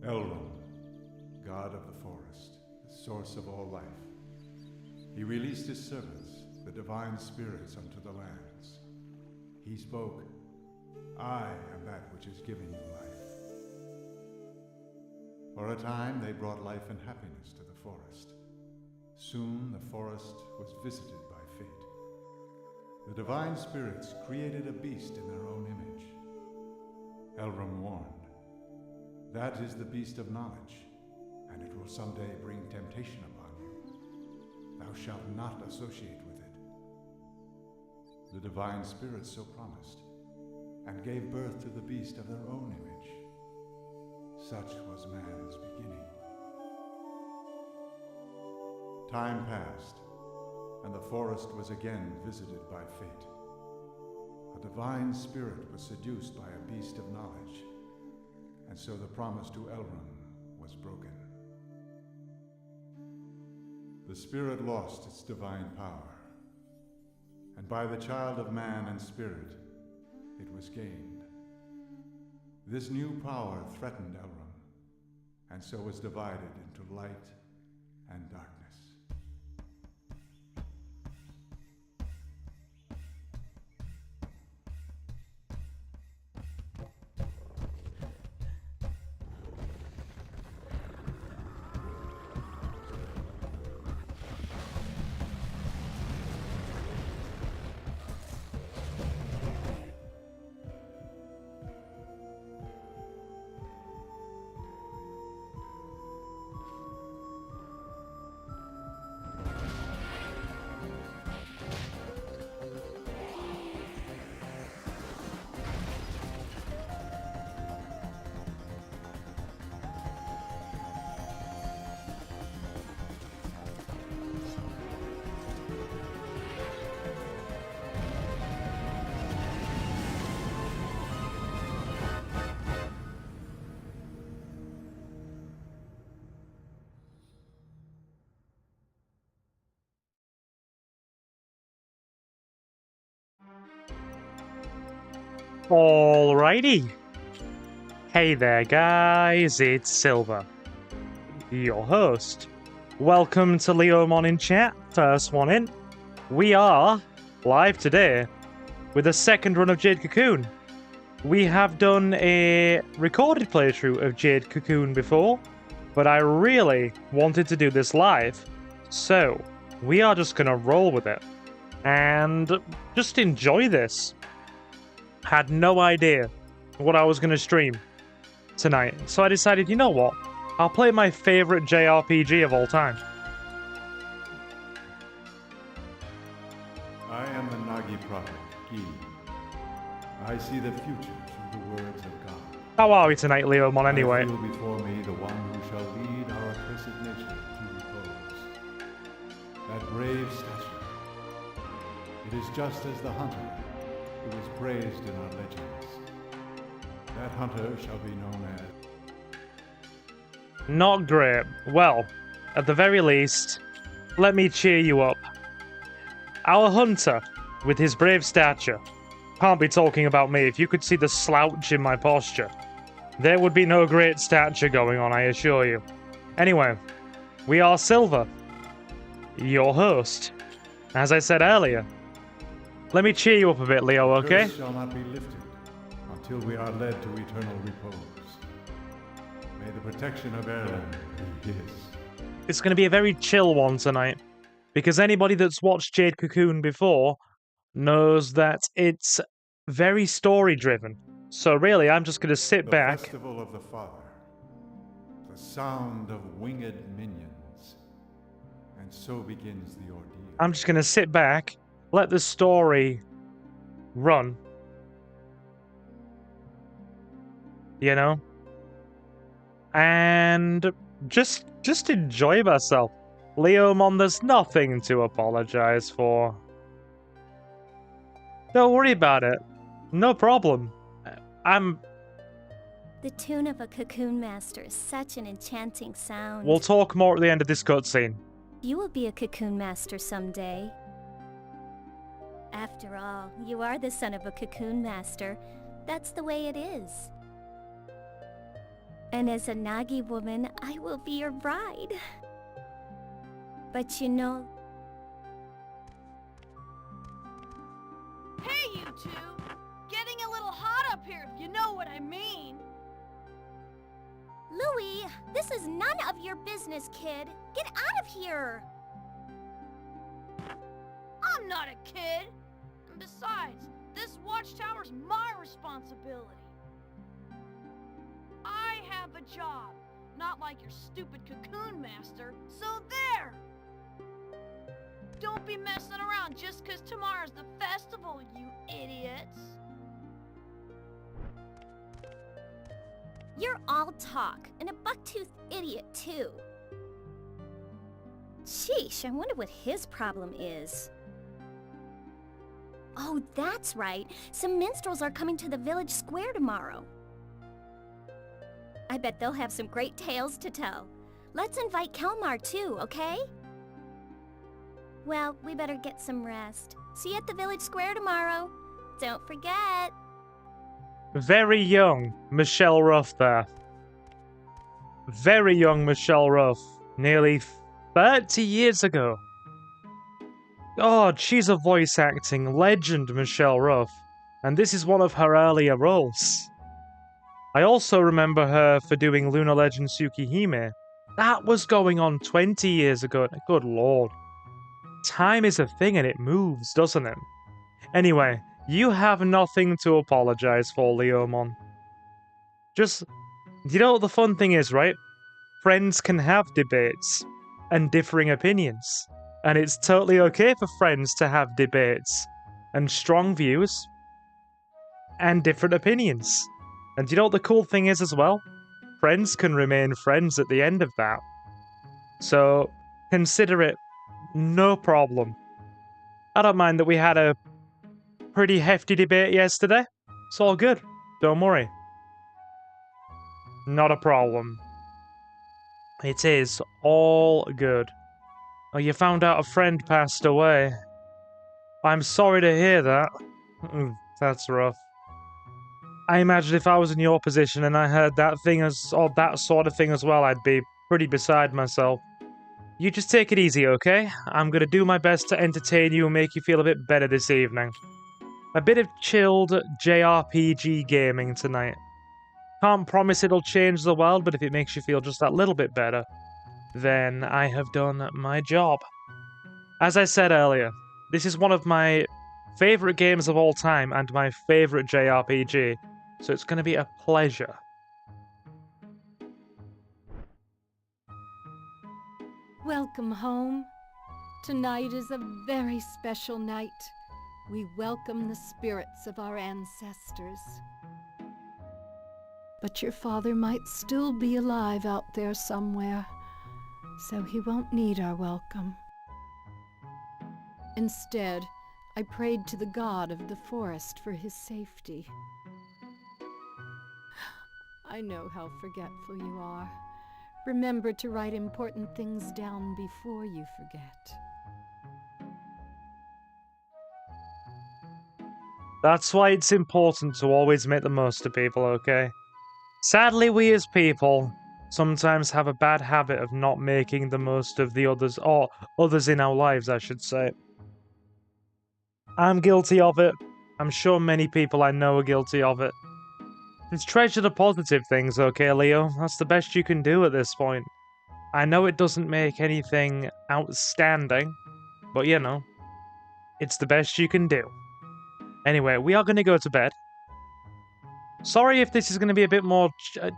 Elrond, god of the forest, the source of all life. He released his servants, the divine spirits, unto the lands. He spoke, "I am that which is giving you life." For a time they brought life and happiness to the forest. Soon the forest was visited by fate. The divine spirits created a beast in their own image. Elrond warned, "That is the beast of knowledge, and it will someday bring temptation upon you. Thou shalt not associate with it." The divine spirits so promised, and gave birth to the beast of their own image. Such was man's beginning. Time passed, and the forest was again visited by fate. A divine spirit was seduced by a beast of knowledge, and so the promise to Elrond was broken. The spirit lost its divine power, and by the child of man and spirit, it was gained. This new power threatened Elrond, and so was divided into light and darkness. Alrighty. Hey there guys, it's Silver, your host. Welcome to Leomon in chat, first one in. We are live today with a second run of Jade Cocoon. We have done a recorded playthrough of Jade Cocoon before, but I really wanted to do this live, so we are just gonna roll with it and just enjoy this. Had no idea what I was going to stream tonight, so I decided, you know what, I'll play my favorite JRPG of all time. I am the Nagi prophet, Kiki. I see the future through the words of God. How are we tonight, Leomon, anyway? I feel before me the one who shall lead our accursed nation to repose. That brave statue. It is just as the hunter who is praised in our legends. That hunter shall be known as... Not great. Well, at the very least, let me cheer you up. Our hunter, with his brave stature, can't be talking about me. If you could see the slouch in my posture, there would be no great stature going on, I assure you. Anyway, we are Silver, your host. As I said earlier, let me cheer you up a bit, Leo, okay? The curse shall not be lifted until we are led to eternal repose. May the protection of Erlen be his. It's going to be a very chill one tonight, because anybody that's watched Jade Cocoon before knows that it's very story-driven. So really, I'm just going to sit back. The festival of the Father, the sound of winged minions, and so begins the ordeal. I'm just going to sit back, let the story run. You know? And just enjoy myself. Leomon, there's nothing to apologize for. Don't worry about it. No problem. The tune of a cocoon master is such an enchanting sound. We'll talk more at the end of this cutscene. You will be a cocoon master someday. After all, you are the son of a cocoon master. That's the way it is. And as a Nagi woman, I will be your bride. But you know... Hey, you two! Getting a little hot up here, if you know what I mean. Louis, this is none of your business, kid. Get out of here! I'm not a kid. And besides, this watchtower's my responsibility. I have a job, not like your stupid cocoon master, so there! Don't be messing around just 'cause tomorrow's the festival, you idiots! You're all talk, and a buck-toothed idiot, too. Sheesh, I wonder what his problem is. Oh, that's right. Some minstrels are coming to the village square tomorrow. I bet they'll have some great tales to tell. Let's invite Kelmar, too, okay? Well, we better get some rest. See you at the village square tomorrow. Don't forget. Very young Michelle Ruff there. Very young Michelle Ruff. Nearly 30 years ago. God, she's a voice acting legend, Michelle Ruff. And this is one of her earlier roles. I also remember her for doing Lunar Legend Tsukihime. That was going on 20 years ago. Good lord. Time is a thing and it moves, doesn't it? Anyway, you have nothing to apologize for, Leomon. Just, you know what the fun thing is, right? Friends can have debates and differing opinions. And it's totally okay for friends to have debates and strong views and different opinions. And you know what the cool thing is as well? Friends can remain friends at the end of that. So, consider it no problem. I don't mind that we had a pretty hefty debate yesterday. It's all good. Don't worry. Not a problem. It is all good. Oh, you found out a friend passed away. I'm sorry to hear that. That's rough. I imagine if I was in your position and I heard that thing or that sort of thing as well, I'd be pretty beside myself. You just take it easy, okay? I'm gonna do my best to entertain you and make you feel a bit better this evening. A bit of chilled JRPG gaming tonight. Can't promise it'll change the world, but if it makes you feel just that little bit better, then I have done my job. As I said earlier, this is one of my favourite games of all time and my favourite JRPG, so it's going to be a pleasure. Welcome home. Tonight is a very special night. We welcome the spirits of our ancestors. But your father might still be alive out there somewhere, so he won't need our welcome. Instead, I prayed to the god of the forest for his safety. I know how forgetful you are. Remember to write important things down before you forget. That's why it's important to always make the most of people, okay? Sadly, we as people sometimes have a bad habit of not making the most of the others, or others in our lives, I should say. I'm guilty of it. I'm sure many people I know are guilty of it. Just treasure the positive things, okay, Leo? That's the best you can do at this point. I know it doesn't make anything outstanding, but you know, it's the best you can do. Anyway, we are going to go to bed. Sorry if this is going to be a bit more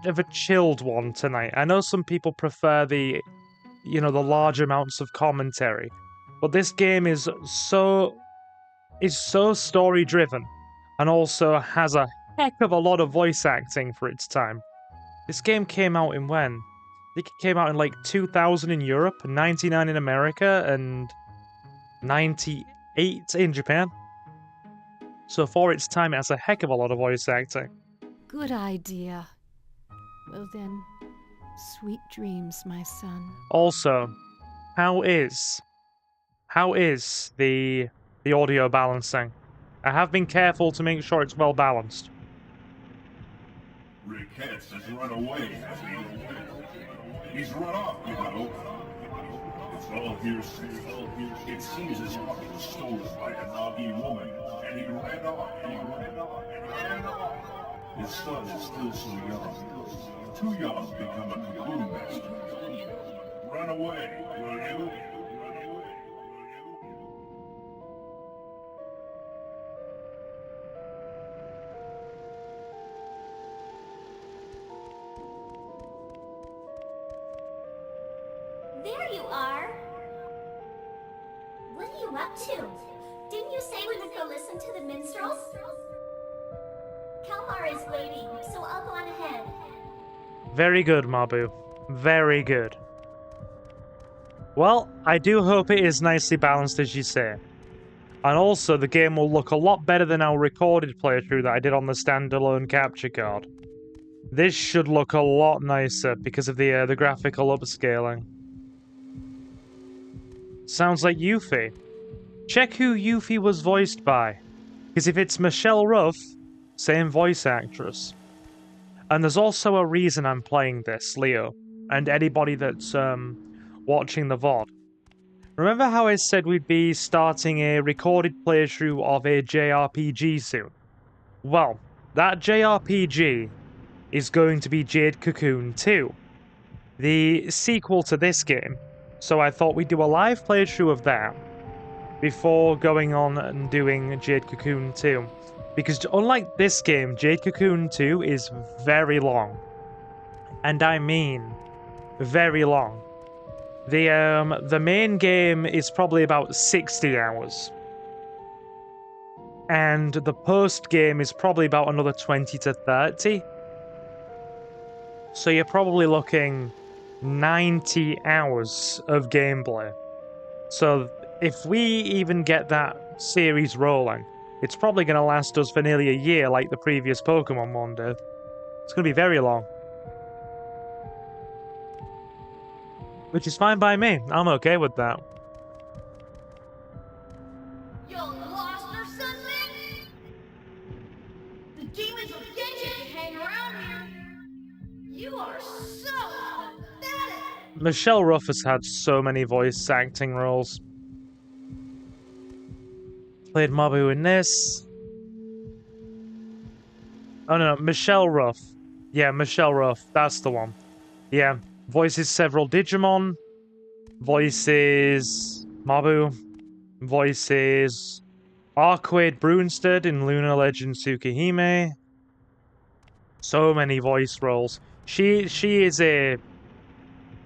of a chilled one tonight. I know some people prefer the large amounts of commentary, but this game is so story-driven, and also has a heck of a lot of voice acting for its time. This game came out in when? I think it came out in like 2000 in Europe, 99 in America, and 98 in Japan. So for its time, it has a heck of a lot of voice acting. Good idea. Well then, sweet dreams, my son. Also, How is the audio balancing? I have been careful to make sure it's well balanced. Ricketts has run away, has he? He's run off, you know. It's all hearsay. It seems as if he was stolen by a Nagi woman, and he ran off. His son is still so young. Too young to become a cocoon master. Run away, will you? There you are. What are you up to? Didn't you say we would go listen to the minstrels? Kalmar is waiting, so I'll go on ahead. Very good, Mabu. Very good. Well, I do hope it is nicely balanced, as you say. And also, the game will look a lot better than our recorded playthrough that I did on the standalone capture card. This should look a lot nicer because of the graphical upscaling. Sounds like Yuffie. Check who Yuffie was voiced by. Because if it's Michelle Ruff, same voice actress. And there's also a reason I'm playing this, Leo, and anybody that's watching the VOD. Remember how I said we'd be starting a recorded playthrough of a JRPG soon? Well, that JRPG is going to be Jade Cocoon 2, the sequel to this game. So I thought we'd do a live playthrough of that before going on and doing Jade Cocoon 2. Because unlike this game, Jade Cocoon 2 is very long. And I mean very long. The main game is probably about 60 hours. And the post game is probably about another 20 to 30. So you're probably looking 90 hours of gameplay. So if we even get that series rolling, it's probably going to last us for nearly a year like the previous Pokemon one did. It's going to be very long. Which is fine by me. I'm okay with that. You lost or something? The demons of Genki hang around here. You are so pathetic. Michelle Ruff has had so many voice acting roles. Played Mabu in this. Oh no, Michelle Ruff. Yeah, Michelle Ruff. That's the one. Yeah. Voices several Digimon. Voices Mabu. Voices Arquaid Brunstead in Lunar Legend Tsukihime. So many voice roles. She is a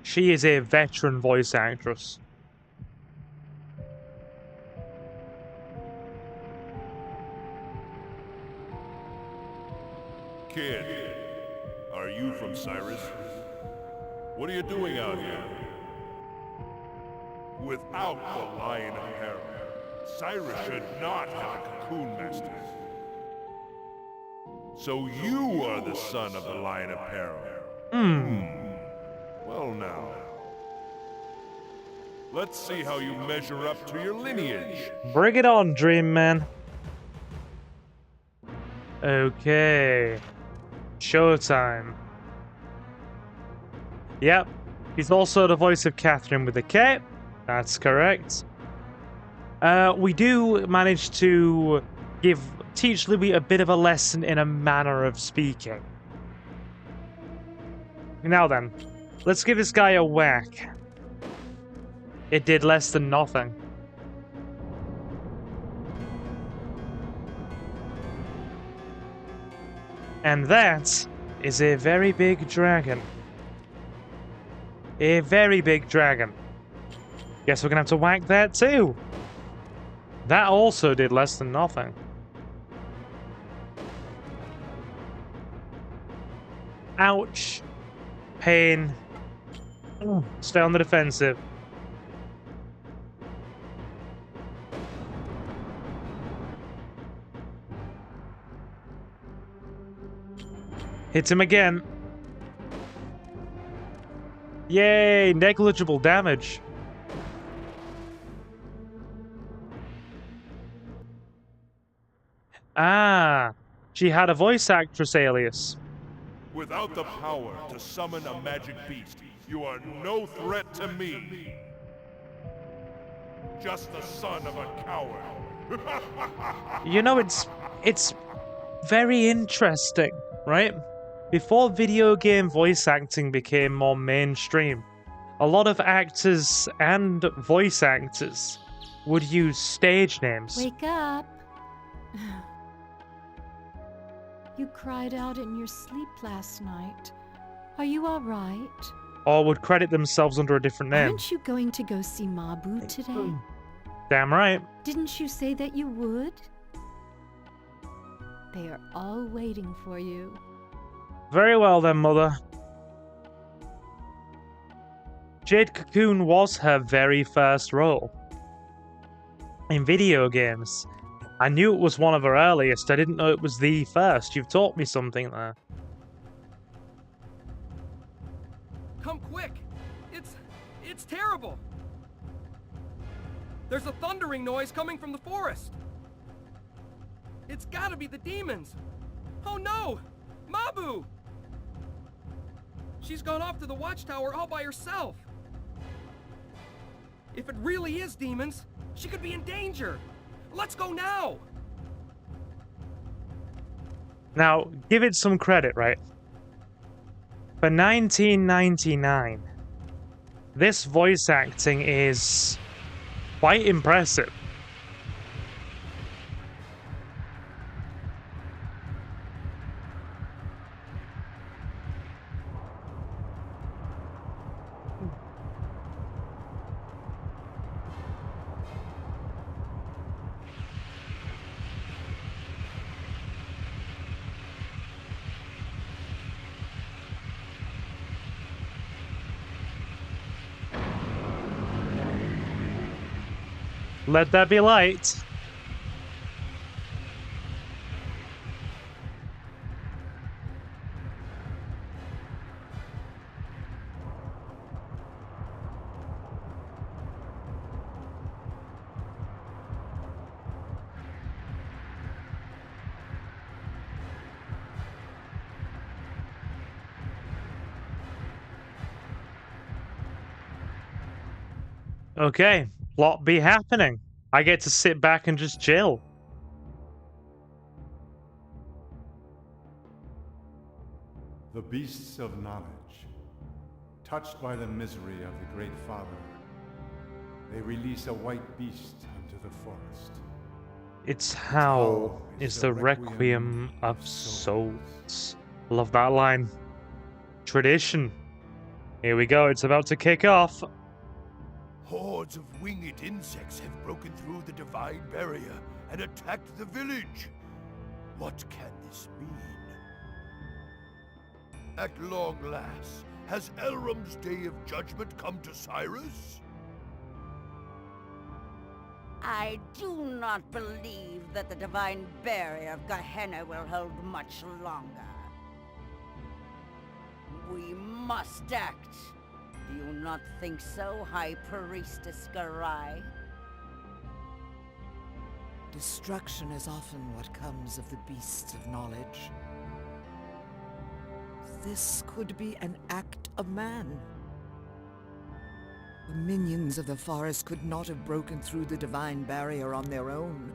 veteran voice actress. Kid, are you from Cyrus? What are you doing out here? Without the Lion of Peril, Cyrus should not have a cocoon master. So you are the son of the Lion of Peril. Well now. Let's see how you measure up to your lineage. Bring it on, Dream Man. Okay. Showtime. Yep. He's also the voice of Catherine with a K. That's correct. We do manage to teach Louis a bit of a lesson in a manner of speaking. Now then, let's give this guy a whack. It did less than nothing. And that is a very big dragon. A very big dragon. Guess we're gonna have to whack that too. That also did less than nothing. Ouch. Pain. Stay on the defensive. Hits him again. Yay, negligible damage. Ah, she had a voice actress alias. Without the power to summon a magic beast, you are no threat to me. Just the son of a coward. You know, it's very interesting, right? Before video game voice acting became more mainstream, a lot of actors and voice actors would use stage names. Wake up. You cried out in your sleep last night. Are you all right? Or would credit themselves under a different name. Aren't you going to go see Mabu today? Damn right. Didn't you say that you would? They are all waiting for you. Very well then, Mother. Jade Cocoon was her very first role in video games. I knew it was one of her earliest, I didn't know it was the first. You've taught me something there. Come quick! It's terrible! There's a thundering noise coming from the forest! It's gotta be the demons! Oh no! Mabu! She's gone off to the watchtower all by herself! If it really is demons, she could be in danger! Let's go now! Now, give it some credit, right? For 1999, this voice acting is quite impressive. Let there be light. Okay, plot be happening. I get to sit back and just chill. The beasts of knowledge, touched by the misery of the Great Father, they release a white beast into the forest. Its howl is the requiem of souls. Love that line. Tradition. Here we go, it's about to kick off. Hordes of winged insects have broken through the divine barrier and attacked the village. What can this mean? At long last, has Elrom's day of judgment come to Cyrus? I do not believe that the divine barrier of Gehenna will hold much longer. We must act. Do you not think so, High Priestess Garai? Destruction is often what comes of the beasts of knowledge. This could be an act of man. The minions of the forest could not have broken through the divine barrier on their own.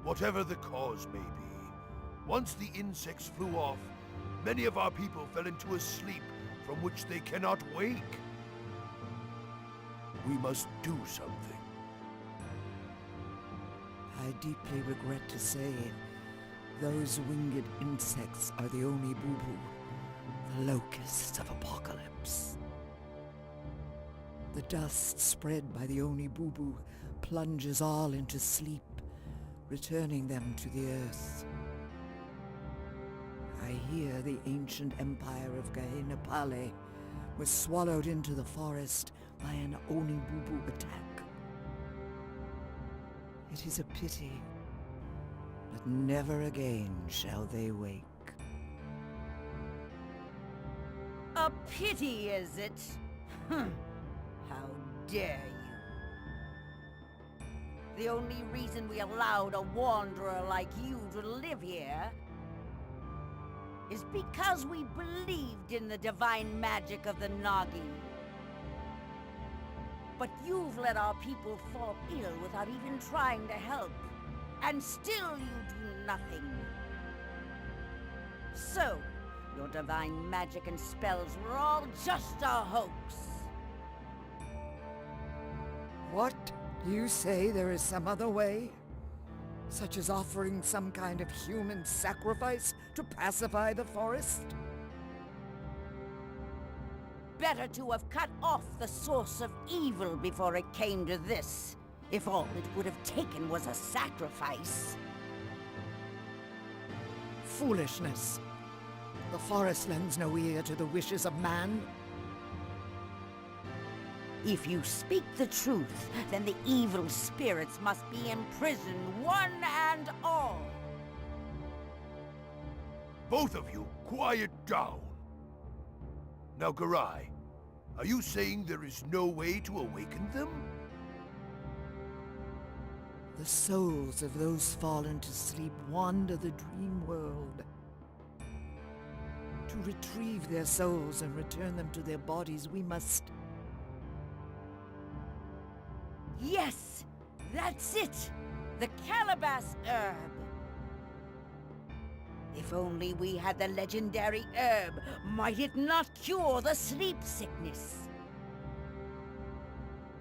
Whatever the cause may be, once the insects flew off, many of our people fell into a sleep from which they cannot wake. We must do something. I deeply regret to say, those winged insects are the Oni Bubu, the locusts of apocalypse. The dust spread by the Oni Bubu plunges all into sleep, returning them to the earth. I hear the ancient empire of Gehenna Pale was swallowed into the forest by an Oni Bubu attack. It is a pity, but never again shall they wake. A pity, is it? How dare you? The only reason we allowed a wanderer like you to live here is because we believed in the divine magic of the Nagi. But you've let our people fall ill without even trying to help. And still you do nothing. So, your divine magic and spells were all just a hoax. What? You say there is some other way? Such as offering some kind of human sacrifice to pacify the forest? Better to have cut off the source of evil before it came to this, if all it would have taken was a sacrifice. Foolishness. The forest lends no ear to the wishes of man. If you speak the truth, then the evil spirits must be imprisoned, one and all. Both of you, quiet down. Now, Garai, are you saying there is no way to awaken them? The souls of those fallen to sleep wander the dream world. To retrieve their souls and return them to their bodies, we must... Yes, that's it! The calabash herb! If only we had the legendary herb, might it not cure the sleep sickness?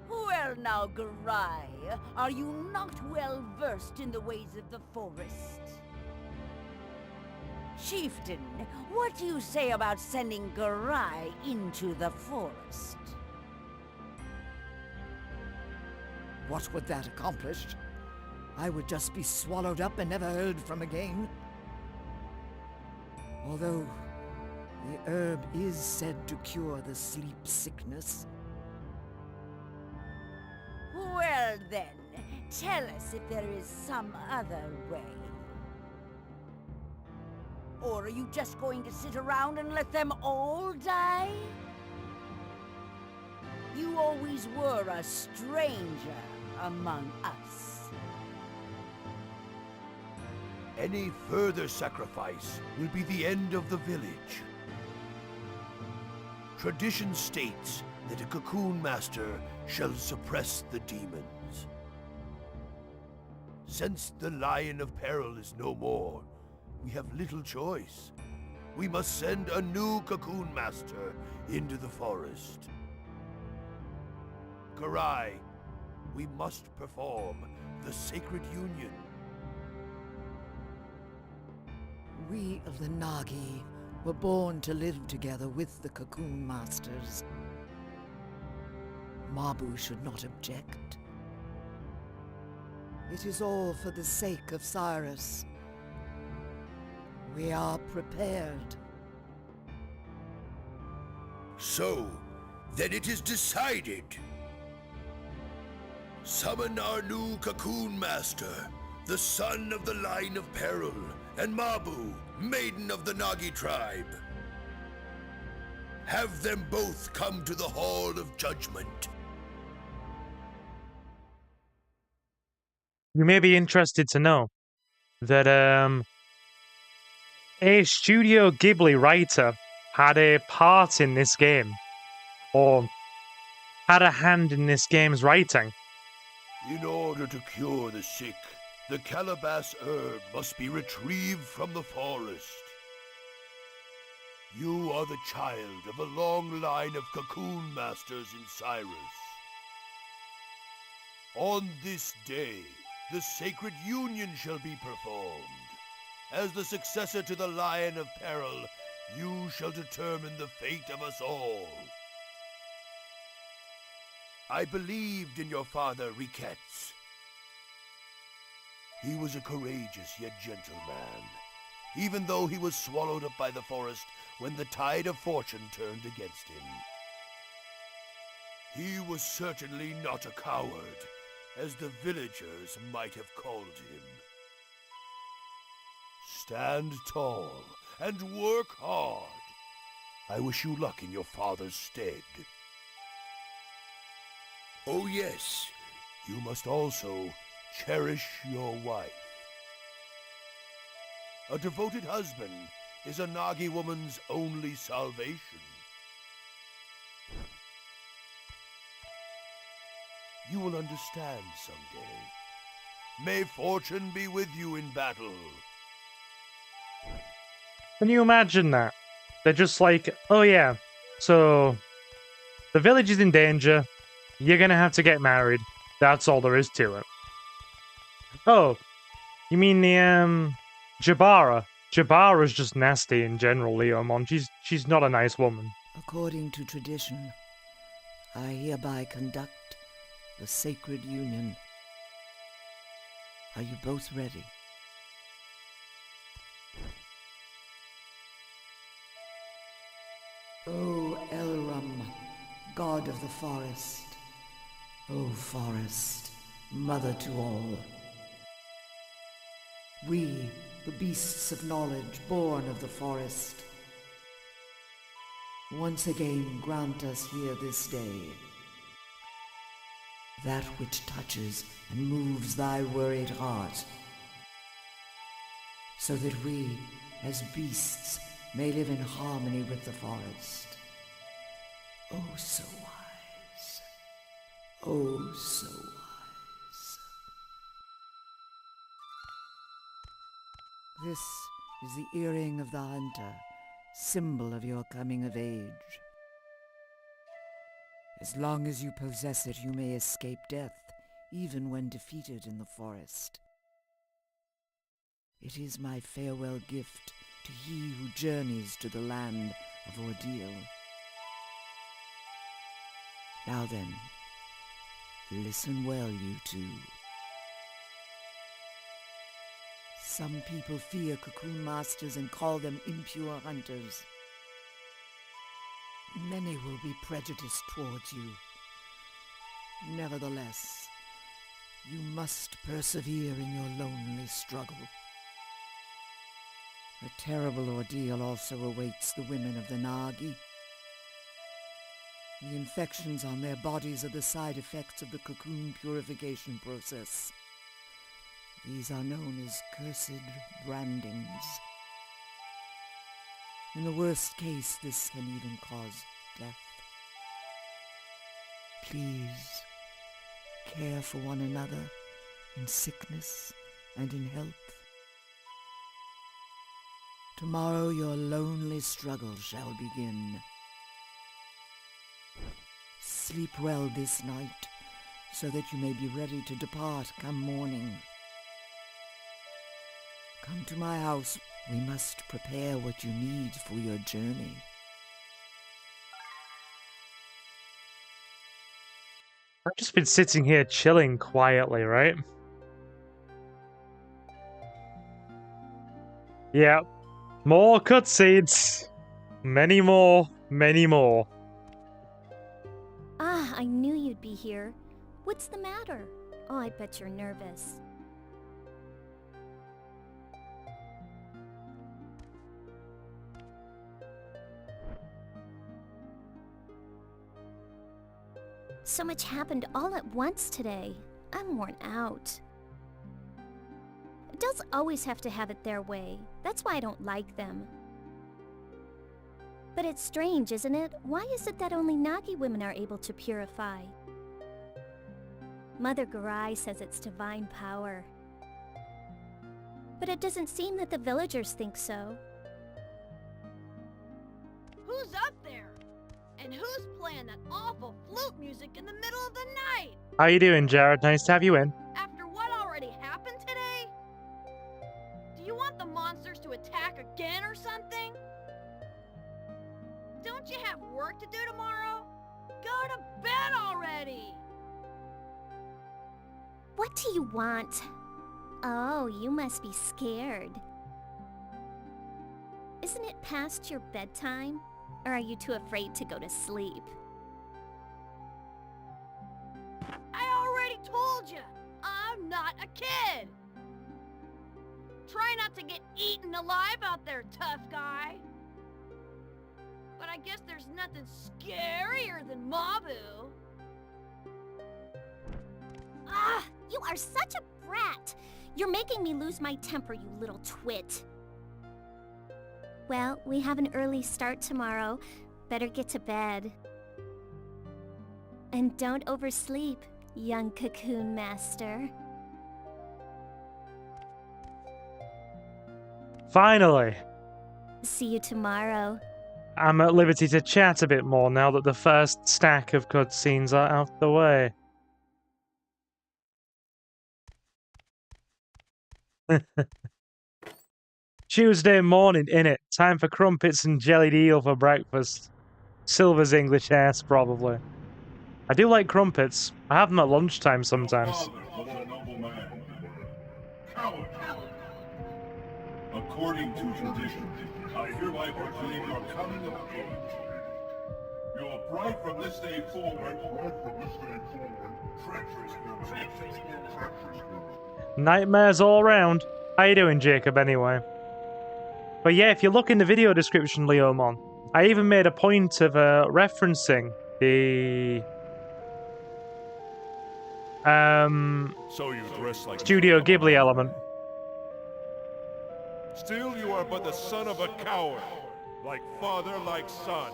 Well now, Garai, are you not well versed in the ways of the forest? Chieftain, what do you say about sending Garai into the forest? What would that accomplish? I would just be swallowed up and never heard from again. Although, the herb is said to cure the sleep sickness. Well then, tell us if there is some other way. Or are you just going to sit around and let them all die? You always were a stranger among us. Any further sacrifice will be the end of the village. Tradition states that a cocoon master shall suppress the demons. Since the Lion of Peril is no more, we have little choice. We must send a new cocoon master into the forest. Garai, we must perform the sacred union. We of the Nagi were born to live together with the cocoon masters. Mabu should not object. It is all for the sake of Cyrus. We are prepared. So, then it is decided. Summon our new cocoon master, the son of the Line of Peril, and Mabu, maiden of the Nagi tribe. Have them both come to the Hall of Judgment. You may be interested to know that a Studio Ghibli writer had a part in this game, or had a hand in this game's writing. In order to cure the sick, the calabash herb must be retrieved from the forest. You are the child of a long line of cocoon masters in Cyrus. On this day, the sacred union shall be performed. As the successor to the Lion of Peril, you shall determine the fate of us all. I believed in your father, Riquettes. He was a courageous yet gentle man, even though he was swallowed up by the forest when the tide of fortune turned against him. He was certainly not a coward, as the villagers might have called him. Stand tall and work hard. I wish you luck in your father's stead. Oh yes, you must also cherish your wife. A devoted husband is a Nagi woman's only salvation. You will understand someday. May fortune be with you in battle. Can you imagine that? They're just like, oh yeah, so the village is in danger. You're gonna have to get married. That's all there is to it. Oh, you mean the Jabara? Jabara's just nasty in general, Leomon. She's not a nice woman. According to tradition, I hereby conduct the sacred union. Are you both ready? O Elram, god of the forest. O forest, mother to all. We, the beasts of knowledge born of the forest, once again grant us here this day that which touches and moves thy worried heart, so that we, as beasts, may live in harmony with the forest. Oh, so wise. Oh, so wise. This is the earring of the hunter, symbol of your coming of age. As long as you possess it, you may escape death, even when defeated in the forest. It is my farewell gift to he who journeys to the land of ordeal. Now then, listen well, you two. Some people fear cocoon masters and call them impure hunters. Many will be prejudiced towards you. Nevertheless, you must persevere in your lonely struggle. A terrible ordeal also awaits the women of the Nagi. The infections on their bodies are the side effects of the cocoon purification process. These are known as cursed brandings. In the worst case, this can even cause death. Please, care for one another in sickness and in health. Tomorrow your lonely struggle shall begin. Sleep well this night, so that you may be ready to depart come morning. Come to my house. We must prepare what you need for your journey. I've just been sitting here chilling quietly, right? Yeah. More cutscenes. Many more. Many more. Ah, I knew you'd be here. What's the matter? Oh, I bet you're nervous. So much happened all at once today. I'm worn out. Adults always have to have it their way. That's why I don't like them. But it's strange, isn't it? Why is it that only Nagi women are able to purify? Mother Garai says it's divine power. But it doesn't seem that the villagers think so. Who's up there? And who's playing that awful flute music in the middle of the night? How you doing, Jared? Nice to have you in. After what already happened today? Do you want the monsters to attack again or something? Don't you have work to do tomorrow? Go to bed already! What do you want? Oh, you must be scared. Isn't it past your bedtime? Or are you too afraid to go to sleep? I already told you, I'm not a kid! Try not to get eaten alive out there, tough guy! But I guess there's nothing scarier than Mabu. Ah! You are such a brat! You're making me lose my temper, you little twit. Well, we have an early start tomorrow. Better get to bed. And don't oversleep, young Cocoon Master. Finally! See you tomorrow. I'm at liberty to chat a bit more now that the first stack of cutscenes are out the way. Tuesday morning, innit? Time for crumpets and jellied eel for breakfast. Silver's English ass, probably. I do like crumpets. I have them at lunchtime sometimes. According to tradition, I hereby proclaim your coming of age. Your bride from this day forward, treacherous Nightmares all around. How you doing, Jacob, anyway? But yeah, if you look in the video description, Leomon, I even made a point of referencing the So you dress like Studio Ghibli element. Still you are but the son of a coward, like father, like son.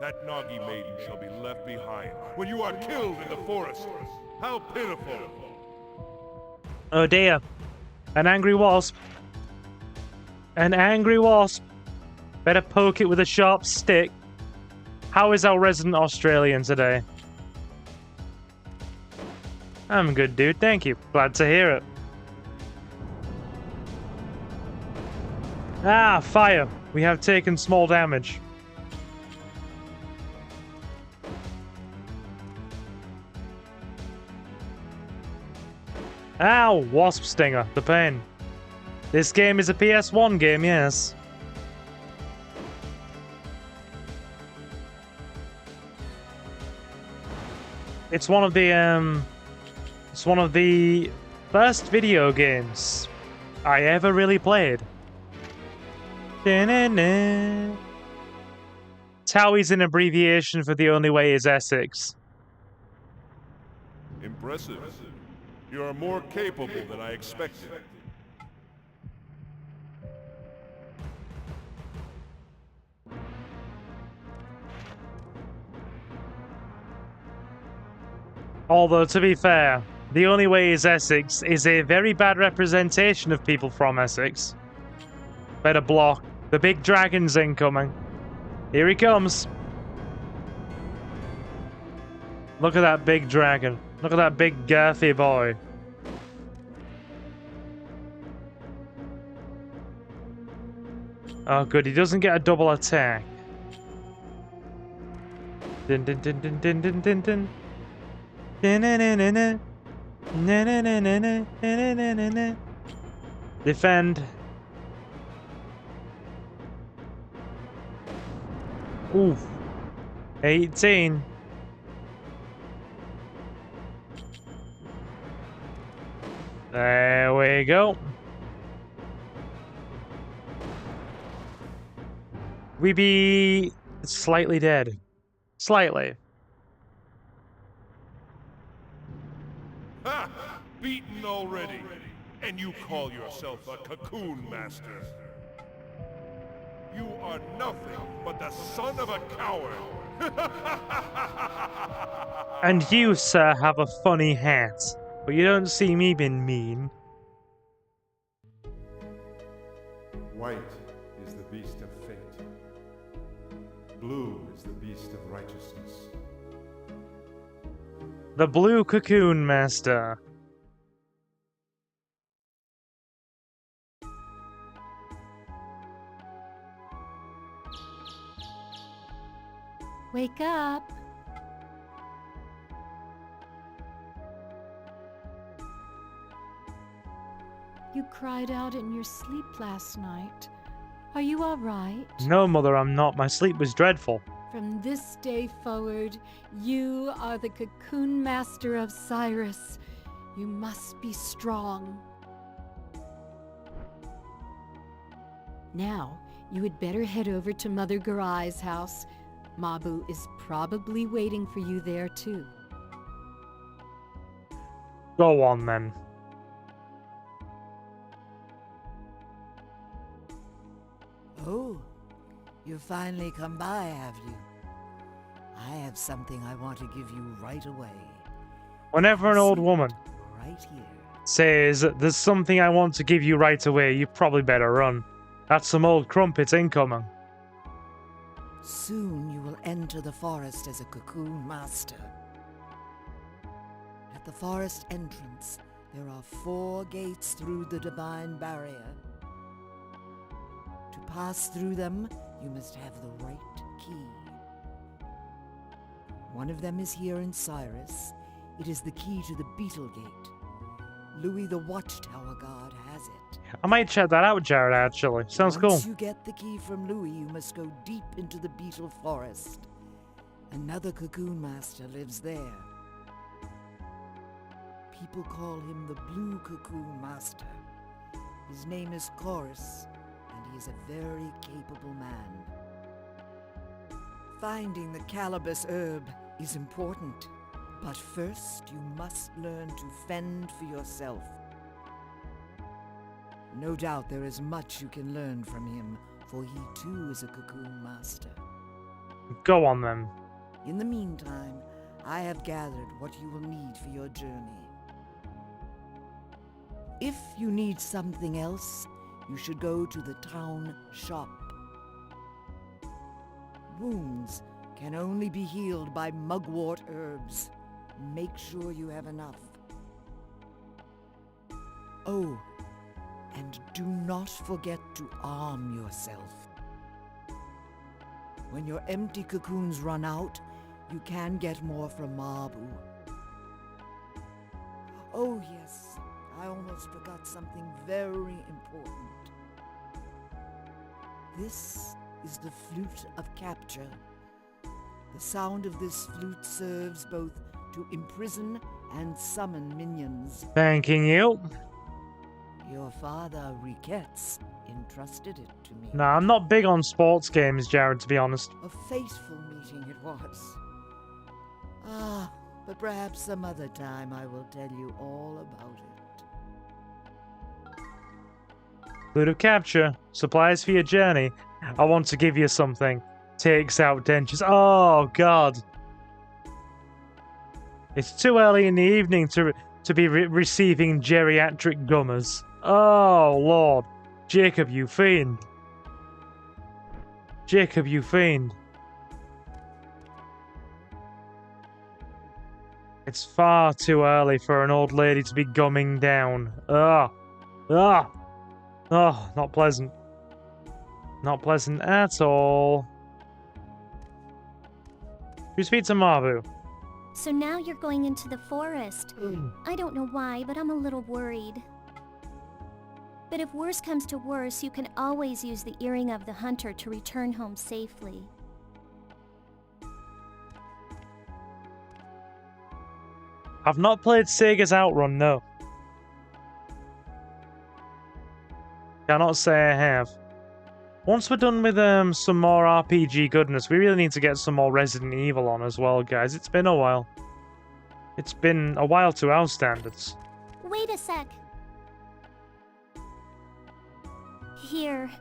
That Nagi maiden shall be left behind when you are killed in the forest. How pitiful! Oh dear. An angry wasp. An angry wasp. Better poke it with a sharp stick. How is our resident Australian today? I'm good, dude. Thank you. Glad to hear it. Ah, fire. We have taken small damage. Ow! Wasp stinger. The pain. This game is a PS1 game, yes. It's one of the first video games I ever really played. Towie's an abbreviation for The Only Way is Essex. Impressive. You are more capable than I expected. Although, to be fair, The Only Way is Essex is a very bad representation of people from Essex. Better block. The big dragon's incoming. Here he comes. Look at that big dragon. Look at that big girthy boy. Oh good, he doesn't get a double attack. Din din din din din din din din. Defend. Oof. 18. There we go. We be slightly dead. Slightly. Ha! Beaten already. And you call yourself a cocoon master. You are nothing but the son of a coward. And you, sir, have a funny hat. But you don't see me being mean. White is the beast of fate. Blue is the beast of righteousness. The Blue Cocoon Master. Wake up. You cried out in your sleep last night. Are you all right? No, Mother, I'm not. My sleep was dreadful. From this day forward, you are the Cocoon Master of Cyrus. You must be strong. Now, you had better head over to Mother Garai's house. Mabu is probably waiting for you there, too. Go on then. Oh, you've finally come by, have you? I have something I want to give you right away. Whenever an old woman Right here. says, there's something I want to give you right away, you probably better run. That's some old crumpets incoming. Soon you will enter the forest as a cocoon master. At the forest entrance, there are 4 gates through the divine barrier. To pass through them, you must have the right key. One of them is here in Cyrus. It is the key to the Beetle Gate. Louis the Watchtower Guard has it. I might check that out, Jared, actually. Sounds cool. Once you get the key from Louis, you must go deep into the Beetle Forest. Another cocoon master lives there. People call him the Blue Cocoon Master. His name is Chorus, and he is a very capable man. Finding the Calibus herb is important, but first you must learn to fend for yourself. No doubt there is much you can learn from him, for he too is a cocoon master. Go on then. In the meantime, I have gathered what you will need for your journey. If you need something else, you should go to the town shop. Wounds can only be healed by mugwort herbs. Make sure you have enough. Oh, and do not forget to arm yourself. When your empty cocoons run out, you can get more from Mabu. Oh yes, I almost forgot something very important. This is the Flute of Capture. The sound of this flute serves both to imprison and summon minions. Thanking you. Your father, Riquettes, entrusted it to me. Nah, I'm not big on sports games, Jared, to be honest. A fateful meeting it was. Ah, but perhaps some other time I will tell you all about it. Flute of Capture. Supplies for your journey. I want to give you something. Takes out dentures. Oh, God. It's too early in the evening to be receiving geriatric gummers. Oh, Lord. Jacob, you fiend. Jacob, you fiend. It's far too early for an old lady to be gumming down. Ugh. Ugh. Oh, not pleasant. Not pleasant at all. You speak to Mabu. So now you're going into the forest. I don't know why, but I'm a little worried. But if worse comes to worse, you can always use the earring of the hunter to return home safely. I've not played Sega's Outrun, no. Cannot say I have. Once we're done with some more RPG goodness, we really need to get some more Resident Evil on as well, guys. It's been a while. It's been a while to our standards. Wait a sec. Here.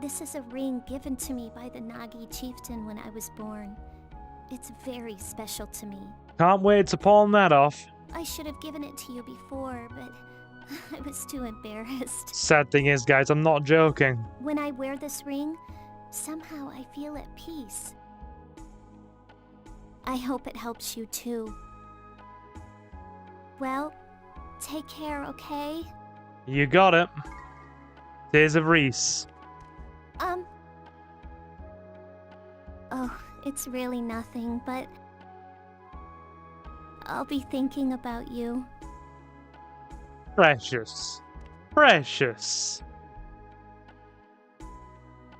This is a ring given to me by the Nagi chieftain when I was born. It's very special to me. Can't wait to pawn that off. I should have given it to you before, but I was too embarrassed. Sad thing is, guys, I'm not joking. When I wear this ring, somehow I feel at peace. I hope it helps you too. Well, take care, okay? You got it. Days of Reese. Oh, it's really nothing, but I'll be thinking about you. Precious. Precious.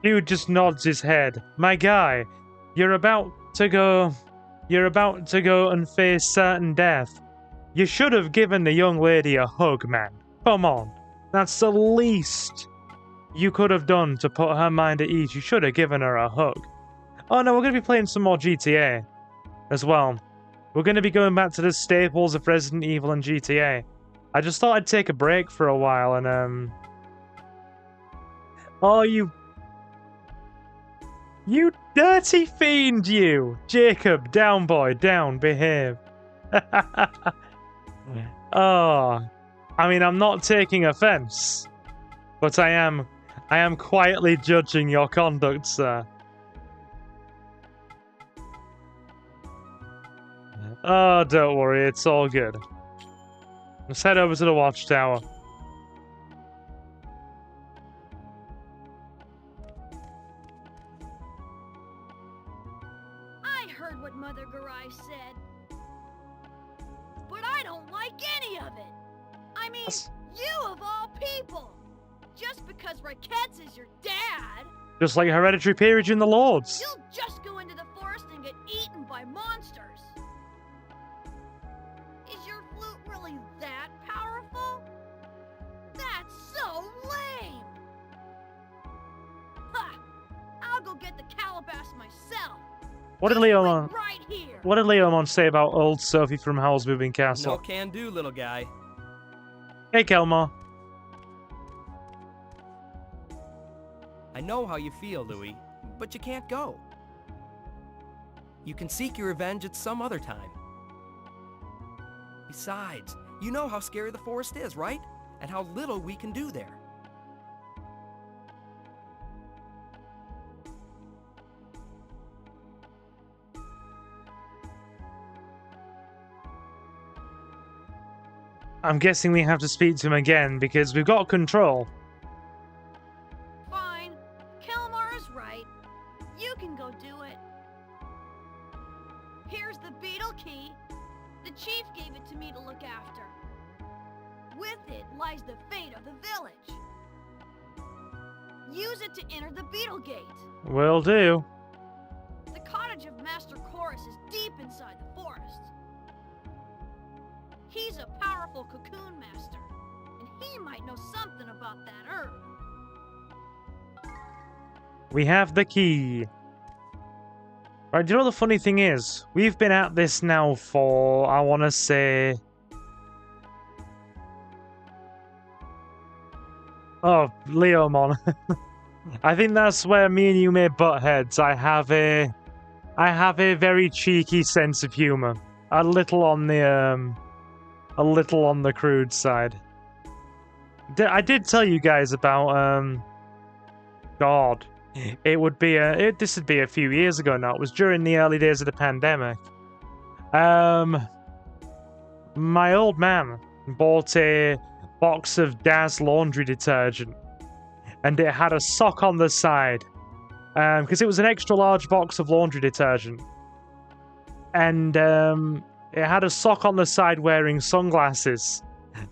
Hugh just nods his head. My guy, you're about to go and face certain death. You should have given the young lady a hug, man. Come on. That's the least you could have done to put her mind at ease. You should have given her a hug. Oh no, we're going to be playing some more GTA as well. We're going to be going back to the staples of Resident Evil and GTA. I just thought I'd take a break for a while and, Oh, you dirty fiend, you! Jacob, down, boy, down, behave. Oh, I mean, I'm not taking offense, but I am quietly judging your conduct, sir. Oh, don't worry, it's all good. Let's head over to the watchtower. I heard what Mother Garai said, but I don't like any of it. I mean, you of all people. Just because Raquette's is your dad. Just like Hereditary Peerage in the Lords. You'll just go into the forest and get eaten by monsters. Is your flute really that powerful? That's so lame! Ha! I'll go get the calabash myself. What did Leomon? Right here. What did Leomon say about old Sophie from Howl's Moving Castle? No can do, little guy. Hey, Kelmar. I know how you feel, Louis, but you can't go. You can seek your revenge at some other time. Besides, you know how scary the forest is, right? And how little we can do there. I'm guessing we have to speak to him again because we've got control. Fine. Kelmar is right. You can go do it. Here's the beetle key. The chief gave it to me to look after. With it lies the fate of the village. Use it to enter the beetle gate. Will do. The cottage of Master Chorus is deep inside the forest. He's a powerful cocoon master, and he might know something about that herb. We have the key. Right, do you know what the funny thing is? We've been at this now for, I want to say... Oh, Leomon. I think that's where me and you may butt heads. I have a very cheeky sense of humor. A little on the crude side. I did tell you guys about God. It would be this would be a few years ago now. It was during the early days of the pandemic. My old man bought a box of Daz laundry detergent, and it had a sock on the side, because it was an extra large box of laundry detergent, and it had a sock on the side wearing sunglasses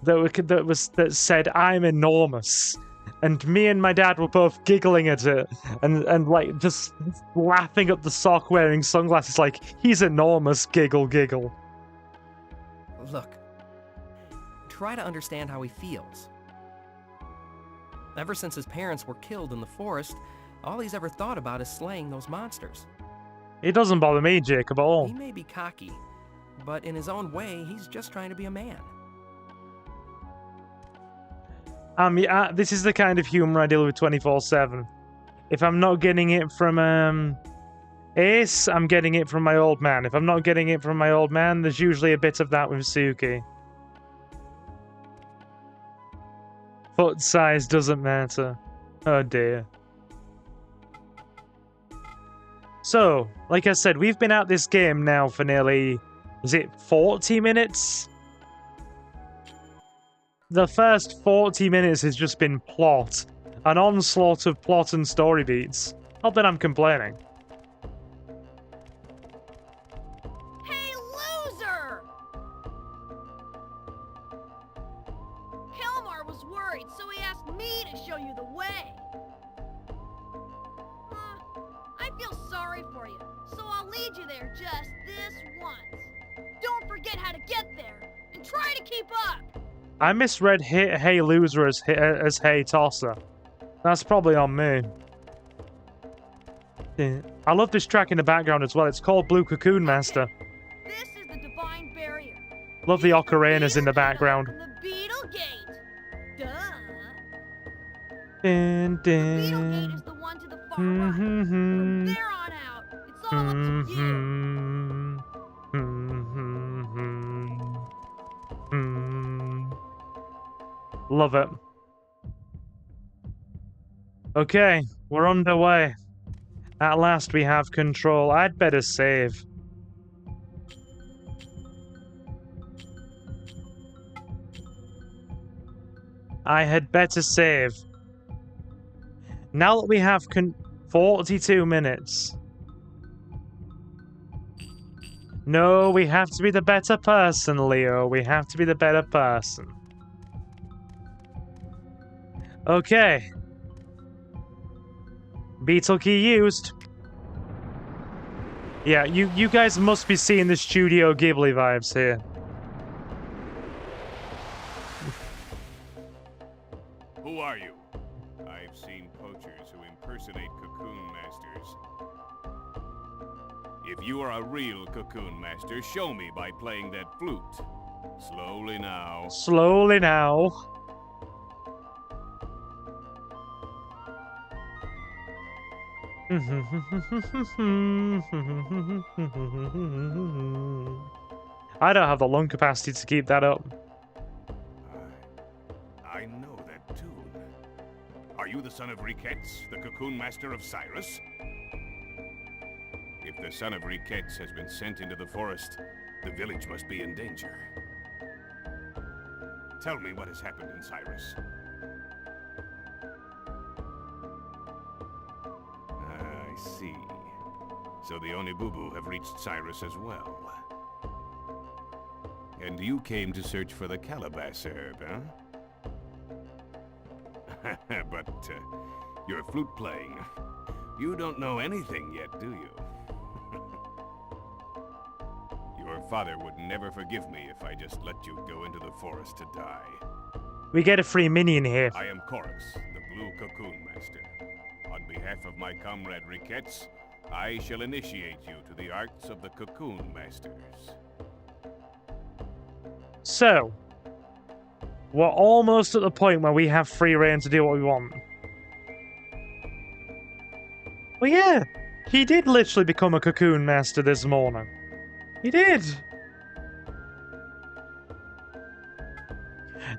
that said "I'm enormous." And me and my dad were both giggling at it and like just laughing at the sock wearing sunglasses like, he's enormous, giggle, giggle. Look, try to understand how he feels. Ever since his parents were killed in the forest, all he's ever thought about is slaying those monsters. It doesn't bother me, Jacob, at all. He may be cocky, but in his own way, he's just trying to be a man. This is the kind of humor I deal with 24/7. If I'm not getting it from Ace, I'm getting it from my old man. If I'm not getting it from my old man, there's usually a bit of that with Suki. Foot size doesn't matter. Oh dear. So, like I said, we've been at this game now for nearly, is it 40 minutes? The first 40 minutes has just been plot. An onslaught of plot and story beats. Not that I'm complaining. Hey, loser! Kelmar was worried, so he asked me to show you the way. I feel sorry for you, so I'll lead you there just this once. Don't forget how to get there, and try to keep up! I misread Hey Loser as Hey Tosser. That's probably on me. I love this track in the background as well. It's called Blue Cocoon Master. This is the Love the ocarinas in the background. The Beetle Gate. Duh. Dun, The Beetle Gate dun. is the one to the far right. From there on out, it's all up to you. Love it. Okay, we're underway. At last we have control. I'd better save. I had better save. Now that we have 42 minutes. No, we have to be the better person, Leo. We have to be the better person. Okay. Beetle key used. Yeah, you guys must be seeing the Studio Ghibli vibes here. Who are you? I've seen poachers who impersonate cocoon masters. If you are a real cocoon master, show me by playing that flute. Slowly now. Slowly now. I don't have the lung capacity to keep that up. I know that tune. Are you the son of Riquettes, the cocoon master of Cyrus? If the son of Riquettes has been sent into the forest, the village must be in danger. Tell me what has happened in Cyrus. I see. So the Onibubu have reached Cyrus as well. And you came to search for the calabash herb, huh? But you're flute playing. You don't know anything yet, do you? Your father would never forgive me if I just let you go into the forest to die. We get a free minion here. I am Chorus, the Blue Cocoon Master. On behalf of my comrade Riquettes, I shall initiate you to the arts of the Cocoon Masters. So, we're almost at the point where we have free reign to do what we want. Well, yeah, he did literally become a cocoon master this morning. He did.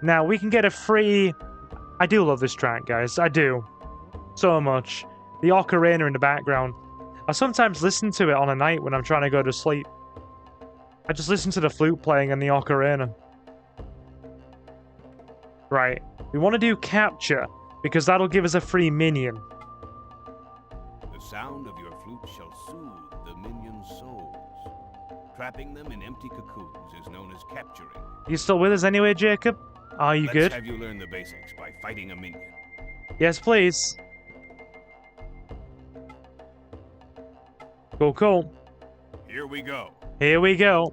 Now, we can get a free... I do love this track, guys. I do. So much. The ocarina in the background. I sometimes listen to it on a night when I'm trying to go to sleep. I just listen to the flute playing and the ocarina. Right. We want to do capture, because that'll give us a free minion. The sound of your flute shall soothe the minion's souls. Trapping them in empty cocoons is known as capturing. You still with us anyway, Jacob? Are you good? Let's have you learn the basics by fighting a minion. Yes, please. Cool. Here we go. Here we go.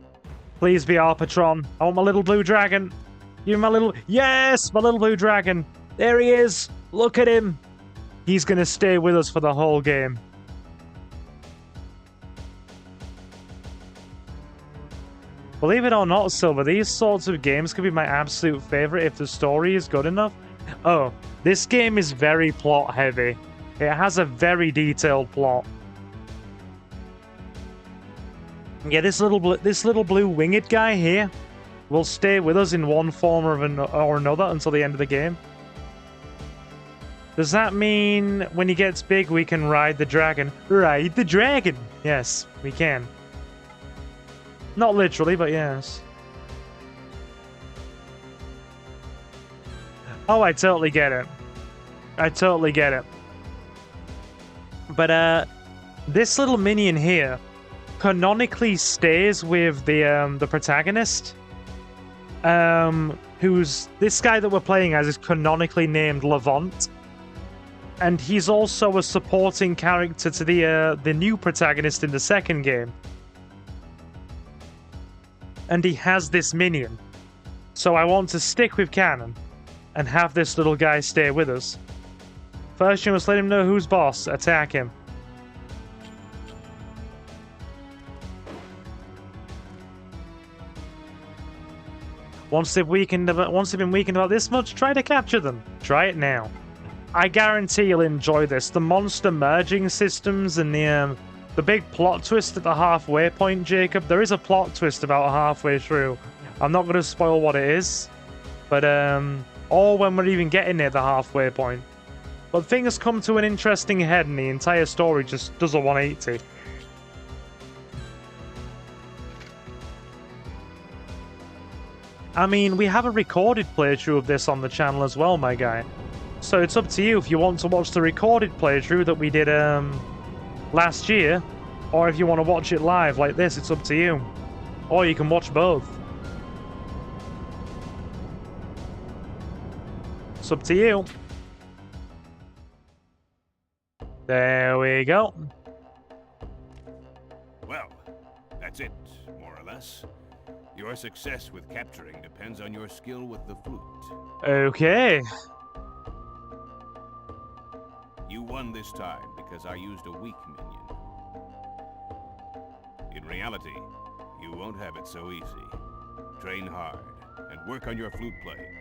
Please be our patron. I want my little blue dragon. You my little... Yes! My little blue dragon. There he is. Look at him. He's going to stay with us for the whole game. Believe it or not, Silver, these sorts of games could be my absolute favorite if the story is good enough. Oh, this game is very plot heavy. It has a very detailed plot. Yeah, this little blue winged guy here will stay with us in one form or another until the end of the game. Does that mean when he gets big we can ride the dragon? Ride the dragon! Yes, we can. Not literally, but yes. Oh, I totally get it. I totally get it. But, this little minion here canonically stays with the protagonist. Who's... This guy that we're playing as is canonically named Levant. And he's also a supporting character to the new protagonist in the second game. And he has this minion. So I want to stick with canon and have this little guy stay with us. First, you must let him know who's boss. Attack him. Once they've been weakened about this much, try to capture them. Try it now. I guarantee you'll enjoy this. The monster merging systems and the big plot twist at the halfway point, Jacob. There is a plot twist about halfway through. I'm not going to spoil what it is, but or when we're even getting near the halfway point. But things come to an interesting head, and the entire story just does a 180. I mean, we have a recorded playthrough of this on the channel as well, my guy. So it's up to you if you want to watch the recorded playthrough that we did last year, or if you want to watch it live like this, it's up to you. Or you can watch both. It's up to you. There we go. Well, that's it, more or less. Your success with capturing depends on your skill with the flute. Okay. You won this time because I used a weak minion. In reality, you won't have it so easy. Train hard and work on your flute playing.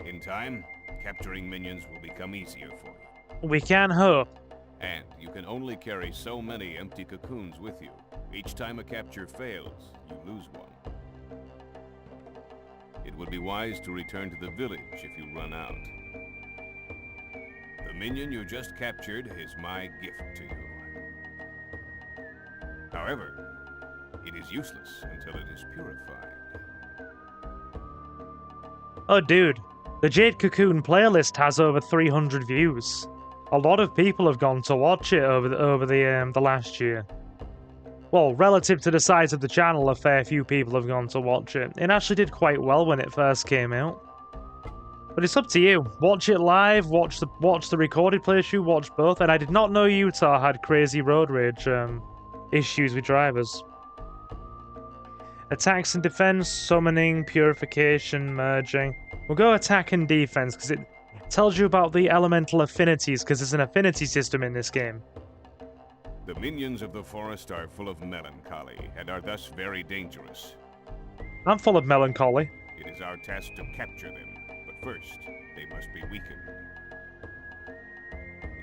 In time, capturing minions will become easier for you. We can hope. And you can only carry so many empty cocoons with you. Each time a capture fails, you lose one. It would be wise to return to the village if you run out. The minion you just captured is my gift to you. However, it is useless until it is purified. Oh, dude. The Jade Cocoon playlist has over 300 views. A lot of people have gone to watch it over the last year. Well, relative to the size of the channel, a fair few people have gone to watch it. It actually did quite well when it first came out. But it's up to you. Watch it live, watch the recorded playthrough, watch both. And I did not know Utah had crazy road rage issues with drivers. Attacks and defense, summoning, purification, merging. We'll go attack and defense because it tells you about the elemental affinities, because there's an affinity system in this game. The minions of the forest are full of melancholy and are thus very dangerous. I'm full of melancholy. It is our task to capture them, but first, they must be weakened.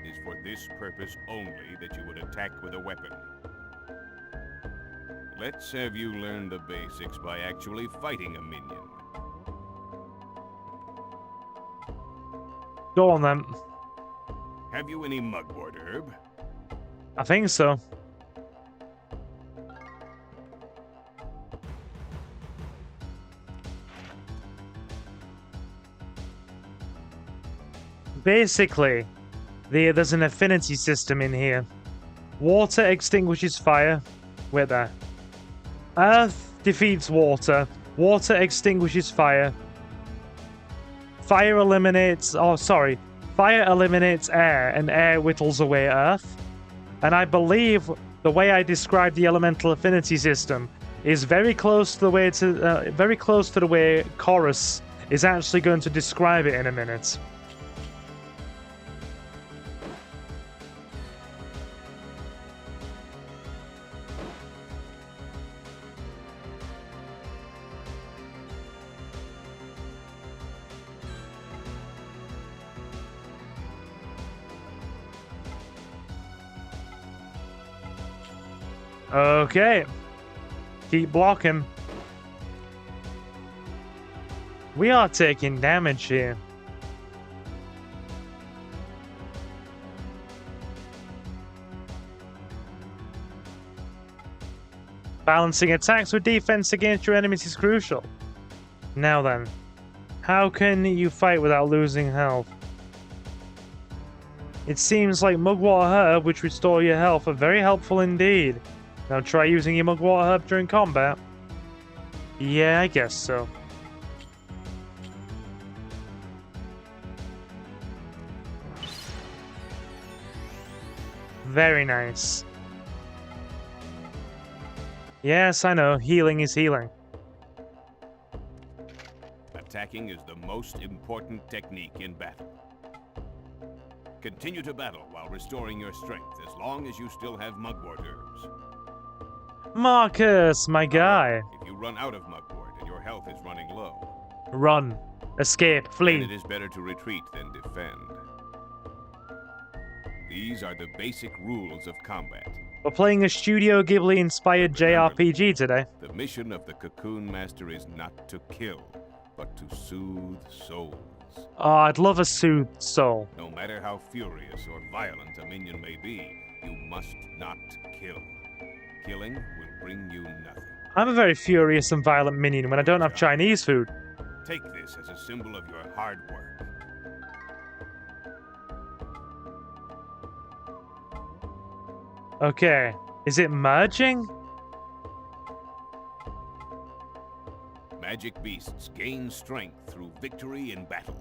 It is for this purpose only that you would attack with a weapon. Let's have you learn the basics by actually fighting a minion. Go on then. Have you any mugwort herb? I think so. Basically, there's an affinity system in here. Water extinguishes fire. Wait there. Earth defeats water. Water extinguishes fire. Fire eliminates... Oh, sorry. Fire eliminates air, and air whittles away earth. And I believe the way I described the elemental affinity system is very close to the way Chorus is actually going to describe it in a minute. Okay. Keep blocking. We are taking damage here. Balancing attacks with defense against your enemies is crucial. Now then, how can you fight without losing health? It seems like Mugwort Herb, which restore your health, are very helpful indeed. Now try using your Mugwort Herb during combat. Yeah, I guess so. Very nice. Yes, I know. Healing is healing. Attacking is the most important technique in battle. Continue to battle while restoring your strength as long as you still have mugwort herbs. Marcus, my guy. If you run out of mugwort and your health is running low, Run. Escape. And Flee. it is better to retreat than defend. These are the basic rules of combat. We're playing a Studio Ghibli inspired JRPG today. The mission of the Cocoon Master is not to kill, but to soothe souls. Oh, I'd love a soothed soul. No matter how furious or violent a minion may be, you must not kill. Killing will bring you nothing. I'm a very furious and violent minion when I don't have Chinese food. Take this as a symbol of your hard work. Okay. Is it merging? Magic beasts gain strength through victory in battle.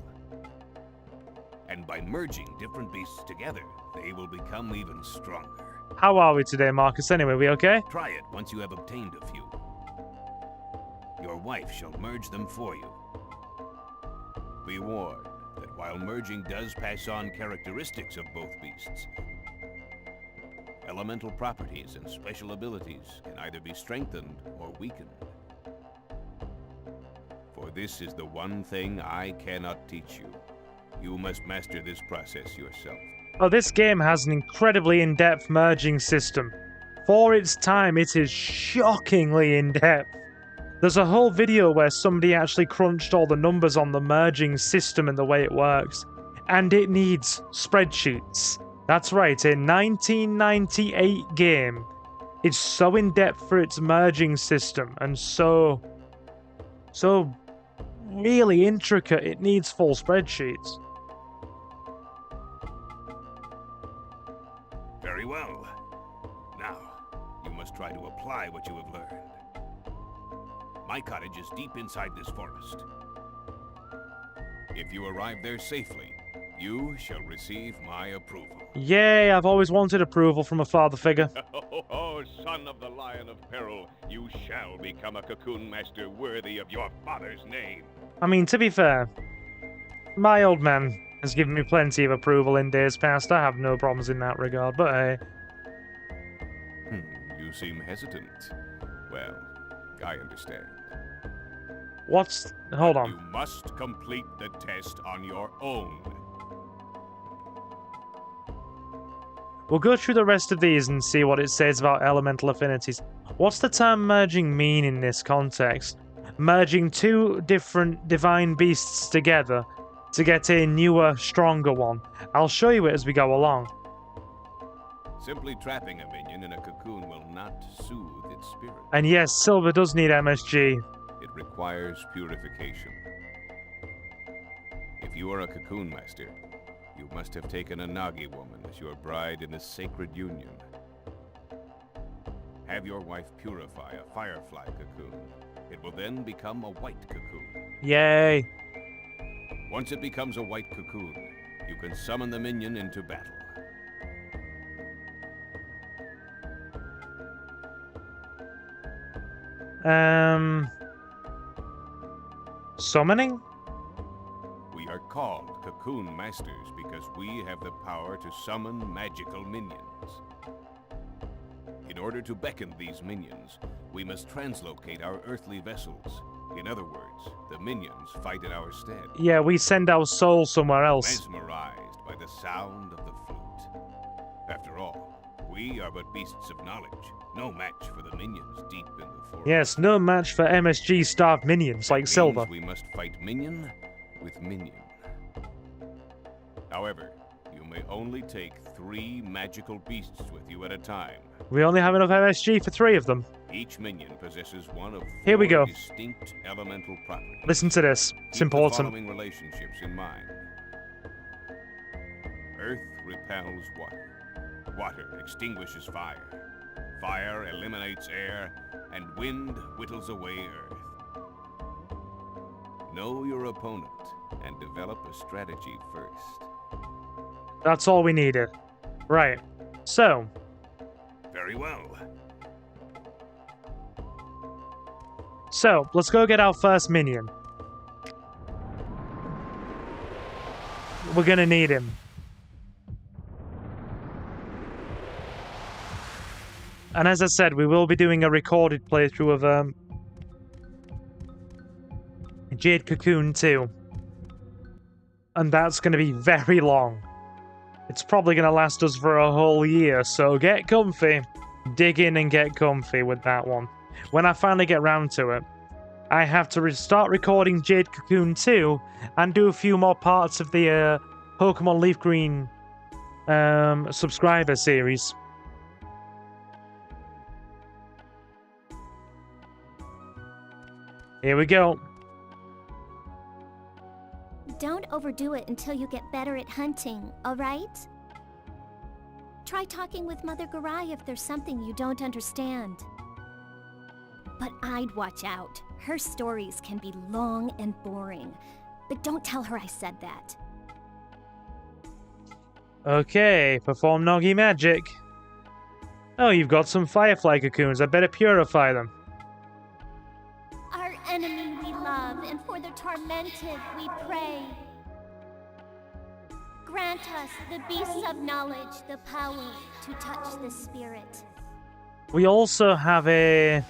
And by merging different beasts together, they will become even stronger. How are we today, Marcus? Anyway, we okay? Try it once you have obtained a few. Your wife shall merge them for you. Be warned that while merging does pass on characteristics of both beasts, elemental properties and special abilities can either be strengthened or weakened. For this is the one thing I cannot teach you. You must master this process yourself. Oh, this game has an incredibly in-depth merging system. For its time, it is shockingly in-depth. There's a whole video where somebody actually crunched all the numbers on the merging system and the way it works. And it needs spreadsheets. That's right, a 1998 game. It's so in-depth for its merging system and so really intricate, it needs full spreadsheets. Very well. Now, you must try to apply what you have learned. My cottage is deep inside this forest. If you arrive there safely, you shall receive my approval. Yay, I've always wanted approval from a father figure. Oh, son of the Lion of Peril, you shall become a Cocoon Master worthy of your father's name. I mean, to be fair, my old man has given me plenty of approval in days past. I have no problems in that regard, but hey. You seem hesitant. Well, I understand. Hold on. You must complete the test on your own. We'll go through the rest of these and see what it says about elemental affinities. What's the term merging mean in this context? Merging two different divine beasts together to get a newer, stronger one. I'll show you it as we go along. Simply trapping a minion in a cocoon will not soothe its spirit. And yes, Silver does need MSG. It requires purification. If you are a Cocoon Master, you must have taken a Nagi woman as your bride in the sacred union. Have your wife purify a firefly cocoon. It will then become a white cocoon. Yay! Once it becomes a white cocoon, you can summon the minion into battle. Summoning? We are called Cocoon Masters because we have the power to summon magical minions. In order to beckon these minions, we must translocate our earthly vessels. In other words, the minions fight in our stead. Yeah, we send our soul somewhere else. Mesmerized by the sound of the flute. After all, we are but beasts of knowledge, no match for the minions deep in the forest. Yes, no match for MSG-starved minions like Silver. We must fight minion with minion. However, you may only take 3 magical beasts with you at a time. We only have enough MSG for 3 of them. Each minion possesses one of 4 Here we go. distinct elemental properties. Listen to this. It's Keep important. the following relationships in mind. Earth repels water. Water extinguishes fire. Fire eliminates air. And wind whittles away earth. Know your opponent and develop a strategy first. That's all we needed. Right. So. Very well. So, let's go get our first minion. We're gonna need him. And as I said, we will be doing a recorded playthrough of Jade Cocoon 2. And that's going to be very long. It's probably going to last us for a whole year, so get comfy. Dig in and get comfy with that one. When I finally get round to it, I have to start recording Jade Cocoon 2 and do a few more parts of the Pokemon Leaf Green subscriber series. Here we go. Don't overdo it until you get better at hunting, alright? Try talking with Mother Garai if there's something you don't understand. But I'd watch out. Her stories can be long and boring. But don't tell her I said that. Okay, perform Nogi magic. Oh, you've got some Firefly cocoons. I better purify them. Our enemy we love, and for the tormented we pray. Grant us, the beasts of knowledge, the power to touch the spirit. We also have a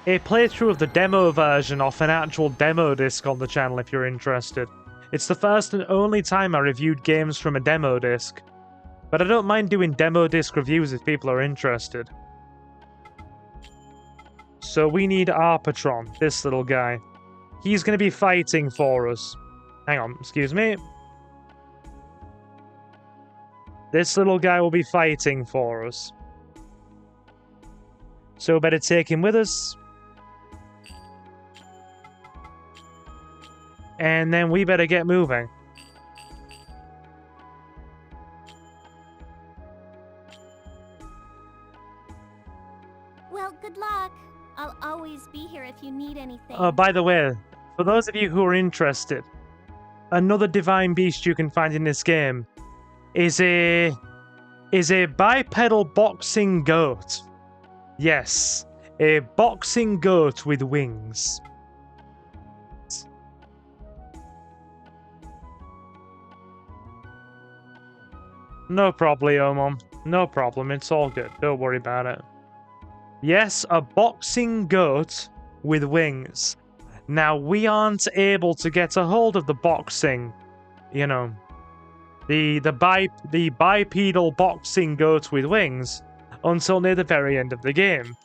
playthrough of the demo version off an actual demo disc on the channel if you're interested. It's the first and only time I reviewed games from a demo disc. But I don't mind doing demo disc reviews if people are interested. So we need Arpatron, this little guy. He's going to be fighting for us. Hang on, excuse me. This little guy will be fighting for us. So we better take him with us. And then we better get moving. Well, good luck. I'll always be here if you need anything. Oh, by the way, for those of you who are interested, another divine beast you can find in this game is a bipedal boxing goat. Yes, a boxing goat with wings. No problem, no problem, it's all good, don't worry about it. Yes, a boxing goat with wings. Now, we aren't able to get a hold of the boxing, you know, the bipedal boxing goat with wings until near the very end of the game.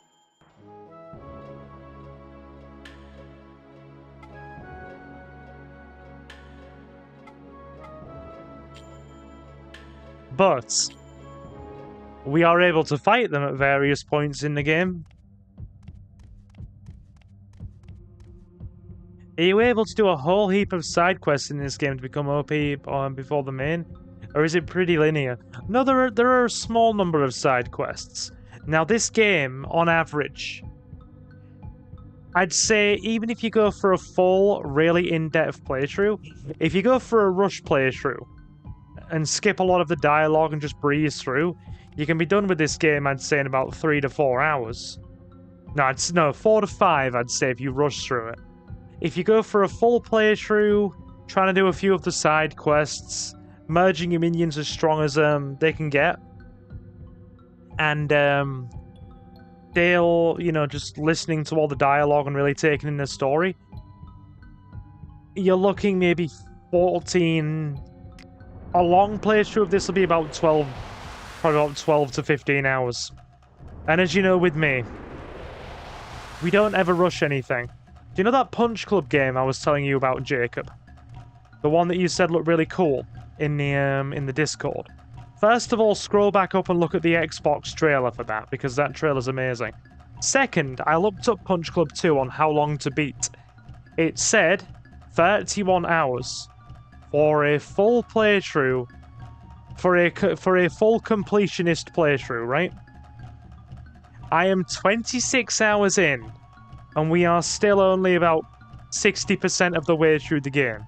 But we are able to fight them at various points in the game. Are you able to do a whole heap of side quests in this game to become OP before the main? Or is it pretty linear? No, there are a small number of side quests. Now, this game, on average, I'd say even if you go for a full, really in-depth playthrough, if you go for a rush playthrough, and skip a lot of the dialogue and just breeze through, you can be done with this game, I'd say, in about 3 to 4 hours. No, 4 to 5, I'd say, if you rush through it. If you go for a full playthrough, trying to do a few of the side quests, merging your minions as strong as they can get, and they'll, you know, just listening to all the dialogue and really taking in the story, you're looking maybe 14... A long playthrough of this will be about 12, probably about 12 to 15 hours. And as you know with me, we don't ever rush anything. Do you know that Punch Club game I was telling you about, Jacob? The one that you said looked really cool in the Discord. First of all, scroll back up and look at the Xbox trailer for that, because that trailer's amazing. Second, I looked up Punch Club 2 on how long to beat. It said 31 hours. For a full playthrough, for a full completionist playthrough, right? I am 26 hours in, and we are still only about 60% of the way through the game.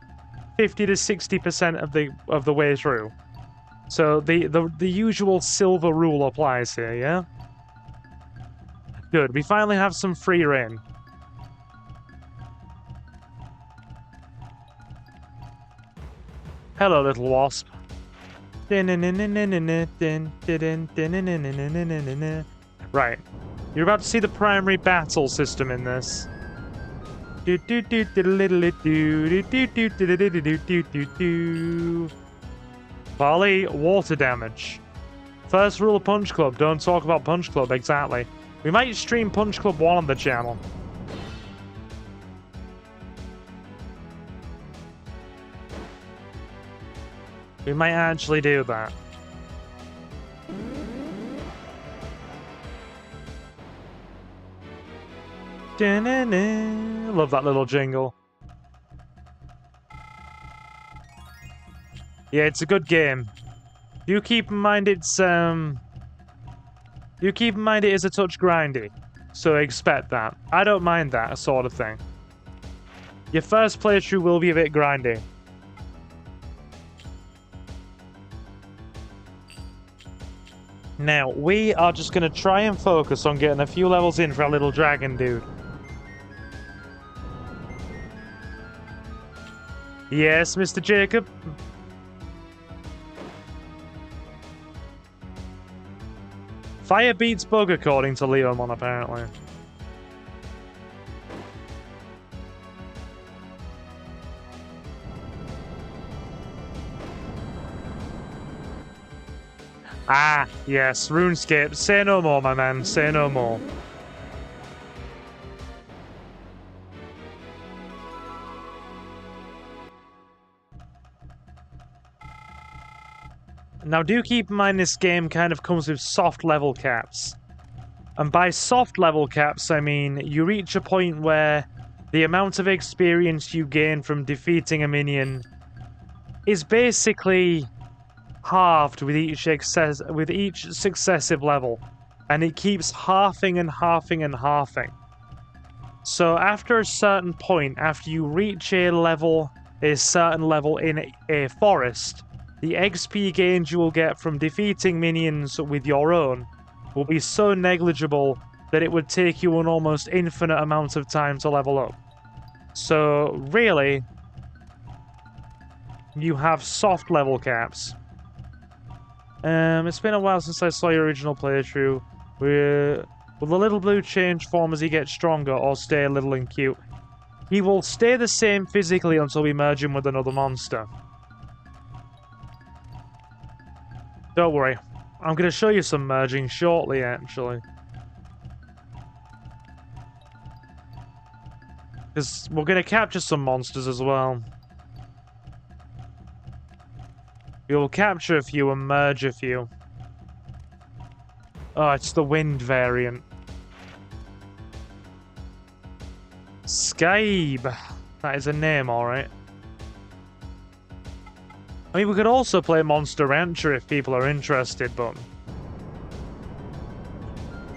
50 to 60% of the way through. So the usual silver rule applies here, yeah? Good, we finally have some free reign. Hello, little wasp. Right. You're about to see the primary battle system in this. Volley, water damage. First rule of Punch Club, don't talk about Punch Club, exactly. We might stream Punch Club 1 on the channel. We might actually do that. Love that little jingle. Yeah, it's a good game. You keep in mind it's it is a touch grindy, so expect that. I don't mind that sort of thing. Your first playthrough will be a bit grindy. Now, we are just going to try and focus on getting a few levels in for our little dragon dude. Yes, Mr. Jacob? Fire beats bug according to Leomon, apparently. Ah, yes, RuneScape. Say no more, my man. Say no more. Now, do keep in mind this game kind of comes with soft level caps. And by soft level caps, I mean you reach a point where the amount of experience you gain from defeating a minion is basically halved with each successive level, and it keeps halving and halving and halving. So after a certain point, after you reach a certain level in a forest, the XP gains you will get from defeating minions with your own will be so negligible that it would take you an almost infinite amount of time to level up. So really, you have soft level caps. It's been a while since I saw your original playthrough. Will the little blue change form as he gets stronger or stay little and cute? He will stay the same physically until we merge him with another monster. Don't worry. I'm going to show you some merging shortly, actually. Because we're going to capture some monsters as well. We will capture a few and merge a few. Oh, it's the wind variant. Skybe. That is a name, alright. I mean, we could also play Monster Rancher if people are interested, but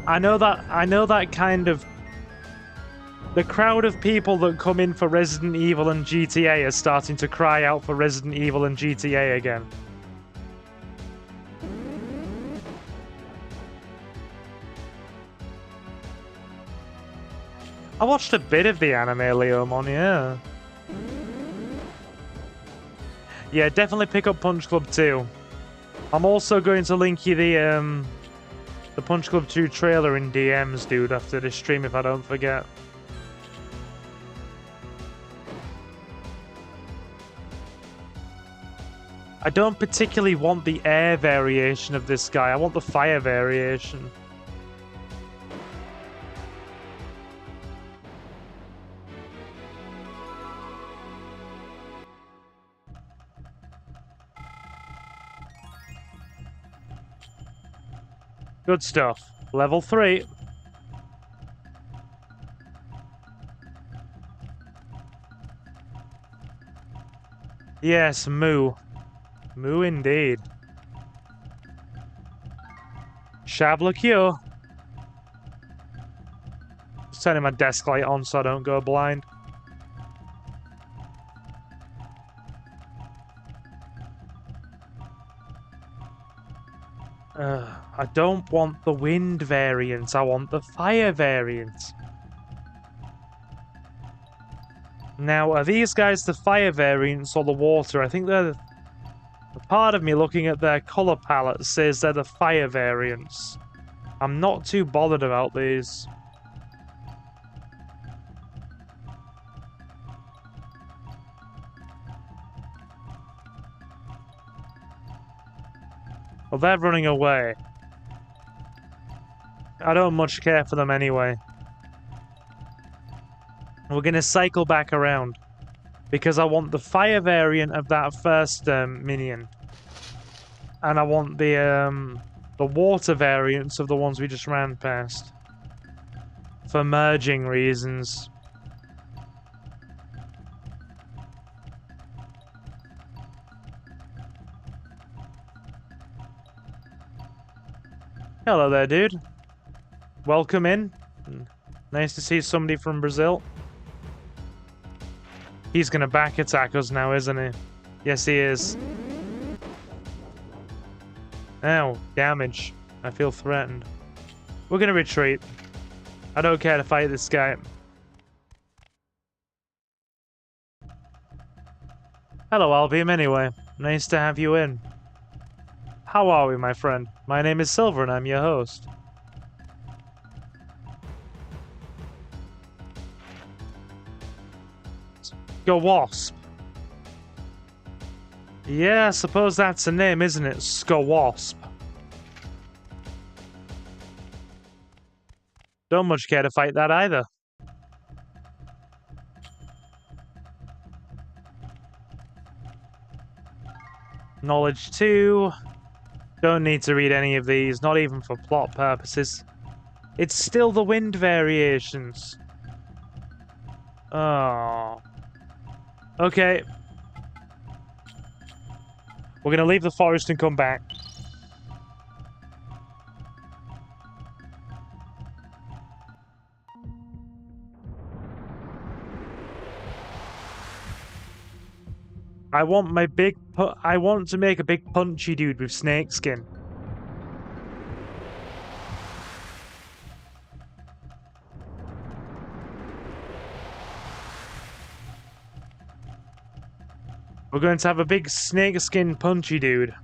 I know that kind of the crowd of people that come in for Resident Evil and GTA are starting to cry out for Resident Evil and GTA again. I watched a bit of the anime, Leomon, yeah. Yeah, definitely pick up Punch Club 2. I'm also going to link you the Punch Club 2 trailer in DMs, dude, after this stream if I don't forget. I don't particularly want the air variation of this guy, I want the fire variation. Good stuff. Level 3. Yes, Moo. Moo indeed. Shabla-Kyo. Just turning my desk light on so I don't go blind. I don't want the wind variant, I want the fire variant. Now, are these guys the fire variants or the water? I think they're... A part of me looking at their colour palette says they're the fire variants. I'm not too bothered about these. Well, they're running away. I don't much care for them anyway. We're going to cycle back around. Because I want the fire variant of that first minion. And I want the water variants of the ones we just ran past. For merging reasons. Hello there, dude. Welcome in. Nice to see somebody from Brazil. He's gonna back attack us now, isn't he? Yes, he is. Ow, damage. I feel threatened. We're gonna retreat. I don't care to fight this guy. Hello, Albium, anyway. Nice to have you in. How are we, my friend? My name is Silver, and I'm your host. Go Wasp. Yeah, I suppose that's a name, isn't it? Skawasp. Don't much care to fight that either. Knowledge 2. Don't need to read any of these, not even for plot purposes. It's still the wind variations. Oh. Okay. We're gonna leave the forest and come back. I want to make a big punchy dude with snake skin. We're going to have a big snakeskin punchy dude.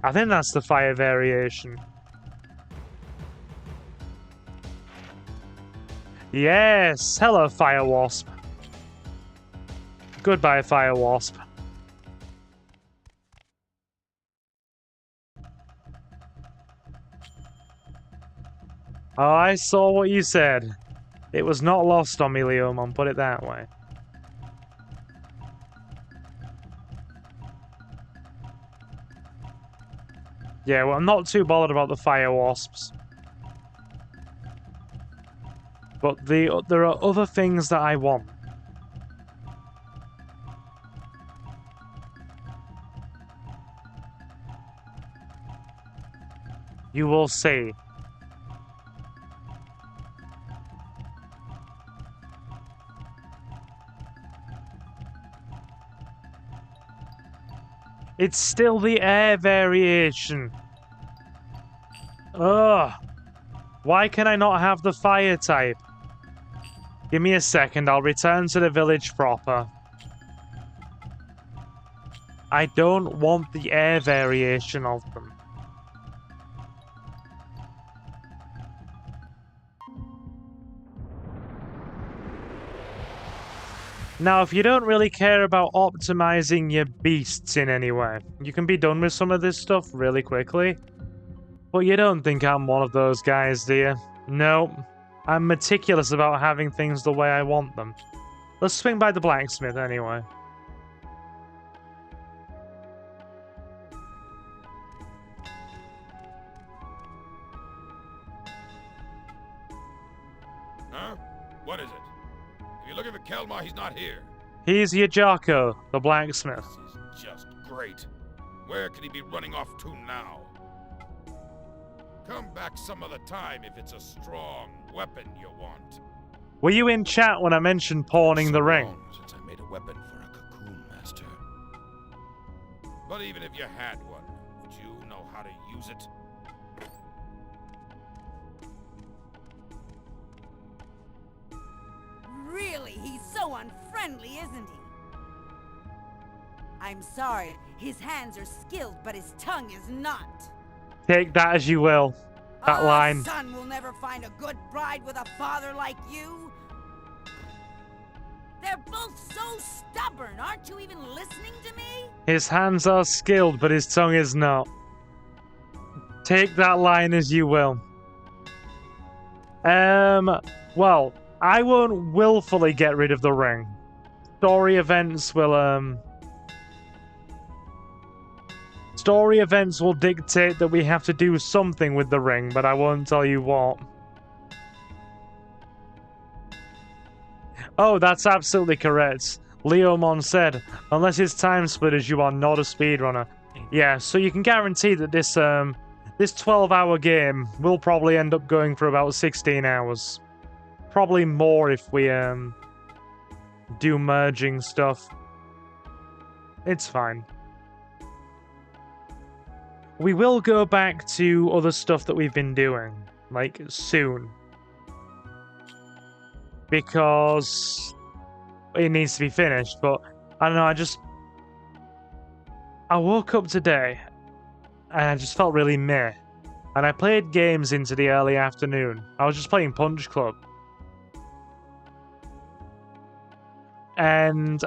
I think that's the fire variation. Yes! Hello, Fire Wasp. Goodbye, Fire Wasp. Oh, I saw what you said. It was not lost on me, Leomon, put it that way. Yeah, well, I'm not too bothered about the fire wasps. But there are other things that I want. You will see. It's still the air variation. Ugh. Why can I not have the fire type? Give me a second, I'll return to the village proper. I don't want the air variation of them. Now, if you don't really care about optimizing your beasts in any way, you can be done with some of this stuff really quickly. But you don't think I'm one of those guys, do you? No. I'm meticulous about having things the way I want them. Let's swing by the blacksmith anyway. Huh? What is it? If you're looking for Kelmar, he's not here. He's Yajako, the blacksmith. This is just great. Where could he be running off to now? Come back some other time if it's a strong weapon you want. Were you in chat when I mentioned pawning the ring? Since I made a weapon for a cocoon master. But even if you had one, would you know how to use it? Really, he's so unfriendly, isn't he? I'm sorry, his hands are skilled, but his tongue is not. Take that as you will. That line. A son will never find a good bride with a father like you. They're both so stubborn. Aren't you even listening to me? His hands are skilled, but his tongue is not. Take that line as you will. Well, I won't willfully get rid of the ring. Story events will, Story events will dictate that we have to do something with the ring, but I won't tell you what. Oh, that's absolutely correct. Leomon said, unless it's time splitters, you are not a speedrunner. Yeah, so you can guarantee that this 12-hour game will probably end up going for about 16 hours. Probably more if we, do merging stuff. It's fine. We will go back to other stuff that we've been doing, like, soon. Because it needs to be finished, but I don't know, I woke up today and I just felt really meh. And I played games into the early afternoon. I was just playing Punch Club. And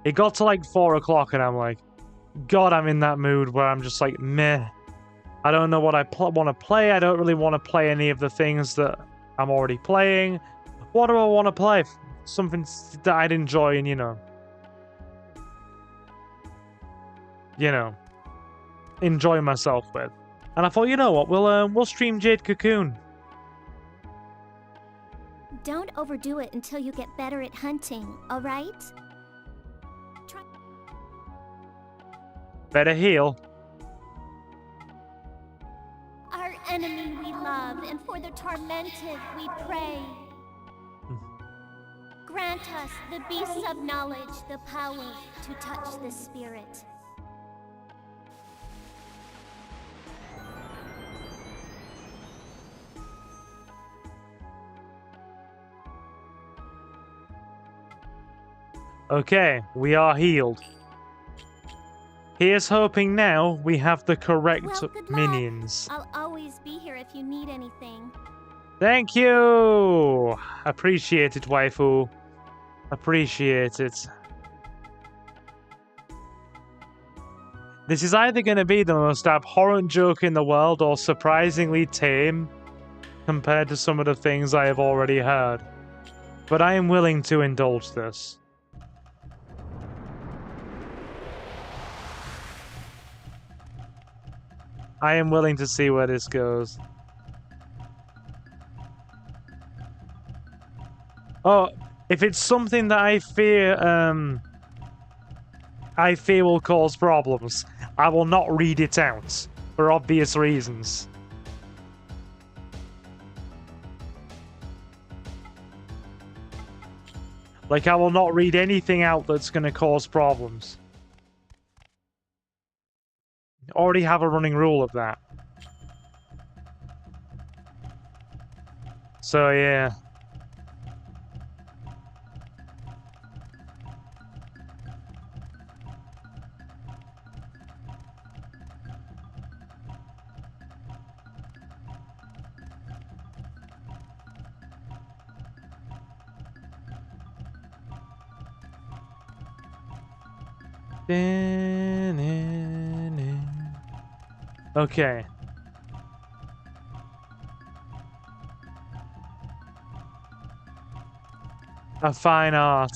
it got to like 4 o'clock and I'm like, God, I'm in that mood where I'm just like, meh. I don't know what I want to play. I don't really want to play any of the things that I'm already playing. What do I want to play? Something that I'd enjoy and, you know, enjoy myself with. And I thought, you know what, we'll stream Jade Cocoon. Don't overdo it until you get better at hunting, alright? Better heal. Our enemy we love, and for the tormented we pray. Grant us, the beasts of knowledge, the power to touch the spirit. Okay, we are healed. Here's hoping now we have the correct good minions. I'll always be here if you need anything. Thank you! Appreciate it, waifu. Appreciate it. This is either going to be the most abhorrent joke in the world or surprisingly tame compared to some of the things I have already heard. But I am willing to indulge this. I am willing to see where this goes. Oh, if it's something that I fear will cause problems, I will not read it out, for obvious reasons. Like, I will not read anything out that's going to cause problems. Already have a running rule of that. So, yeah. Okay. A fine art.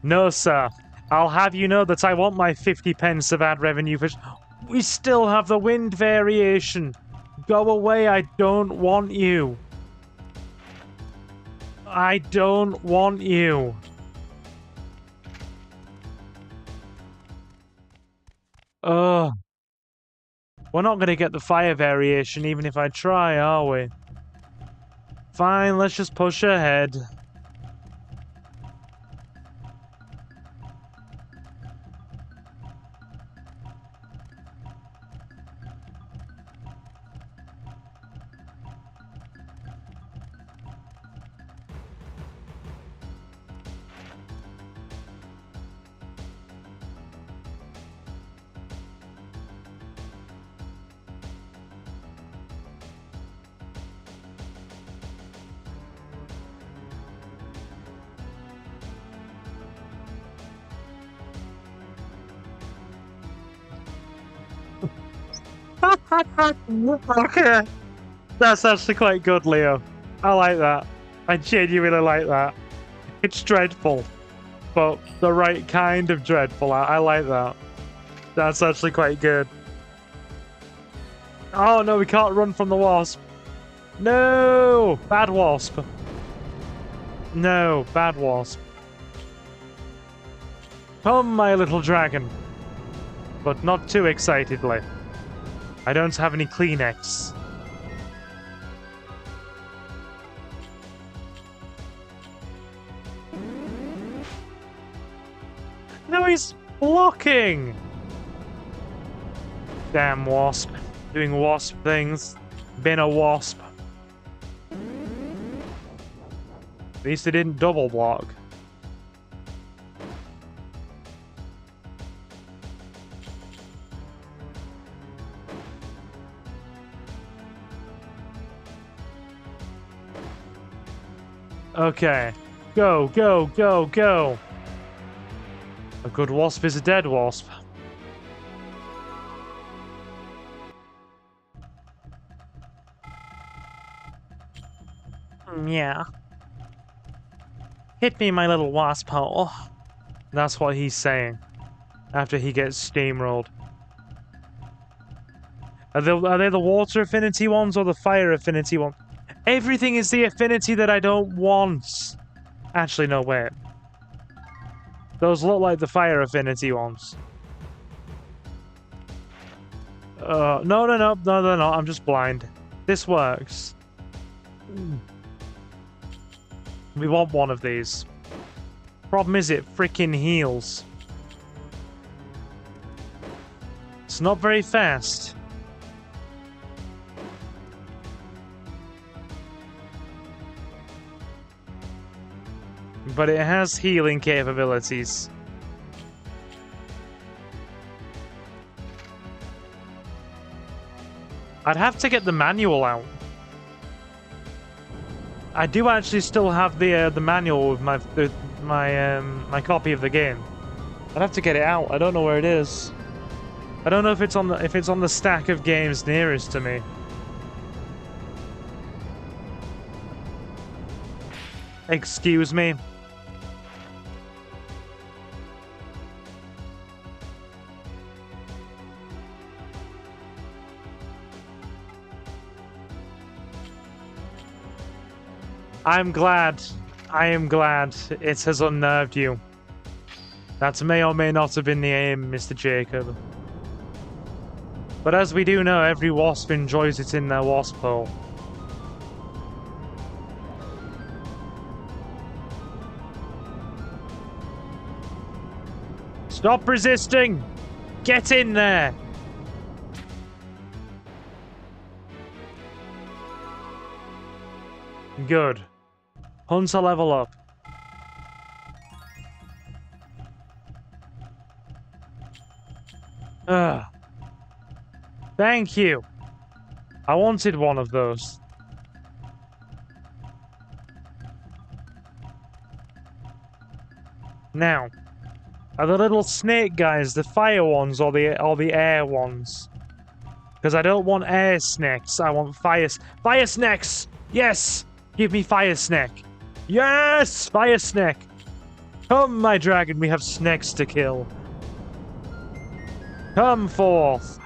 No, sir. I'll have you know that I want my 50 pence of ad revenue for... We still have the wind variation. Go away, I don't want you. I don't want you. Ugh. We're not going to get the fire variation even if I try, are we? Fine, let's just push ahead. Okay. That's actually quite good, Leo. I like that. I genuinely like that. It's dreadful, but the right kind of dreadful. I like that. That's actually quite good. Oh no, we can't run from the wasp. No! Bad wasp. No, bad wasp. Come, my little dragon. But not too excitedly. I don't have any Kleenex. No, he's blocking! Damn wasp. Doing wasp things. Been a wasp. At least they didn't double block. Okay. Go, go, go, go! A good wasp is a dead wasp. Yeah. Hit me, my little wasp hole. That's what he's saying. After he gets steamrolled. Are they the water affinity ones or the fire affinity ones? Everything is the affinity that I don't want. Actually, no, wait. Those look like the fire affinity ones. No, they're not. I'm just blind. This works. We want one of these. Problem is it freaking heals. It's not very fast. But it has healing capabilities. I'd have to get the manual out. I do actually still have the manual with my copy of the game. I'd have to get it out. I don't know where it is. I don't know if it's on the stack of games nearest to me. Excuse me. I am glad it has unnerved you. That may or may not have been the aim, Mr. Jacob. But as we do know, every wasp enjoys it in their wasp hole. Stop resisting! Get in there! Good. Hunter level up. Ugh. Thank you. I wanted one of those. Now, are the little snake guys the fire ones or the air ones? Because I don't want air snakes. I want fire snakes. Yes, give me fire snake. Yes, fire snake. Come, my dragon. We have snakes to kill. Come forth.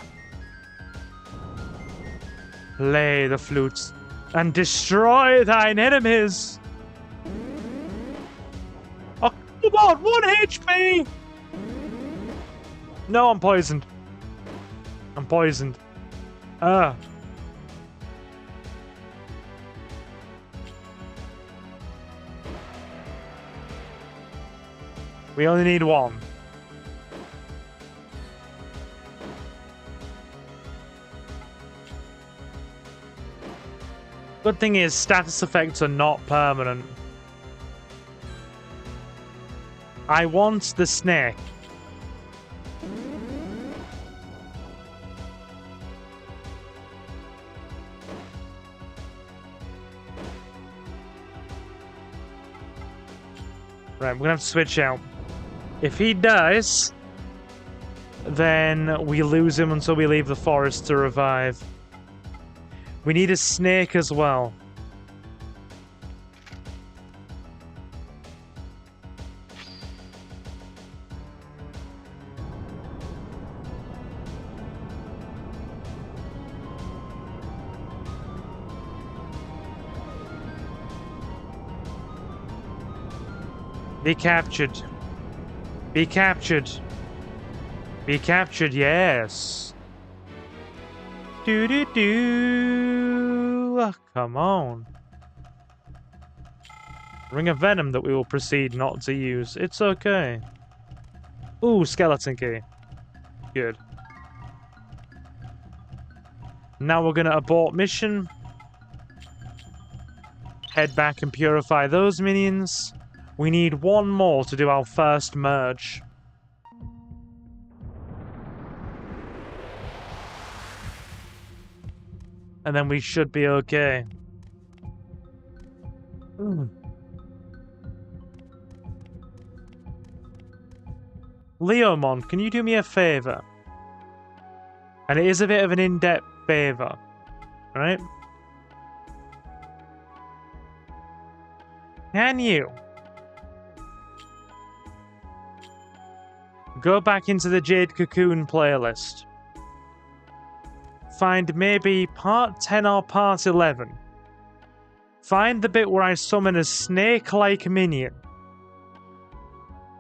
Play the flutes and destroy thine enemies. Oh, come on, 1 HP. No, I'm poisoned. I'm poisoned. We only need one. Good thing is, status effects are not permanent. I want the snake. Right, we're gonna have to switch out. If he dies, then we lose him until we leave the forest to revive. We need a snake as well. Be captured. Be captured. Be captured, yes. Do. Come on. Ring of venom that we will proceed not to use. It's okay. Ooh, skeleton key. Good. Now we're gonna abort mission. Head back and purify those minions. We need one more to do our first merge. And then we should be okay. Leomon, can you do me a favor? And it is a bit of an in-depth favor, right? Can you go back into the Jade Cocoon playlist? Find maybe part 10 or part 11. Find the bit where I summon a snake-like minion.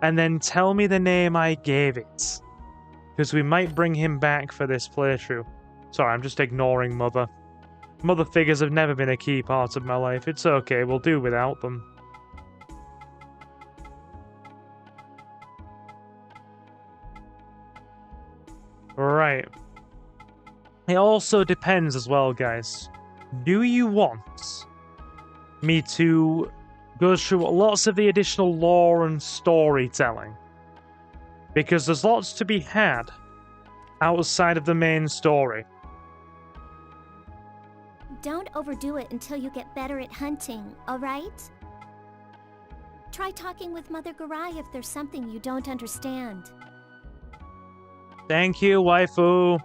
And then tell me the name I gave it. Because we might bring him back for this playthrough. Sorry, I'm just ignoring Mother. Mother figures have never been a key part of my life. It's okay, we'll do without them. Right. It also depends as well, guys. Do you want me to go through lots of the additional lore and storytelling? Because there's lots to be had outside of the main story. Don't overdo it until you get better at hunting, alright? Try talking with Mother Garai if there's something you don't understand. Thank you, waifu.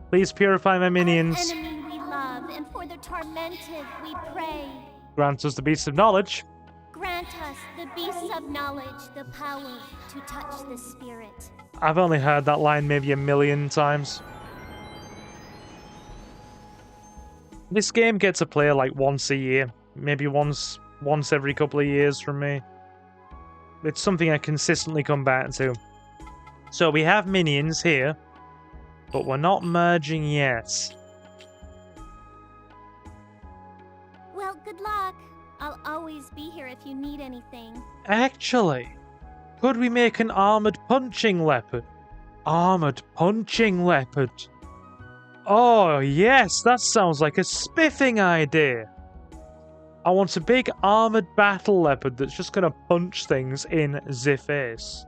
Please purify my minions. Our enemy we love, and for the tormented we pray. Grant us the beast of knowledge. Grant us the beasts of knowledge, the power to touch the spirit. I've only heard that line maybe 1,000,000 times. This game gets a player like once a year. Maybe once every couple of years from me. It's something I consistently come back to. So we have minions here, but we're not merging yet. Well, good luck. I'll always be here if you need anything. Actually, could we make an armored punching leopard? Armored punching leopard. Oh, yes, that sounds like a spiffing idea. I want a big armored battle leopard that's just going to punch things in the face.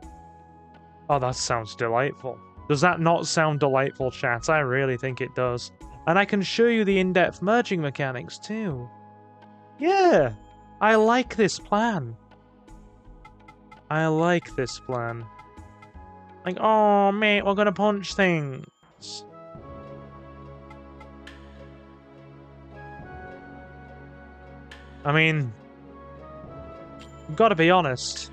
Oh, that sounds delightful. Does that not sound delightful, chat? I really think it does. And I can show you the in-depth merging mechanics, too. Yeah, I like this plan. I like this plan. Like, oh, mate, we're gonna punch things. I mean, gotta be honest.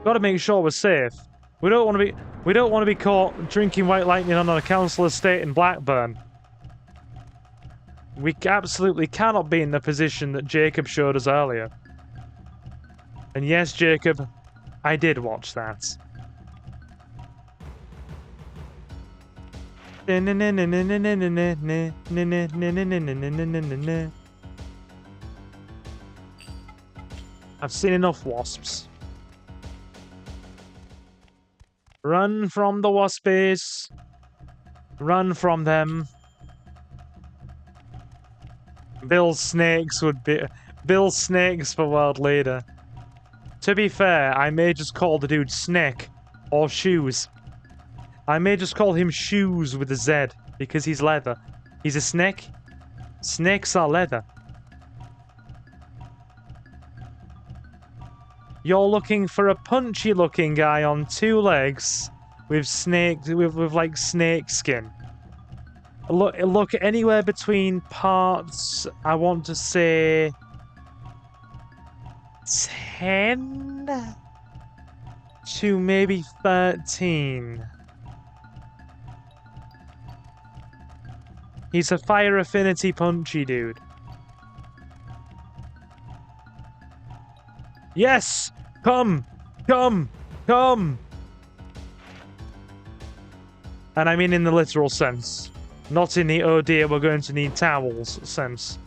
Gotta make sure we're safe. We don't want to be caught drinking white lightning on a council estate in Blackburn. We absolutely cannot be in the position that Jacob showed us earlier. And yes, Jacob, I did watch that. I've seen enough wasps. Run from the waspies. Run from them. Bill Snakes would be... Bill Snakes for world leader. To be fair, I may just call the dude Snake. Or Shoes. I may just call him Shoes with a Z. Because he's leather. He's a snake. Snakes are leather. You're looking for a punchy looking guy on 2 legs with like snake skin. Look anywhere between parts, I want to say 10 to maybe 13. He's a fire affinity punchy dude. Yes! Come! Come! Come! And I mean in the literal sense. Not in the, oh dear, we're going to need towels sense.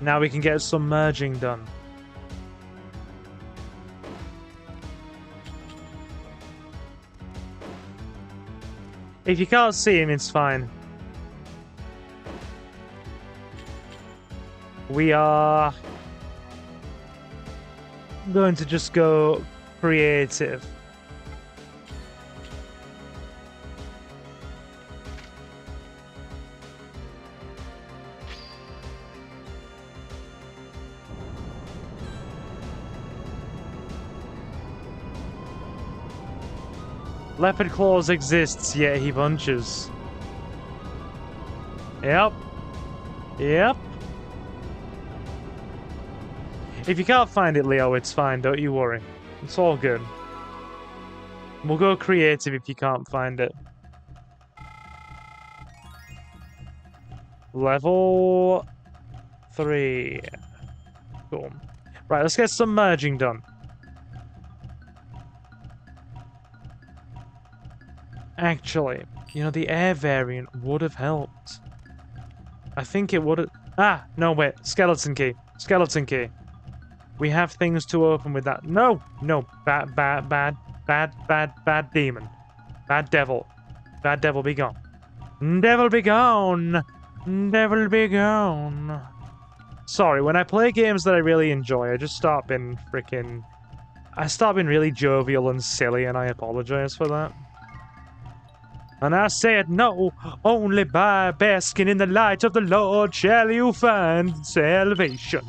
Now we can get some merging done. If you can't see him, it's fine. We are going to just go creative. Leopard Claws exists, yet he punches. Yep. Yep. If you can't find it, Leo, it's fine. Don't you worry. It's all good. We'll go creative if you can't find it. Level 3. Cool. Right, let's get some merging done. Actually, you know, the air variant would have helped. I think it would have... Ah! No, wait. Skeleton key. Skeleton key. We have things to open with that. No! No. Bad demon. Bad devil. Bad devil be gone. Devil be gone! Devil be gone. Sorry, when I play games that I really enjoy, I just start being freaking... I start being really jovial and silly, and I apologize for that. And I said no, only by basking in the light of the Lord shall you find salvation.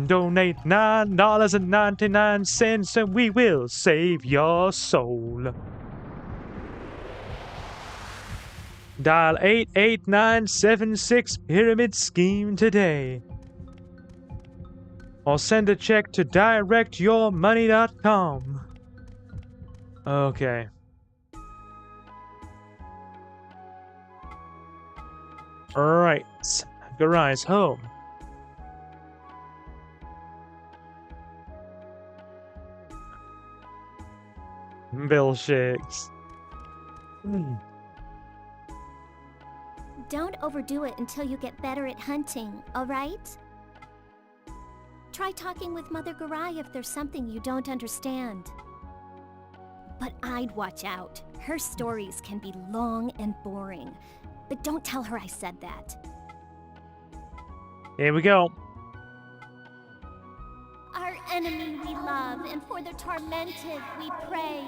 Donate $9.99 and we will save your soul. Dial 88976 Pyramid Scheme today. Or send a check to directyourmoney.com. Okay. Right. Garage home. Bill shakes. Don't overdo it until you get better at hunting, alright? Try talking with Mother Garai if there's something you don't understand. But I'd watch out. Her stories can be long and boring. But don't tell her I said that. Here we go. Our enemy we love, and for the tormented we pray.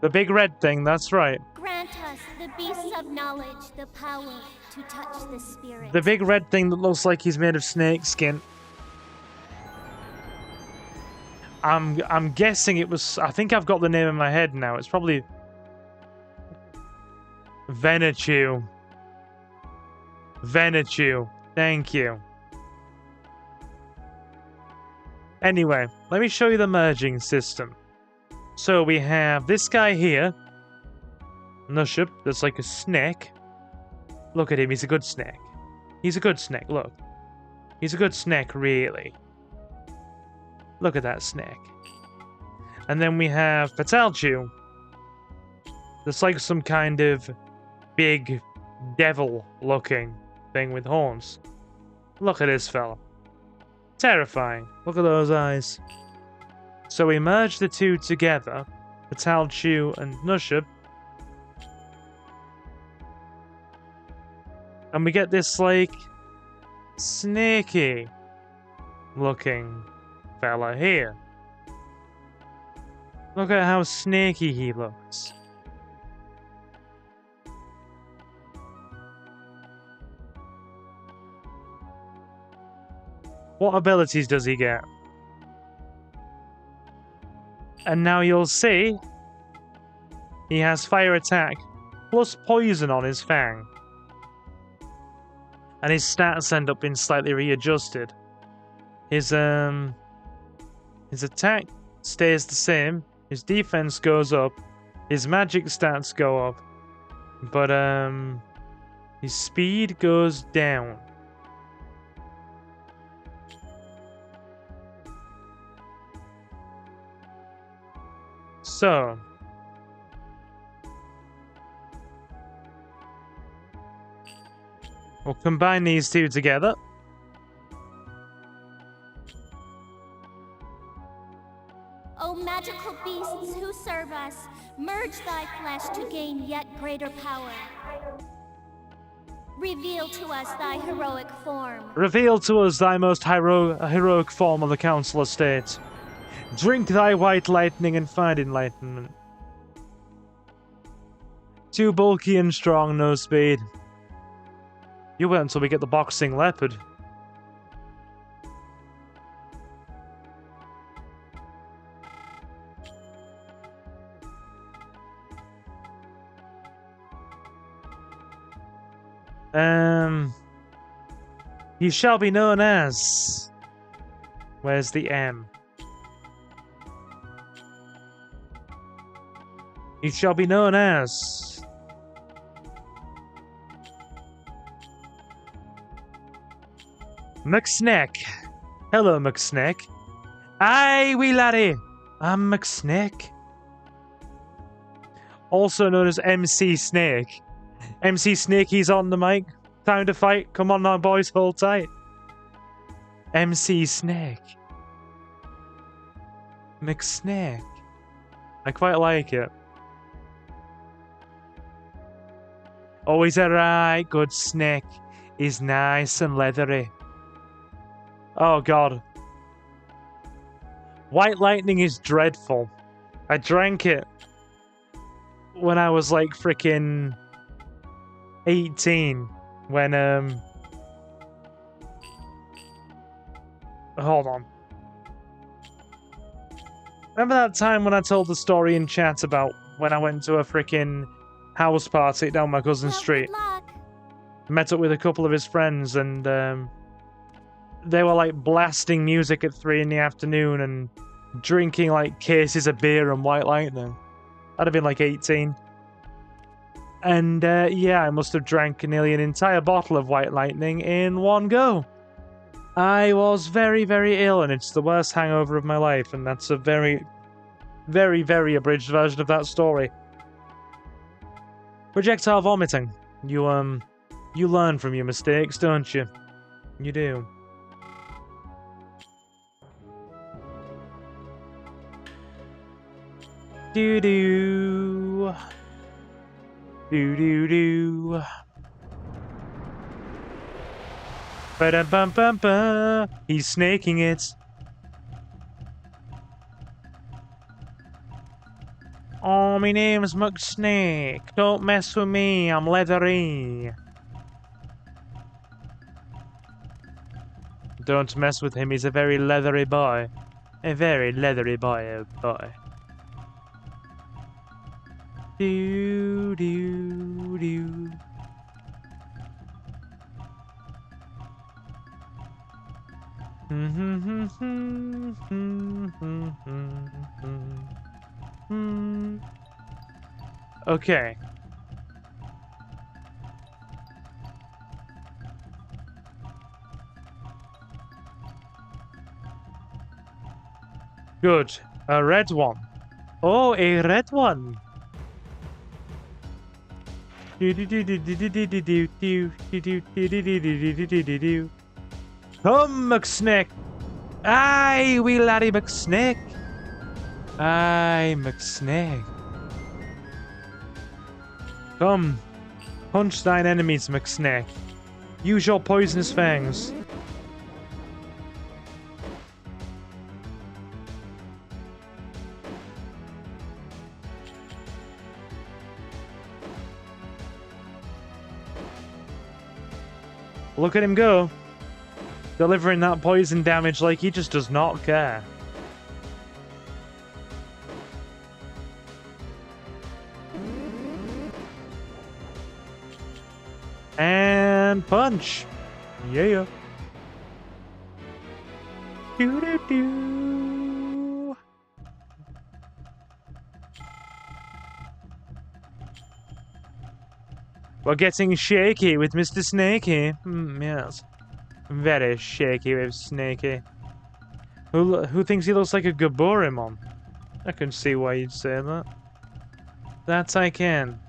The big red thing, that's right. Grant us, the beasts of knowledge, the power to touch the spirit. The big red thing that looks like he's made of snake skin. I'm guessing it was... I think I've got the name in my head now. It's probably... Venechu. Venechu. Thank you. Anyway, let me show you the merging system. So we have this guy here. Nushup, that's like a snake. Look at him, he's a good snake. He's a good snake, look. He's a good snake, really. Look at that snake. And then we have Patalchu. That's like some kind of big devil-looking thing with horns. Look at this fella. Terrifying. Look at those eyes. So we merge the two together, Patalchu and Nushup. And we get this, like, snaky looking fella here. Look at how snaky he looks. What abilities does he get? And now you'll see he has fire attack plus poison on his fang. And his stats end up being slightly readjusted. His attack stays the same, his defense goes up, his magic stats go up, but his speed goes down. So we'll combine these two together. O magical beasts who serve us, merge thy flesh to gain yet greater power. Reveal to us thy heroic form. Reveal to us thy most heroic form of the Council Estate. Drink thy white lightning and find enlightenment. Too bulky and strong, no speed. You wait until we get the boxing leopard. You shall be known as... Where's the M? You shall be known as... McSnack. Hello, McSnack. Aye, wee laddie. I'm McSnack. Also known as MC Snake. MC Snake, he's on the mic. Time to fight. Come on now, boys. Hold tight. MC Snake. McSnack. I quite like it. Oh, he's a right good snake. He's nice and leathery. Oh, God. White lightning is dreadful. I drank it when I was like freaking 18. When, hold on. Remember that time when I told the story in chat about when I went to a freaking house party down my cousin's street? Met up with a couple of his friends and, they were like blasting music at 3 in the afternoon and drinking like cases of beer and white lightning. I'd have been like 18. And yeah, I must have drank nearly an entire bottle of white lightning in one go. I was very, very ill, and it's the worst hangover of my life, and that's a very, very, very abridged version of that story. Projectile vomiting. You learn from your mistakes, don't you? You do. Do-do. Do-do-do. Ba-da-bum-bum-bum. He's snaking it. Oh, my name's McSnake. Don't mess with me, I'm leathery. Don't mess with him, he's a very leathery boy. A very leathery boy, oh boy. Do do do. Okay. Good. A red one. Oh, a red one. Come, McSnack. Aye, wee laddie McSnack. Aye, McSnack. Come, punch thine enemies, McSnack. Use your poisonous fangs. Look at him go. delivering that poison damage like he just does not care. And punch. Yeah. Do-do-do. We're getting shaky with Mr. Snakey. Yes. Very shaky with Snakey. Who thinks he looks like a Gaburimon? I can see why you'd say that. That I can.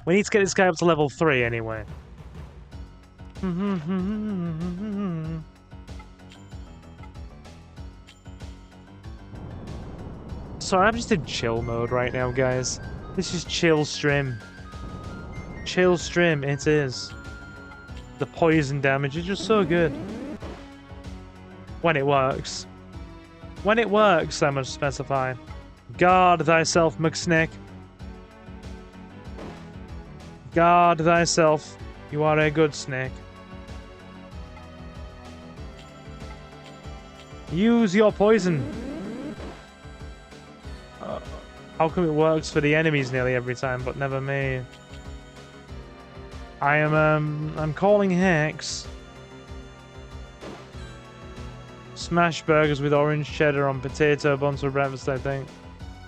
We need to get this guy up to level 3 anyway. Sorry, I'm just in chill mode right now, guys. This is chill stream. Chill stream, it is. The poison damage is just so good. When it works. When it works, I must specify. Guard thyself, McSnake. Guard thyself. You are a good snake. Use your poison. How come it works for the enemies nearly every time, but never me? I'm calling Hex. Smash burgers with orange cheddar on potato buns for breakfast, I think.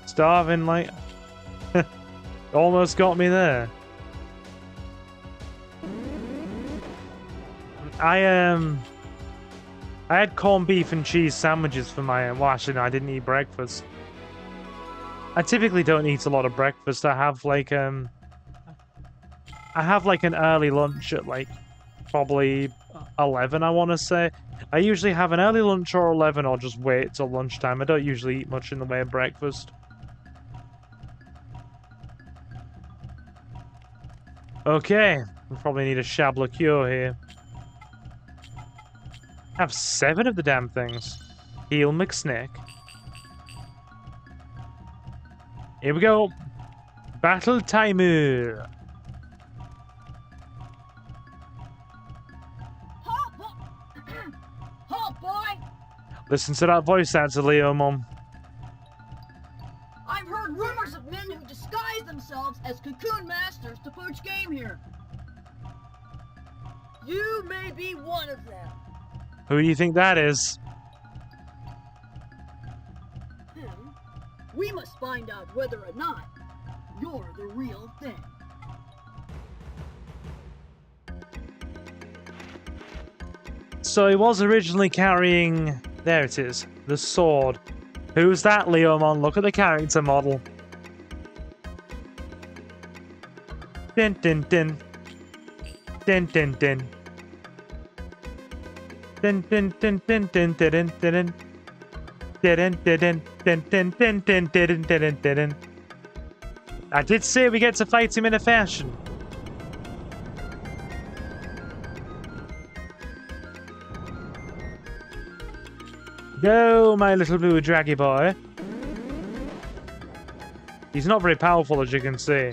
Starving like... Almost got me there. I had corned beef and cheese sandwiches for my... Well, actually, no, I didn't eat breakfast. I typically don't eat a lot of breakfast. I have like an early lunch at like probably 11, I want to say. I usually have an early lunch or 11 or just wait till lunchtime. I don't usually eat much in the way of breakfast. Okay, we probably need a Shabla cure here. I have 7 of the damn things. Heal McSnake. Here we go. Battle timer. Halt, boy! Listen to that voice answer, Leo, Mom. I've heard rumors of men who disguise themselves as cocoon masters to poach game here. You may be one of them. Who do you think that is? We must find out whether or not you're the real thing. So he was originally carrying... There it is. The sword. Who's that, Leomon? Look at the character model. Din din din. Din din din. Din din din din din din din. I did say we get to fight him in a fashion. Go, my little blue draggy boy. He's not very powerful, as you can see.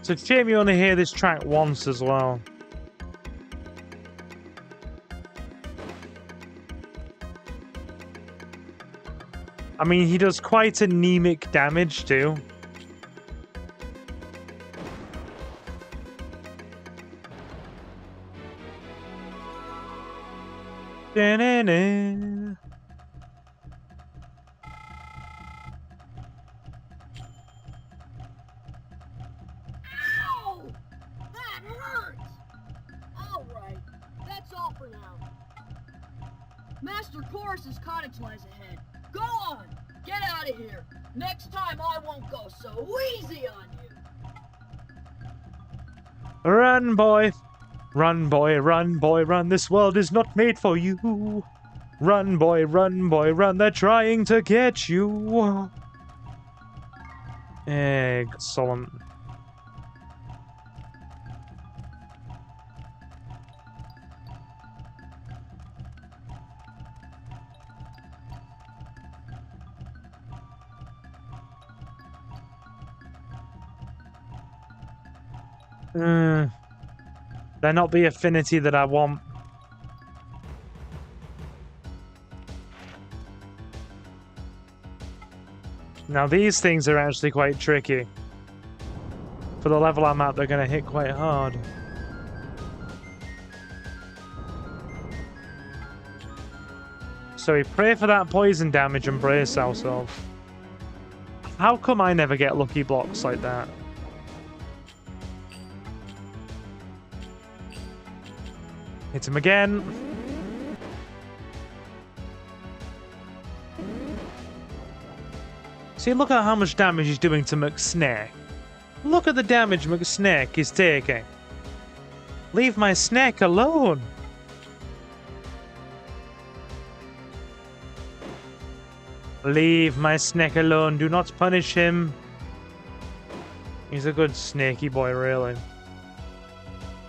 So it's a shame you only hear this track once as well. I mean, he does quite anemic damage too. Da-na-na. Ow! That hurts! Alright, that's all for now. Master Chorus's cottage lies ahead. Go on! Get out of here! Next time I won't go so easy on you! Run, boy! Run, boy, run, boy, run. This world is not made for you. Run, boy, run. They're trying to get you. Excellent. They're not the affinity that I want. Now these things are actually quite tricky. For the level I'm at, they're going to hit quite hard. So we pray for that poison damage and brace ourselves. How come I never get lucky blocks like that? Hit him again. See, look at how much damage he's doing to McSnake. Look at the damage McSnake is taking. Leave my snake alone. Leave my snake alone. Do not punish him. He's a good snaky boy, really.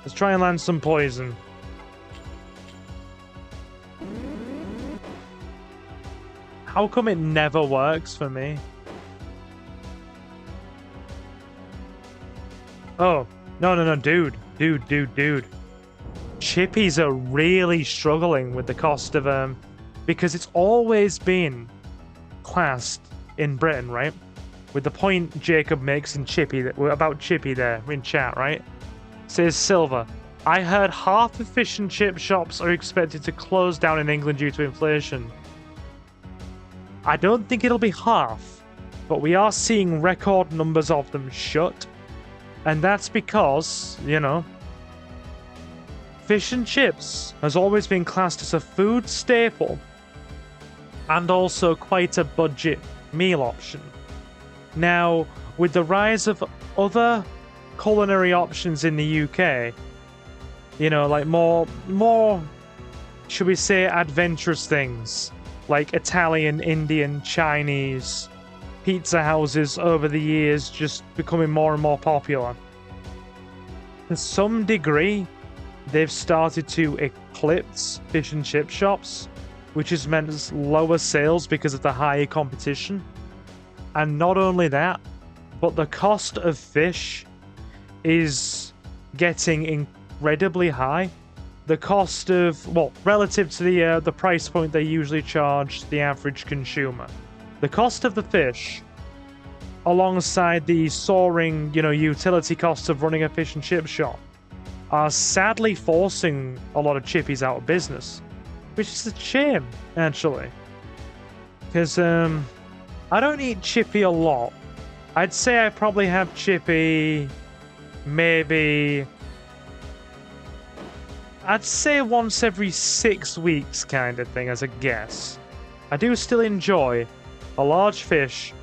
Let's try and land some poison. How come it never works for me? Oh, no, dude. Chippies are really struggling with the cost of, because it's always been classed in Britain, right? With the point Jacob makes in Chippy, about Chippy there in chat, right? Says Silver, I heard half of fish and chip shops are expected to close down in England due to inflation. I don't think it'll be half, but we are seeing record numbers of them shut. And that's because, you know, fish and chips has always been classed as a food staple and also quite a budget meal option. Now, with the rise of other culinary options in the UK, you know, like more, should we say, adventurous things, like Italian, Indian, Chinese, pizza houses over the years just becoming more and more popular. To some degree, they've started to eclipse fish and chip shops, which has meant lower sales because of the higher competition. And not only that, but the cost of fish is getting incredibly high. The cost of, well, relative to the price point they usually charge the average consumer. The cost of the fish, alongside the soaring, you know, utility costs of running a fish and chip shop, are sadly forcing a lot of chippies out of business. Which is a shame, actually. Because, I don't eat Chippy a lot. I'd say I probably have Chippy maybe... I'd say once every 6 weeks kind of thing as a guess. I do still enjoy a large fish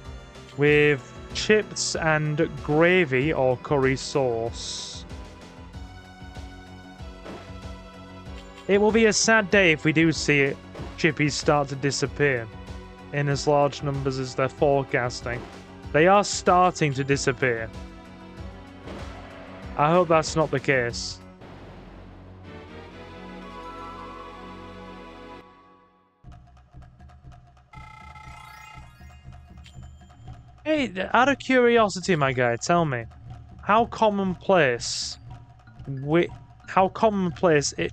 with chips and gravy or curry sauce. It will be a sad day if we do see chippies start to disappear in as large numbers as they're forecasting. They are starting to disappear. I hope that's not the case. Hey, out of curiosity, my guy, tell me, how commonplace it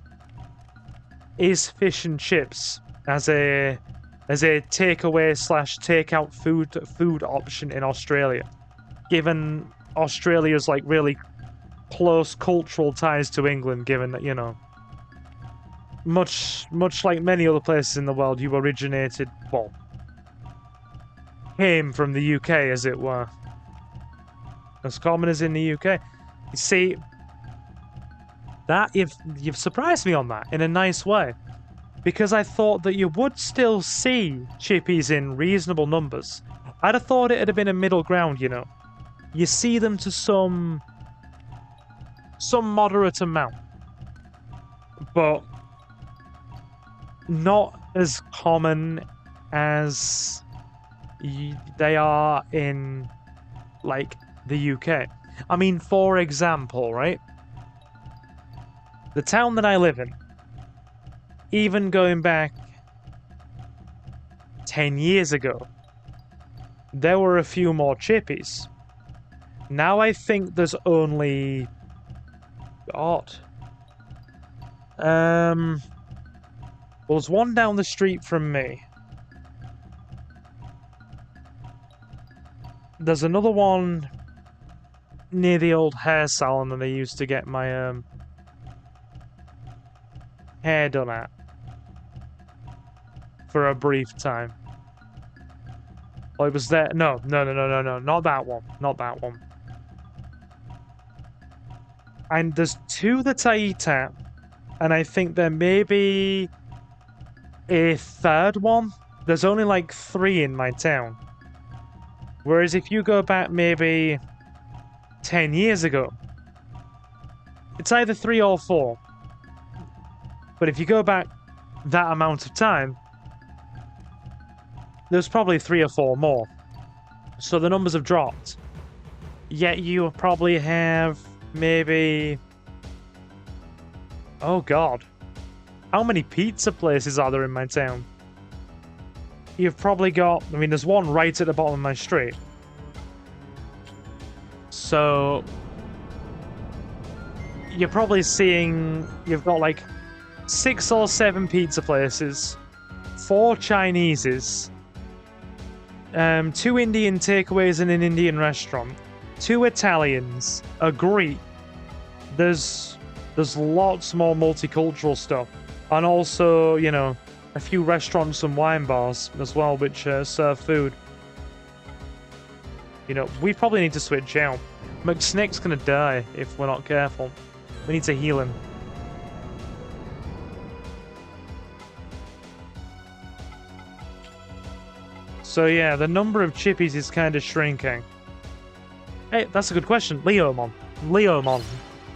is fish and chips as a takeaway / takeout food option in Australia, given Australia's like really close cultural ties to England, given that, you know, much like many other places in the world, you originated, well, came from the UK, as it were. As common as in the UK. You see, that you've surprised me on that in a nice way, because I thought that you would still see chippies in reasonable numbers. I'd have thought it'd have been a middle ground, you know. You see them to some moderate amount, but not as common as they are in, like, the UK. I mean, for example, right? The town that I live in, even going back 10 years ago, there were a few more chippies. Now I think there's only odd. Well, there's one down the street from me. There's another one near the old hair salon that I used to get my hair done at for a brief time. Oh, it was there. No, not that one. Not that one. And there's two that I eat at, and I think there may be a third one. There's only like 3 in my town. Whereas if you go back maybe 10 years ago, it's either 3 or 4. But if you go back that amount of time, there's probably 3 or 4 more. So the numbers have dropped. Yet you probably have maybe... Oh god. How many pizza places are there in my town? You've probably got... I mean, there's one right at the bottom of my street. So... You're probably seeing... You've got like 6 or 7 pizza places, 4 Chineses, 2 Indian takeaways in an Indian restaurant, 2 Italians, a Greek. There's lots more multicultural stuff. And also, you know, a few restaurants and wine bars as well, which serve food. You know, we probably need to switch out. McSnake's gonna die if we're not careful. We need to heal him. So yeah, the number of chippies is kind of shrinking. Hey, that's a good question. Leomon.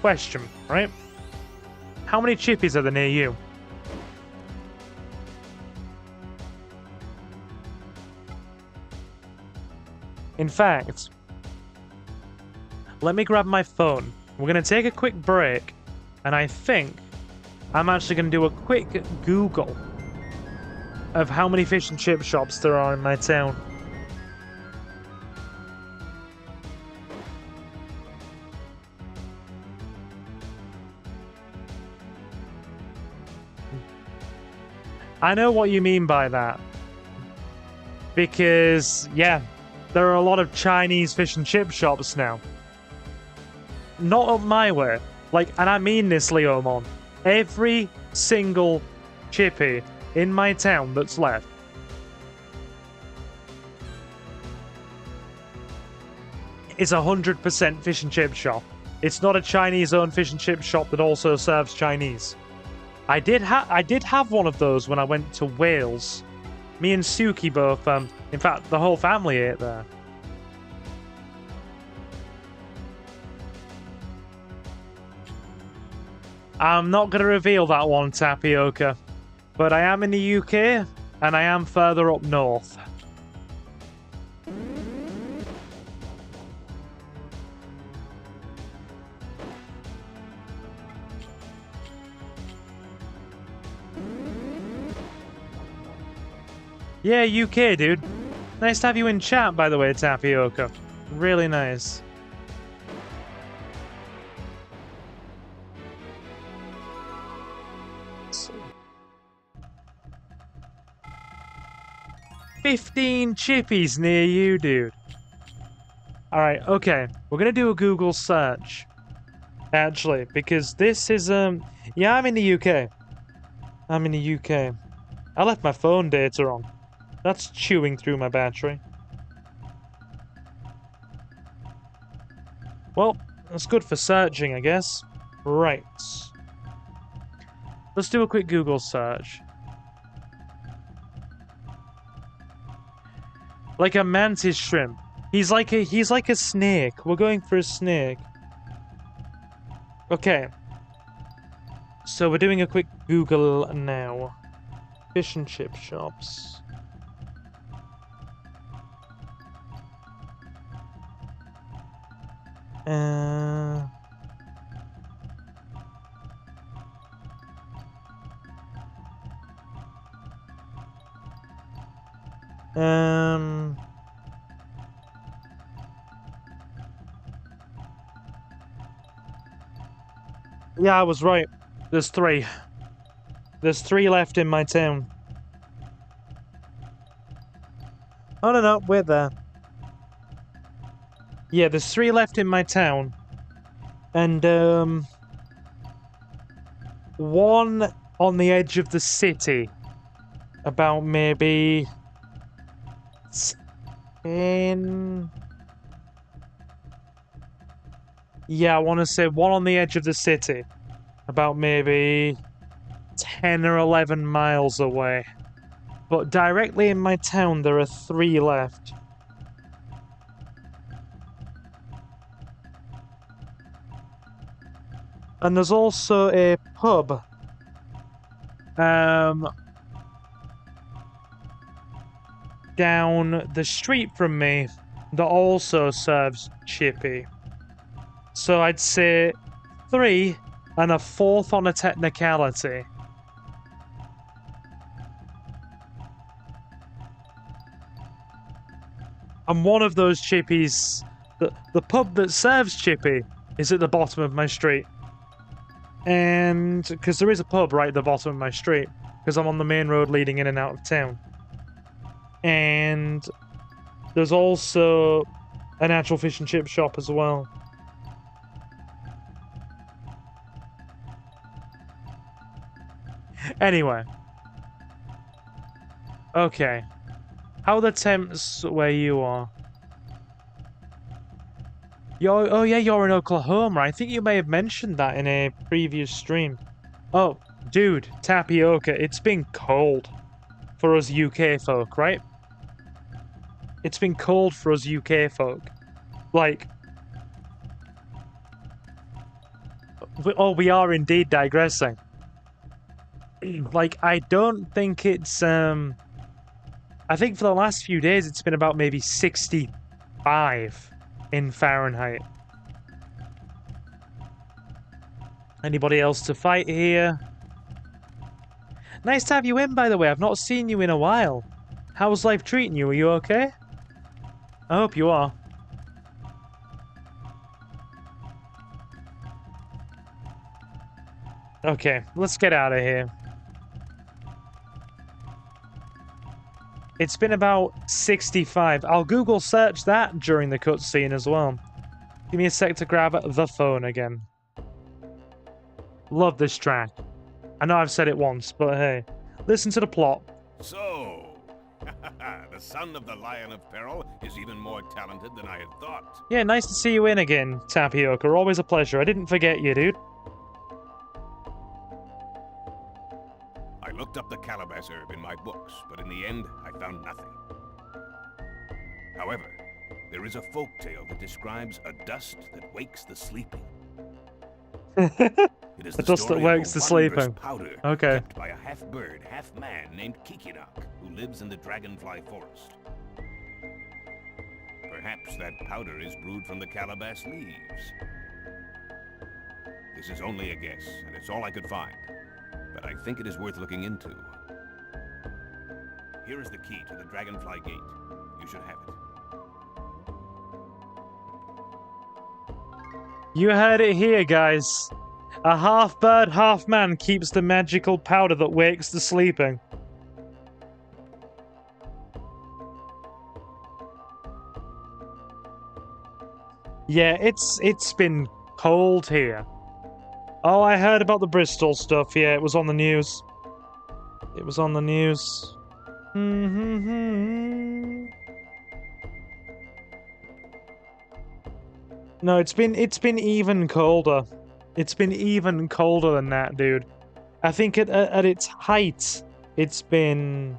Question, right? How many chippies are there near you? In fact, let me grab my phone. We're going to take a quick break, and I think I'm actually going to do a quick Google of how many fish and chip shops there are in my town. I know what you mean by that. Because, yeah, there are a lot of Chinese fish and chip shops now. Not up my way. Like, and I mean this, Leomon. Every single chippy in my town that's left is 100% fish and chip shop. It's not a Chinese-owned fish and chip shop that also serves Chinese. I did have one of those when I went to Wales. Me and Suki both, in fact, the whole family ate there. I'm not going to reveal that one, Tapioca. But I am in the UK, and I am further up north. Yeah, UK, dude. Nice to have you in chat, by the way, Tapioca. Really nice. So, 15 chippies near you, dude. Alright, okay. We're gonna do a Google search. Actually, because this is, yeah, I'm in the UK. I'm in the UK. I left my phone data on. That's chewing through my battery. Well, that's good for searching, I guess. Right. Let's do a quick Google search. Like a mantis shrimp. He's like a snake. We're going for a snake. Okay. So we're doing a quick Google now. Fish and chip shops. Yeah, I was right. There's 3. There's 3 left in my town. Oh, no, we're there. Yeah, there's 3 left in my town. And, 1 on the edge of the city. About maybe... 10... Yeah, I want to say 1 on the edge of the city. About maybe 10 or 11 miles away. But directly in my town, there are 3 left. And there's also a pub. Down the street from me that also serves chippy. So I'd say 3 and a 4th on a technicality. And one of those chippies, the pub that serves chippy, is at the bottom of my street. And because there is a pub right at the bottom of my street, because I'm on the main road leading in and out of town. And there's also an actual fish and chip shop as well. Anyway. Okay. How are the temps where you are? Oh yeah, you're in Oklahoma. I think you may have mentioned that in a previous stream. Oh, dude, tapioca. It's been cold for us UK folk, right? It's been cold for us UK folk. Like... we are indeed digressing. Like, I don't think it's, I think for the last few days it's been about maybe 65 in Fahrenheit. Anybody else to fight here? Nice to have you in, by the way. I've not seen you in a while. How's life treating you? Are you okay? I hope you are. Okay, let's get out of here. It's been about 65. I'll Google search that during the cutscene as well. Give me a sec to grab the phone again. Love this track. I know I've said it once, but hey. Listen to the plot. So, the son of the Lion of Peril is even more talented than I had thought. Yeah, nice to see you in again, Tapioca. Always a pleasure. I didn't forget you, dude. I looked up the calabash herb in my books, but in the end, I found nothing. However, there is a folk tale that describes a dust that wakes the sleeping. It is The the dust that story wakes of the a wondrous sleeping. powder Okay. kept by a half-bird, half-man named Kiki, who lives in the Dragonfly Forest. Perhaps that powder is brewed from the calabash leaves. This is only a guess, and it's all I could find. But I think it is worth looking into. Here is the key to the Dragonfly Gate. You should have it. You heard it here, guys. A half-bird, half-man keeps the magical powder that wakes the sleeping. Yeah, it's been cold here. Oh, I heard about the Bristol stuff. Yeah, it was on the news. It was on the news. No, it's been even colder. It's been even colder than that, dude. I think at its height, it's been...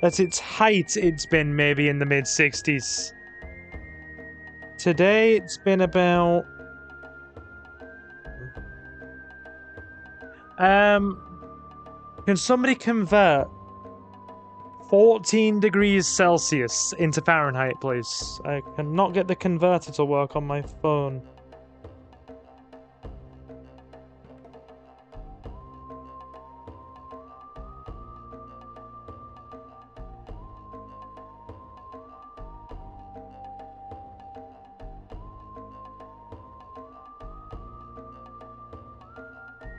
At its height, it's been maybe in the mid-60s. Today, it's been about... Can somebody convert 14 degrees Celsius into Fahrenheit, please? I cannot get the converter to work on my phone.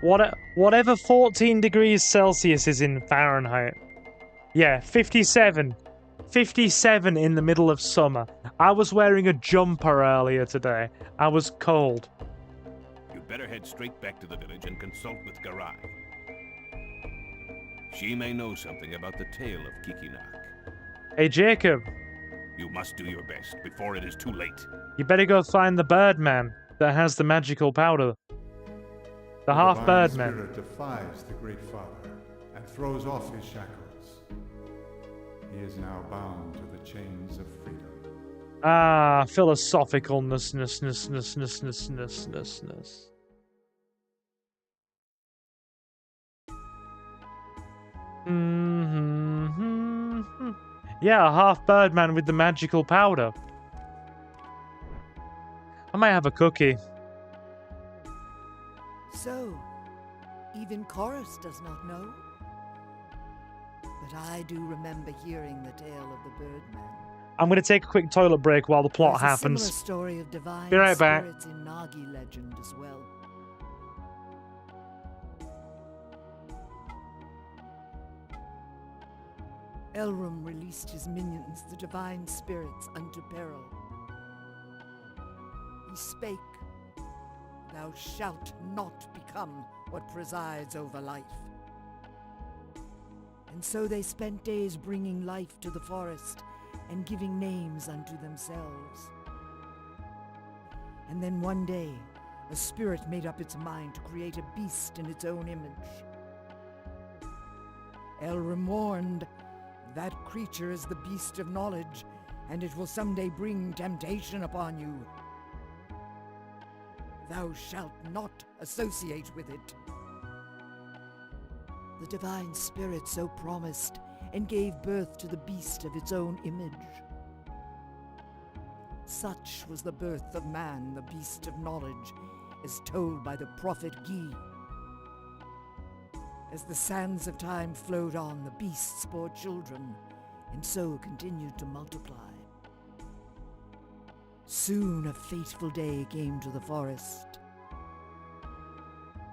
Whatever 14 degrees Celsius is in Fahrenheit. Yeah, 57. 57 in the middle of summer. I was wearing a jumper earlier today. I was cold. You'd better head straight back to the village and consult with Garai. She may know something about the tale of Kiki. Hey, Jacob. You must do your best before it is too late. You better go find the Birdman that has the magical powder. The half-Birdman. The Spirit defies the Great Father and throws off his shackles. He is now bound to the chains of freedom. Ah, philosophicalness. Yeah, a half-Birdman with the magical powder. I might have a cookie. So, even Chorus does not know? But I do remember hearing the tale of the Birdman. I'm going to take a quick toilet break while the plot There's happens. A similar story of divine Be right back. spirits in Nagi legend as well. Elrum released his minions, the divine spirits, unto peril. He spake, "Thou shalt not become what presides over life." And so they spent days bringing life to the forest and giving names unto themselves. And then one day, a spirit made up its mind to create a beast in its own image. Elrum warned, "That creature is the beast of knowledge, and it will someday bring temptation upon you. Thou shalt not associate with it." The divine spirit so promised and gave birth to the beast of its own image. Such was the birth of man, the beast of knowledge, as told by the prophet Gi. As the sands of time flowed on, the beasts bore children, and so continued to multiply. Soon a fateful day came to the forest.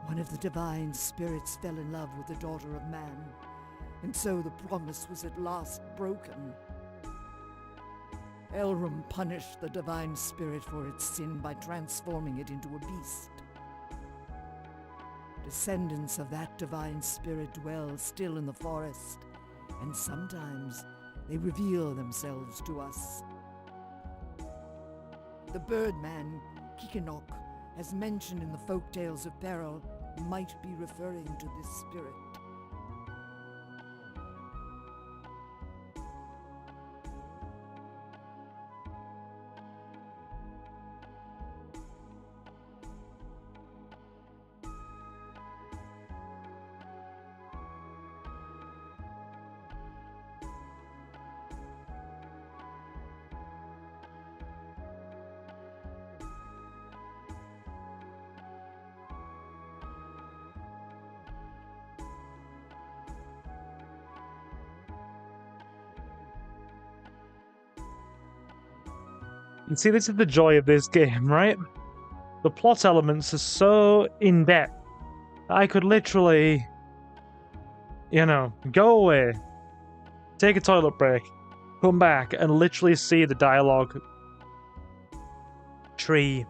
One of the divine spirits fell in love with the daughter of man, and so the promise was at last broken. Elrum punished the divine spirit for its sin by transforming it into a beast. Descendants of that divine spirit dwell still in the forest, and sometimes they reveal themselves to us. The Birdman, Kikinok, as mentioned in the folk tales of peril, might be referring to this spirit. And see, this is the joy of this game, right? The plot elements are so in-depth that I could literally, you know, go away, take a toilet break, come back, and literally see the dialogue tree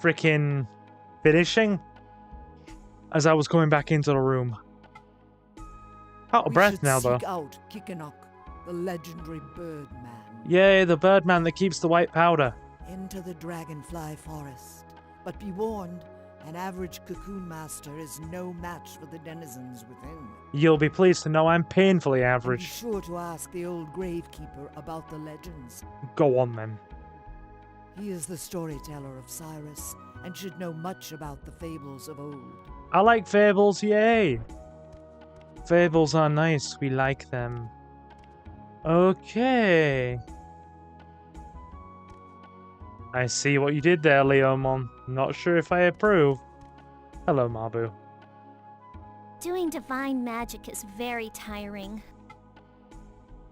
freaking finishing as I was coming back into the room. Out of breath now, though. Seek out Kikinok, the legendary Birdman. Yay, the Birdman that keeps the white powder. Enter the Dragonfly Forest. But be warned, an average cocoon master is no match for the denizens within. You'll be pleased to know I'm painfully Be average. sure to ask the old gravekeeper about the legends. Go on, then. He is the storyteller of Cyrus, and should know much about the fables of old. I like fables, yay! Fables are nice, we like them. Okay. I see what you did there, Leomon. Not sure if I approve. Hello, Mabu. Doing divine magic is very tiring.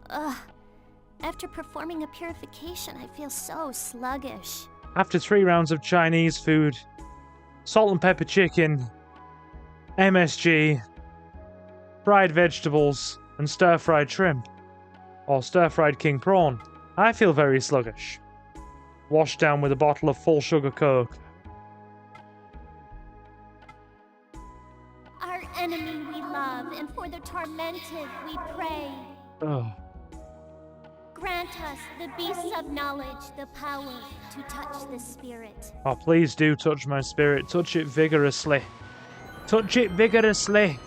Ugh. After performing a purification, I feel so sluggish. After 3 rounds of Chinese food, salt and pepper chicken, MSG, fried vegetables, and stir-fried shrimp. Or stir-fried king prawn. I feel very sluggish. Washed down with a bottle of full sugar Coke. Our enemy we love, and for the tormented we pray. Ugh. Grant us, the beasts of knowledge, the power to touch the spirit. Oh, please do touch my spirit. Touch it vigorously. Touch it vigorously.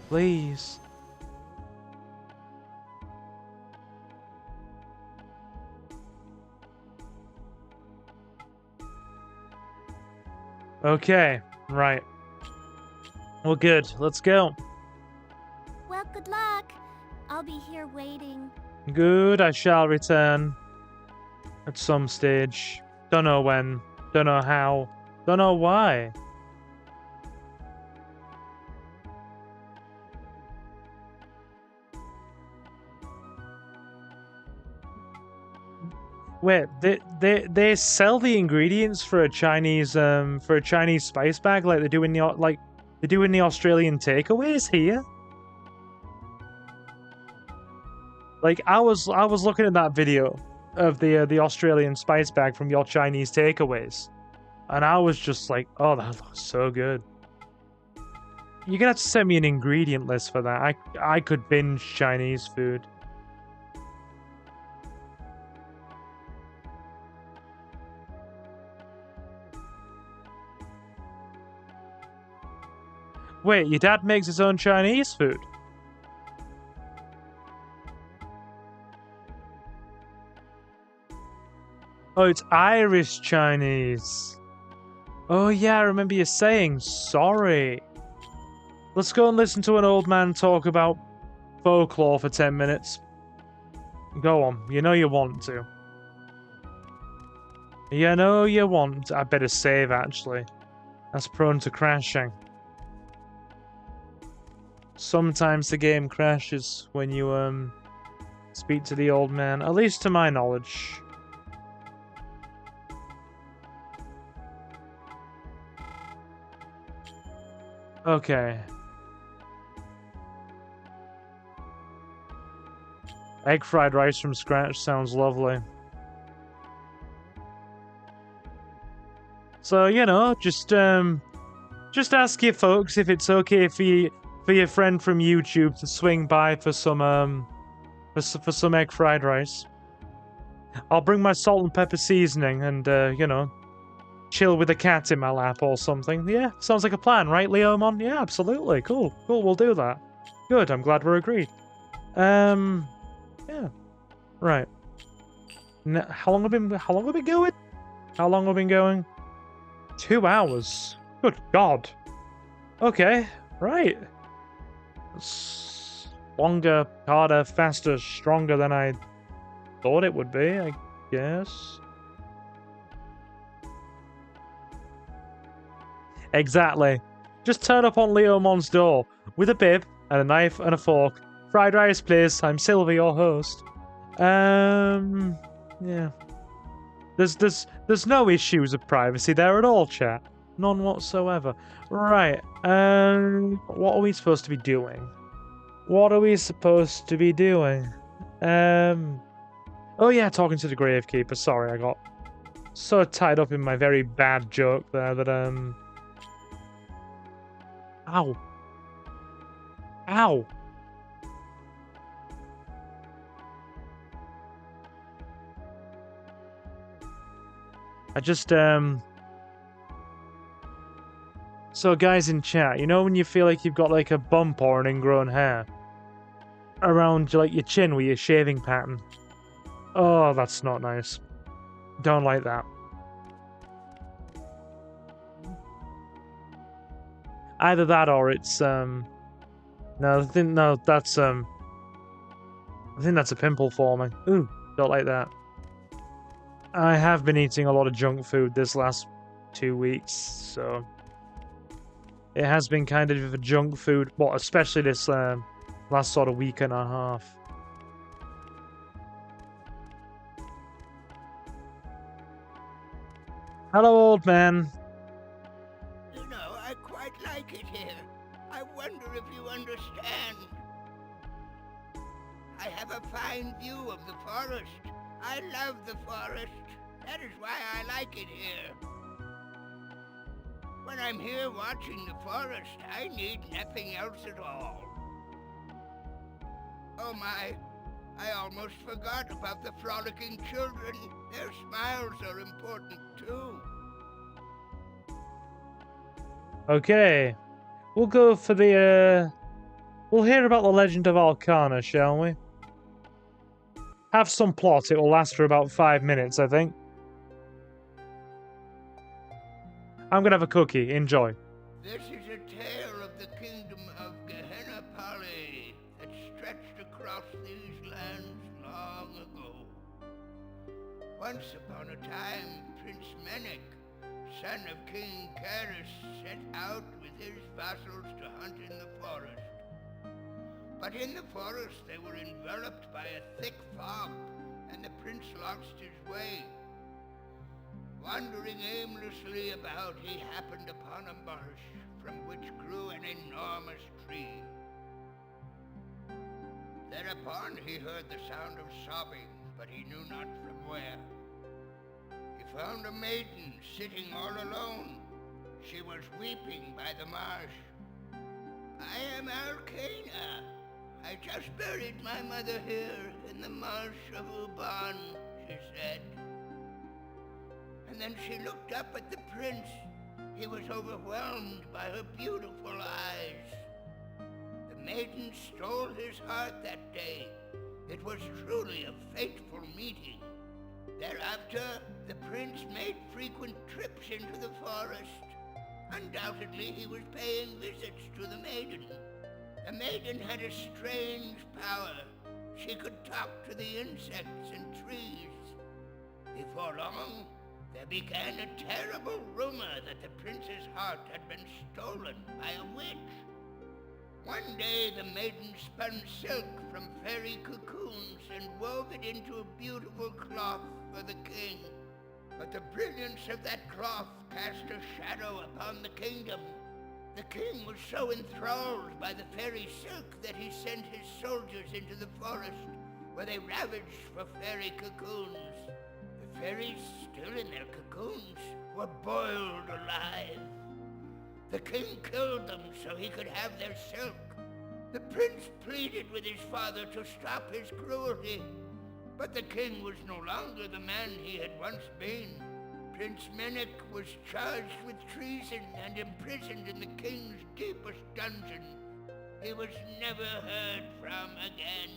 Please. Okay, right. Well, good. Let's go. Well, good luck. I'll be here waiting. Good, I shall return. At some stage. Don't know when. Don't know how. Don't know why. Wait, they sell the ingredients for a Chinese spice bag like they do in the Australian takeaways here. Like I was looking at that video of the Australian spice bag from your Chinese takeaways, and I was just like, oh, that looks so good. You're gonna have to send me an ingredient list for that. I could binge Chinese food. Wait, your dad makes his own Chinese food? Oh, it's Irish Chinese. Oh yeah, I remember you saying. Sorry. Let's go and listen to an old man talk about folklore for 10 minutes. Go on, you know you want to. You know you want to. I better save, actually. That's prone to crashing. Sometimes the game crashes when you, speak to the old man. At least to my knowledge. Okay. Egg fried rice from scratch sounds lovely. So, you know, just ask your folks if it's okay for your friend from YouTube to swing by for some for some egg fried rice. I'll bring my salt and pepper seasoning and you know, chill with a cat in my lap or something. Yeah, sounds like a plan, right, Leomon? Yeah, absolutely. Cool, we'll do that. Good, I'm glad we're agreed. Yeah. Right. Now, how long have we been going? How long have we been going? 2 hours. Good God. Okay, right. It's longer, harder, faster, stronger than I thought it would be, I guess. Exactly. Just turn up on Leomon's door with a bib and a knife and a fork. Fried rice, please. I'm Silver, your host. Yeah. There's no issues of privacy there at all, chat. None whatsoever. Right. What are we supposed to be doing? What are we supposed to be doing? Oh yeah, talking to the Gravekeeper. Sorry, I got so tied up in my very bad joke there that Ow. Ow. I just, So guys in chat, you know when you feel like you've got like a bump or an ingrown hair? Around like your chin with your shaving pattern? Oh, that's not nice. Don't like that. Either that or it's, no, I think that's, I think that's a pimple forming. Ooh, don't like that. I have been eating a lot of junk food this last 2 weeks, so it has been kind of a junk food, well, especially this last sort of week and a half. Hello, old man. understand. I have a fine view of the forest. I love the forest. That is why I like it here. When I'm here watching the forest, I need nothing else at all. Oh my, I almost forgot about the frolicking children. Their smiles are important too. Okay. We'll go for the, we'll hear about the Legend of Arcana, shall we? Have some plot. It will last for about 5 minutes, I think. I'm gonna have a cookie. Enjoy. This is a tale of the kingdom of Gehenna Pali that stretched across these lands long ago. Once upon a time, Prince Menek, son of King Karis, set out with his vassals to hunt in the forest. But in the forest they were enveloped by a thick fog, and the prince lost his way. Wandering aimlessly about, he happened upon a marsh from which grew an enormous tree. Thereupon he heard the sound of sobbing, but he knew not from where. He found a maiden sitting all alone. She was weeping by the marsh. "I am Arcana. I just buried my mother here in the marsh of Uban," she said. And then she looked up at the prince. He was overwhelmed by her beautiful eyes. The maiden stole his heart that day. It was truly a fateful meeting. Thereafter, the prince made frequent trips into the forest. Undoubtedly, he was paying visits to the maiden. The maiden had a strange power. She could talk to the insects and trees. Before long, there began a terrible rumor that the prince's heart had been stolen by a witch. One day the maiden spun silk from fairy cocoons and wove it into a beautiful cloth for the king. But the brilliance of that cloth cast a shadow upon the kingdom. The king was so enthralled by the fairy silk that he sent his soldiers into the forest, where they ravaged for fairy cocoons. The fairies, still in their cocoons, were boiled alive. The king killed them so he could have their silk. The prince pleaded with his father to stop his cruelty, but the king was no longer the man he had once been. Prince Menek was charged with treason and imprisoned in the king's deepest dungeon. He was never heard from again.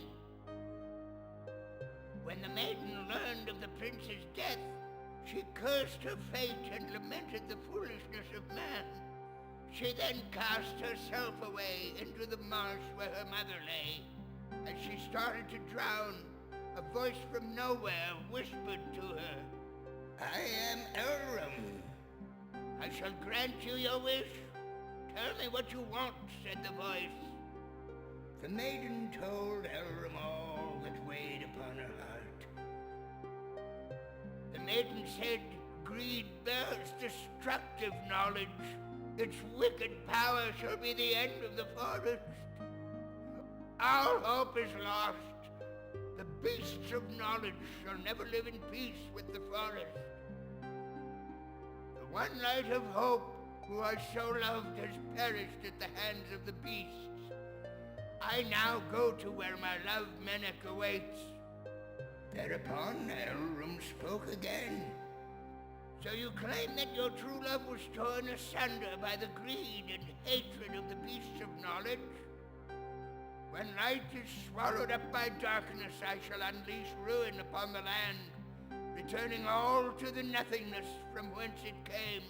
When the maiden learned of the prince's death, she cursed her fate and lamented the foolishness of man. She then cast herself away into the marsh where her mother lay. As she started to drown, a voice from nowhere whispered to her, "I am Elrum. I shall grant you your wish. Tell me what you want," said the voice. The maiden told Elrum all that weighed upon her heart. The maiden said, "Greed bears destructive knowledge. Its wicked power shall be the end of the forest. All hope is lost. The beasts of knowledge shall never live in peace with the forest. The one light of hope, who I so loved, has perished at the hands of the beasts. I now go to where my love Menek awaits." Thereupon Elrum spoke again. "So you claim that your true love was torn asunder by the greed and hatred of the beasts of knowledge? When light is swallowed up by darkness, I shall unleash ruin upon the land, returning all to the nothingness from whence it came.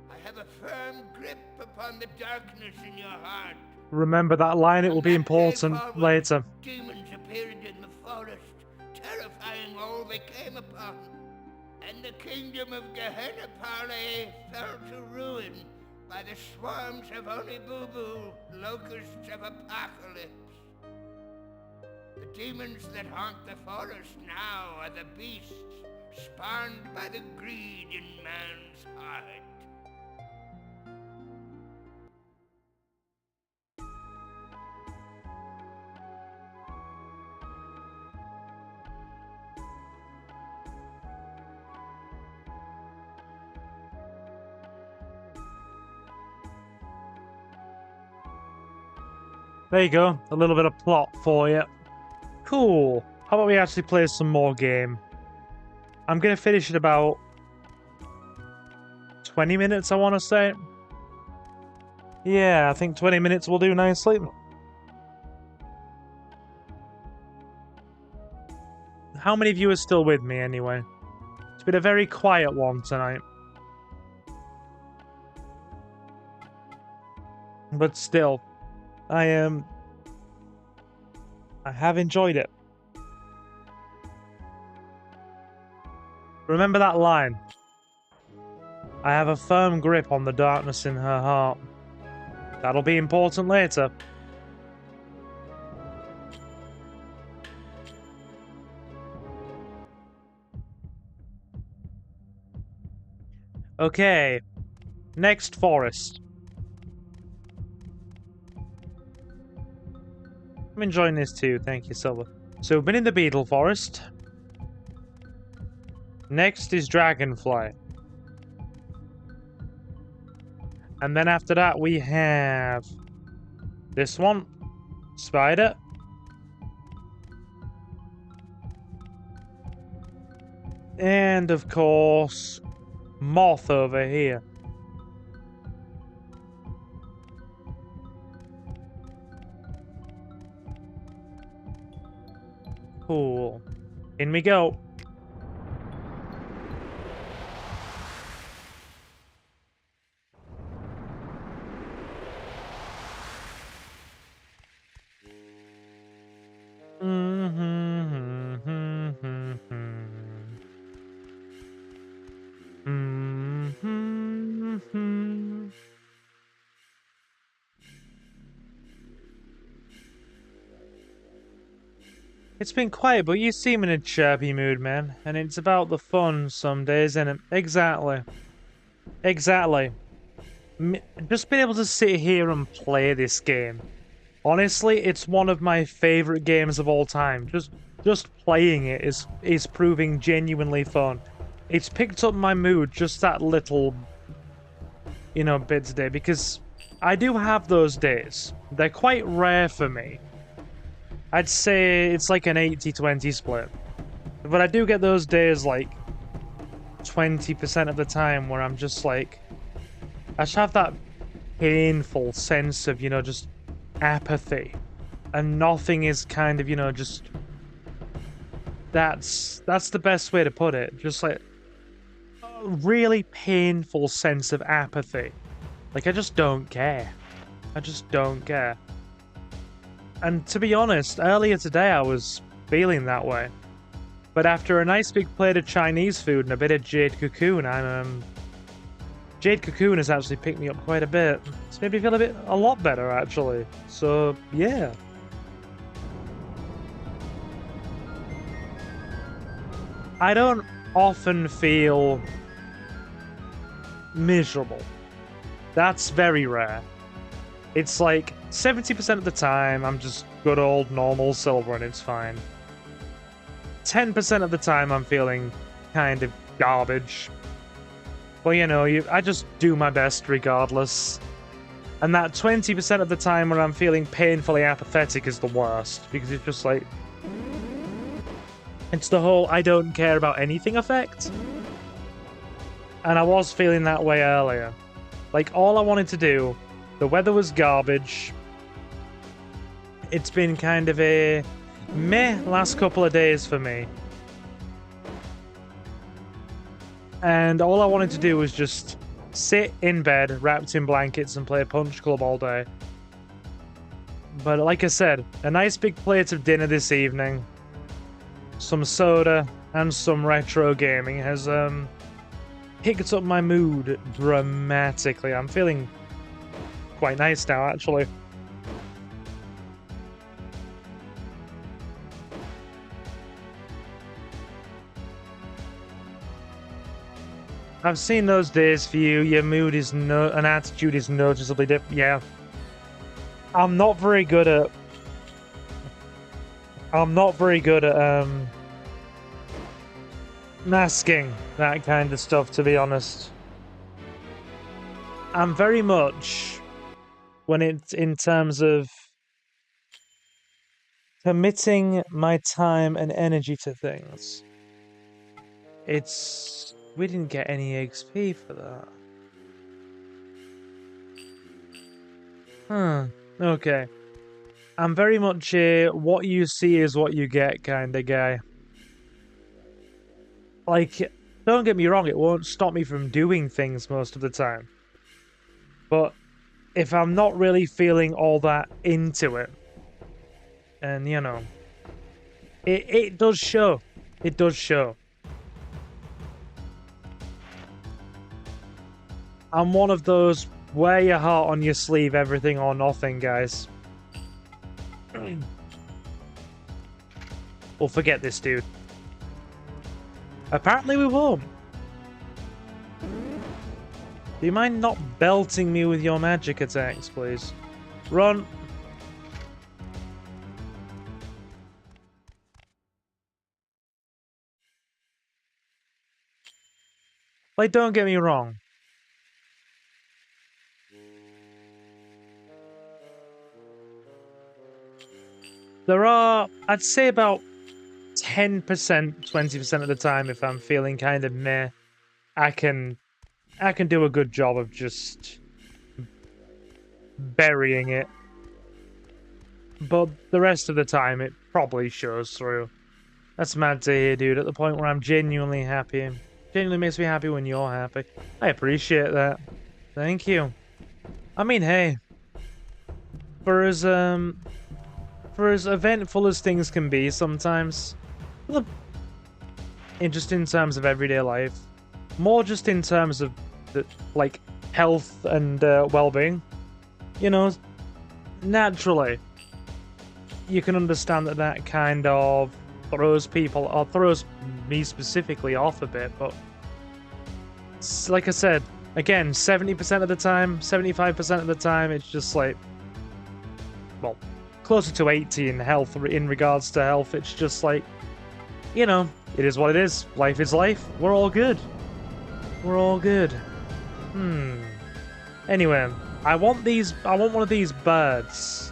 I have a firm grip upon the darkness in your heart." Remember that line, it will be important later. Demons appeared in the forest, terrifying all they came upon. And the kingdom of Gehenna Pali fell to ruin by the swarms of Onibubu, locusts of apocalypse. The demons that haunt the forest now are the beasts spawned by the greed in man's heart. There you go. A little bit of plot for you. Cool. How about we actually play some more game? I'm going to finish in about 20 minutes, I want to say. Yeah, I think 20 minutes will do nicely. How many of you are still with me, anyway? It's been a very quiet one tonight. But still, I have enjoyed it. Remember that line. I have a firm grip on the darkness in her heart. That'll be important later. Okay. Next forest. I'm enjoying this too, thank you, Silver. So we've been in the beetle forest. Next is dragonfly. And then after that we have this one, spider. And of course, moth over here. Cool. In we go. It's been quiet, but you seem in a chirpy mood, man. And it's about the fun some days, isn't it? Exactly. Exactly. Just being able to sit here and play this game. Honestly, it's one of my favorite games of all time. Just playing it is proving genuinely fun. It's picked up my mood just that little, you know, bit today, because I do have those days. They're quite rare for me. I'd say it's like an 80-20 split. But I do get those days like 20% of the time where I'm just like, I just have that painful sense of, you know, just apathy. And nothing is kind of, you know, just... That's the best way to put it. Just like a really painful sense of apathy. Like, I just don't care. I just don't care. And to be honest, earlier today I was feeling that way. But after a nice big plate of Chinese food and a bit of Jade Cocoon, Jade Cocoon has actually picked me up quite a bit. It's made me feel a lot better, actually. So, yeah. I don't often feel miserable. That's very rare. It's like 70% of the time I'm just good old normal Silver and it's fine. 10% of the time I'm feeling kind of garbage. But you know, I just do my best regardless. And that 20% of the time where I'm feeling painfully apathetic is the worst. Because it's just like... It's the whole I don't care about anything effect. And I was feeling that way earlier. Like, all I wanted to do... The weather was garbage. It's been kind of a meh last couple of days for me. And all I wanted to do was just sit in bed, wrapped in blankets, and play Punch Club all day. But like I said, a nice big plate of dinner this evening, some soda, and some retro gaming has picked up my mood dramatically. I'm feeling quite nice now, actually. I've seen those days for you. Your mood is and attitude is noticeably different. Yeah. I'm not very good at masking that kind of stuff, to be honest. I'm very much, when it's in terms of committing my time and energy to things. We didn't get any XP for that. Okay. I'm very much a what you see is what you get kind of guy. Like, don't get me wrong, it won't stop me from doing things most of the time. But if I'm not really feeling all that into it, and you know, it does show. It does show. I'm one of those wear your heart on your sleeve, everything or nothing guys. We'll forget this dude. Apparently we won't. Do you mind not belting me with your magic attacks, please? Run! Like, don't get me wrong. There are, I'd say about 10%, 20% of the time, if I'm feeling kind of meh, I can do a good job of just burying it. But the rest of the time, it probably shows through. That's mad to hear, dude, at the point where I'm genuinely happy. Genuinely makes me happy when you're happy. I appreciate that. Thank you. I mean, hey. For as eventful as things can be sometimes, just in terms of everyday life, more just in terms of like health and well-being, you know, naturally you can understand that kind of throws people, or throws me specifically, off a bit. But like I said, again, 70% of the time, 75% of the time, it's just like, well, closer to 80 in health, in regards to health. It's just like, you know, it is what it is. Life is life. We're all good. We're all good. Anyway, I want one of these birds.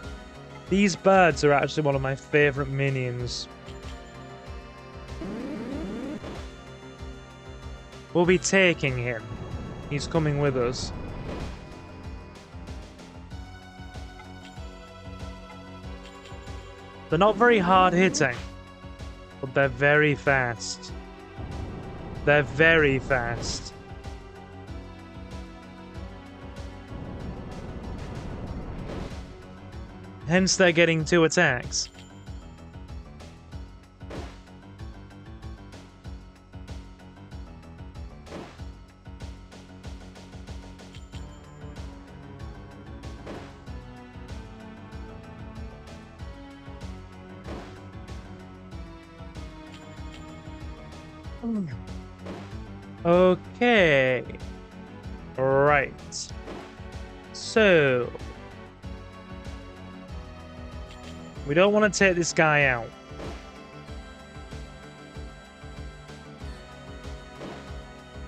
These birds are actually one of my favorite minions. We'll be taking him. He's coming with us. They're not very hard hitting, but they're very fast. They're very fast. Hence they're getting 2 attacks. Okay. Right. So we don't want to take this guy out.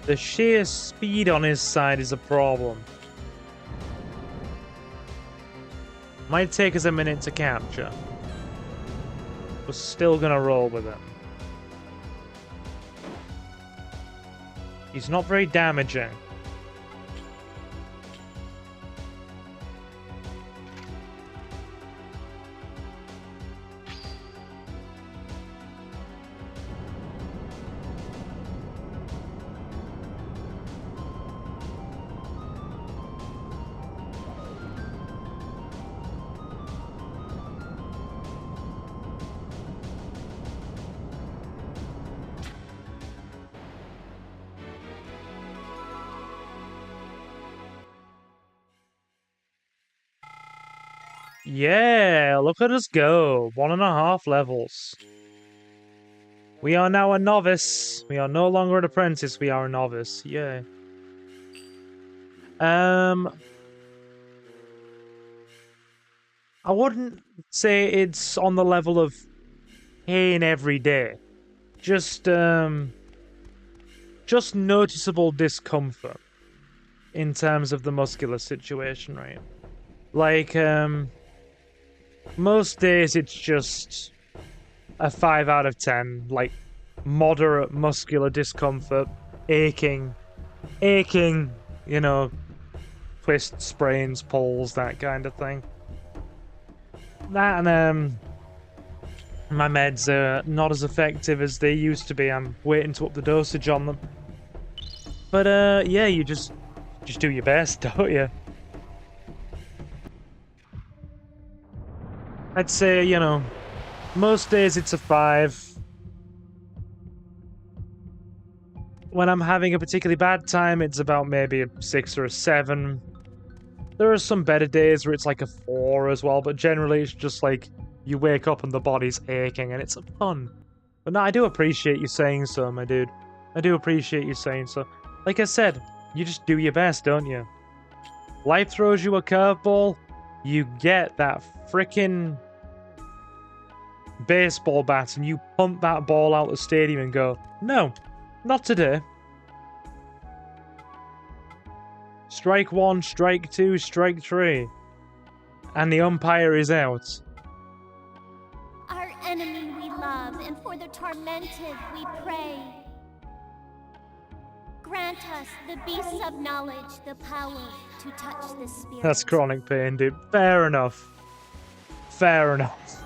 The sheer speed on his side is a problem. Might take us a minute to capture. We're still gonna roll with him. He's not very damaging. Yeah, look at us go. 1.5 levels. We are now a novice. We are no longer an apprentice, we are a novice. Yeah. I wouldn't say it's on the level of pain every day. Just noticeable discomfort in terms of the muscular situation, right? Like, most days it's just a 5 out of 10, like moderate muscular discomfort, aching, you know, twists, sprains, pulls, that kind of thing. That and my meds are not as effective as they used to be. I'm waiting to up the dosage on them. But yeah, you just do your best, don't you? I'd say, you know, most days it's a 5. When I'm having a particularly bad time, it's about maybe a 6 or a 7. There are some better days where it's like a 4 as well, but generally it's just like you wake up and the body's aching and it's fun. But no, I do appreciate you saying so, my dude. I do appreciate you saying so. Like I said, you just do your best, don't you? Life throws you a curveball, you get that frickin' baseball bat and you pump that ball out the stadium and go, no, not today. Strike 1, strike 2, strike 3. And the umpire is out. Our enemy we love, and for the tormented we pray. Grant us, the beasts of knowledge, the power to touch the spirit. That's chronic pain, dude. Fair enough. Fair enough.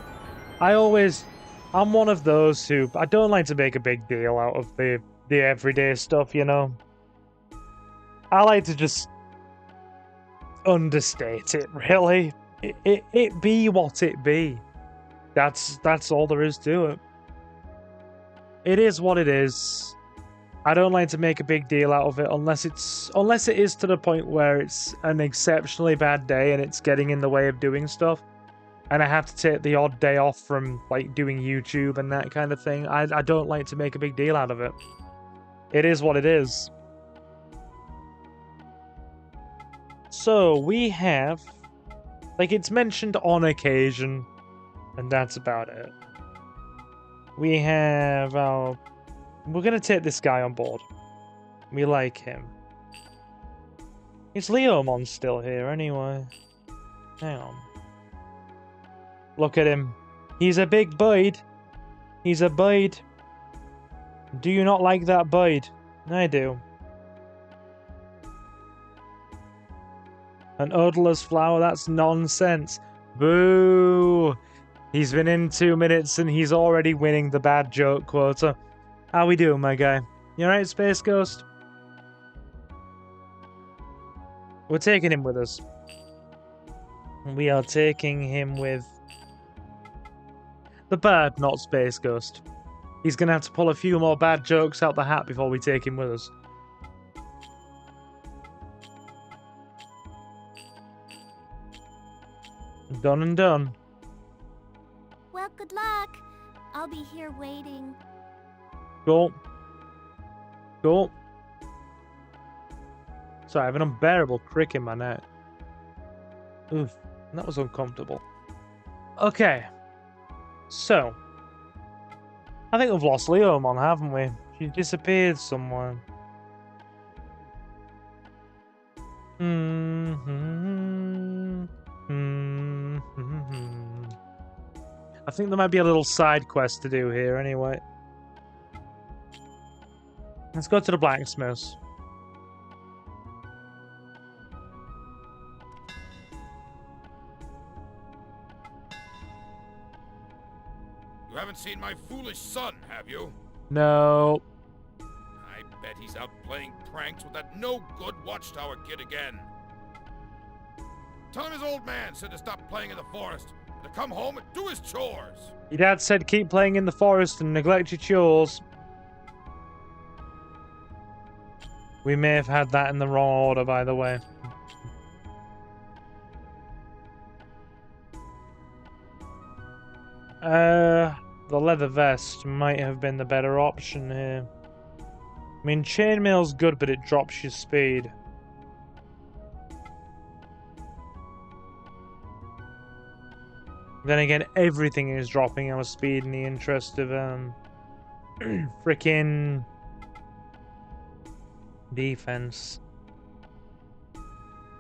I'm one of those who, I don't like to make a big deal out of the everyday stuff, you know? I like to just understate it, really. It be what it be. That's all there is to it. It is what it is. I don't like to make a big deal out of it unless it is to the point where it's an exceptionally bad day and it's getting in the way of doing stuff. And I have to take the odd day off from like doing YouTube and that kind of thing. I don't like to make a big deal out of it. It is what it is. So we have, like, it's mentioned on occasion, and that's about it. We have we're gonna take this guy on board. We like him. Is Leomon still here anyway? Hang on. Look at him. He's a big bird. He's a bird. Do you not like that bird? I do. An odorless flower? That's nonsense. Boo! He's been in 2 minutes and he's already winning the bad joke quota. How we doing, my guy? You alright, Space Ghost? We're taking him with us. We are taking him with the bird, not Space Ghost. He's gonna have to pull a few more bad jokes out the hat before we take him with us. Done and done. Well, good luck. I'll be here waiting. Go. Go. Sorry, I have an unbearable crick in my neck. Oof, that was uncomfortable. Okay. So. I think we've lost Leomon, haven't we? She disappeared somewhere. I think there might be a little side quest to do here anyway. Let's go to the blacksmiths. You haven't seen my foolish son, have you? No. I bet he's out playing pranks with that no-good Watchtower kid again. Tell him his old man said to stop playing in the forest, and to come home and do his chores. Your dad said keep playing in the forest and neglect your chores. We may have had that in the wrong order, by the way. The leather vest might have been the better option here. I mean, chainmail's good, but it drops your speed. Then again, everything is dropping our speed in the interest of, frickin' defense.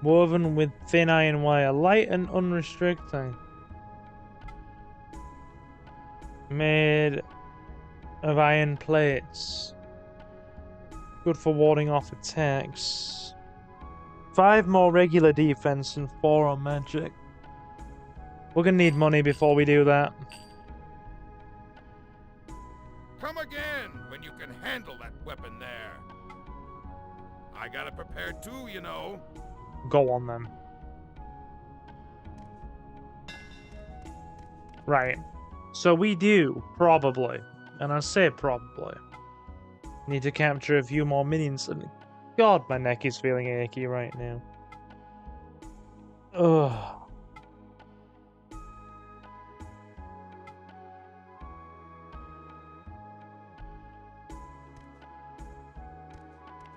Woven with thin iron wire, light and unrestricting. Made of iron plates. Good for warding off attacks. 5 more regular defense and 4 on magic. We're gonna need money before we do that. Come again when you can handle that weapon there. I got it prepared too, you know. Go on then. Right. So we do, probably, and I say probably, need to capture a few more minions. And God, my neck is feeling achy right now. Ugh.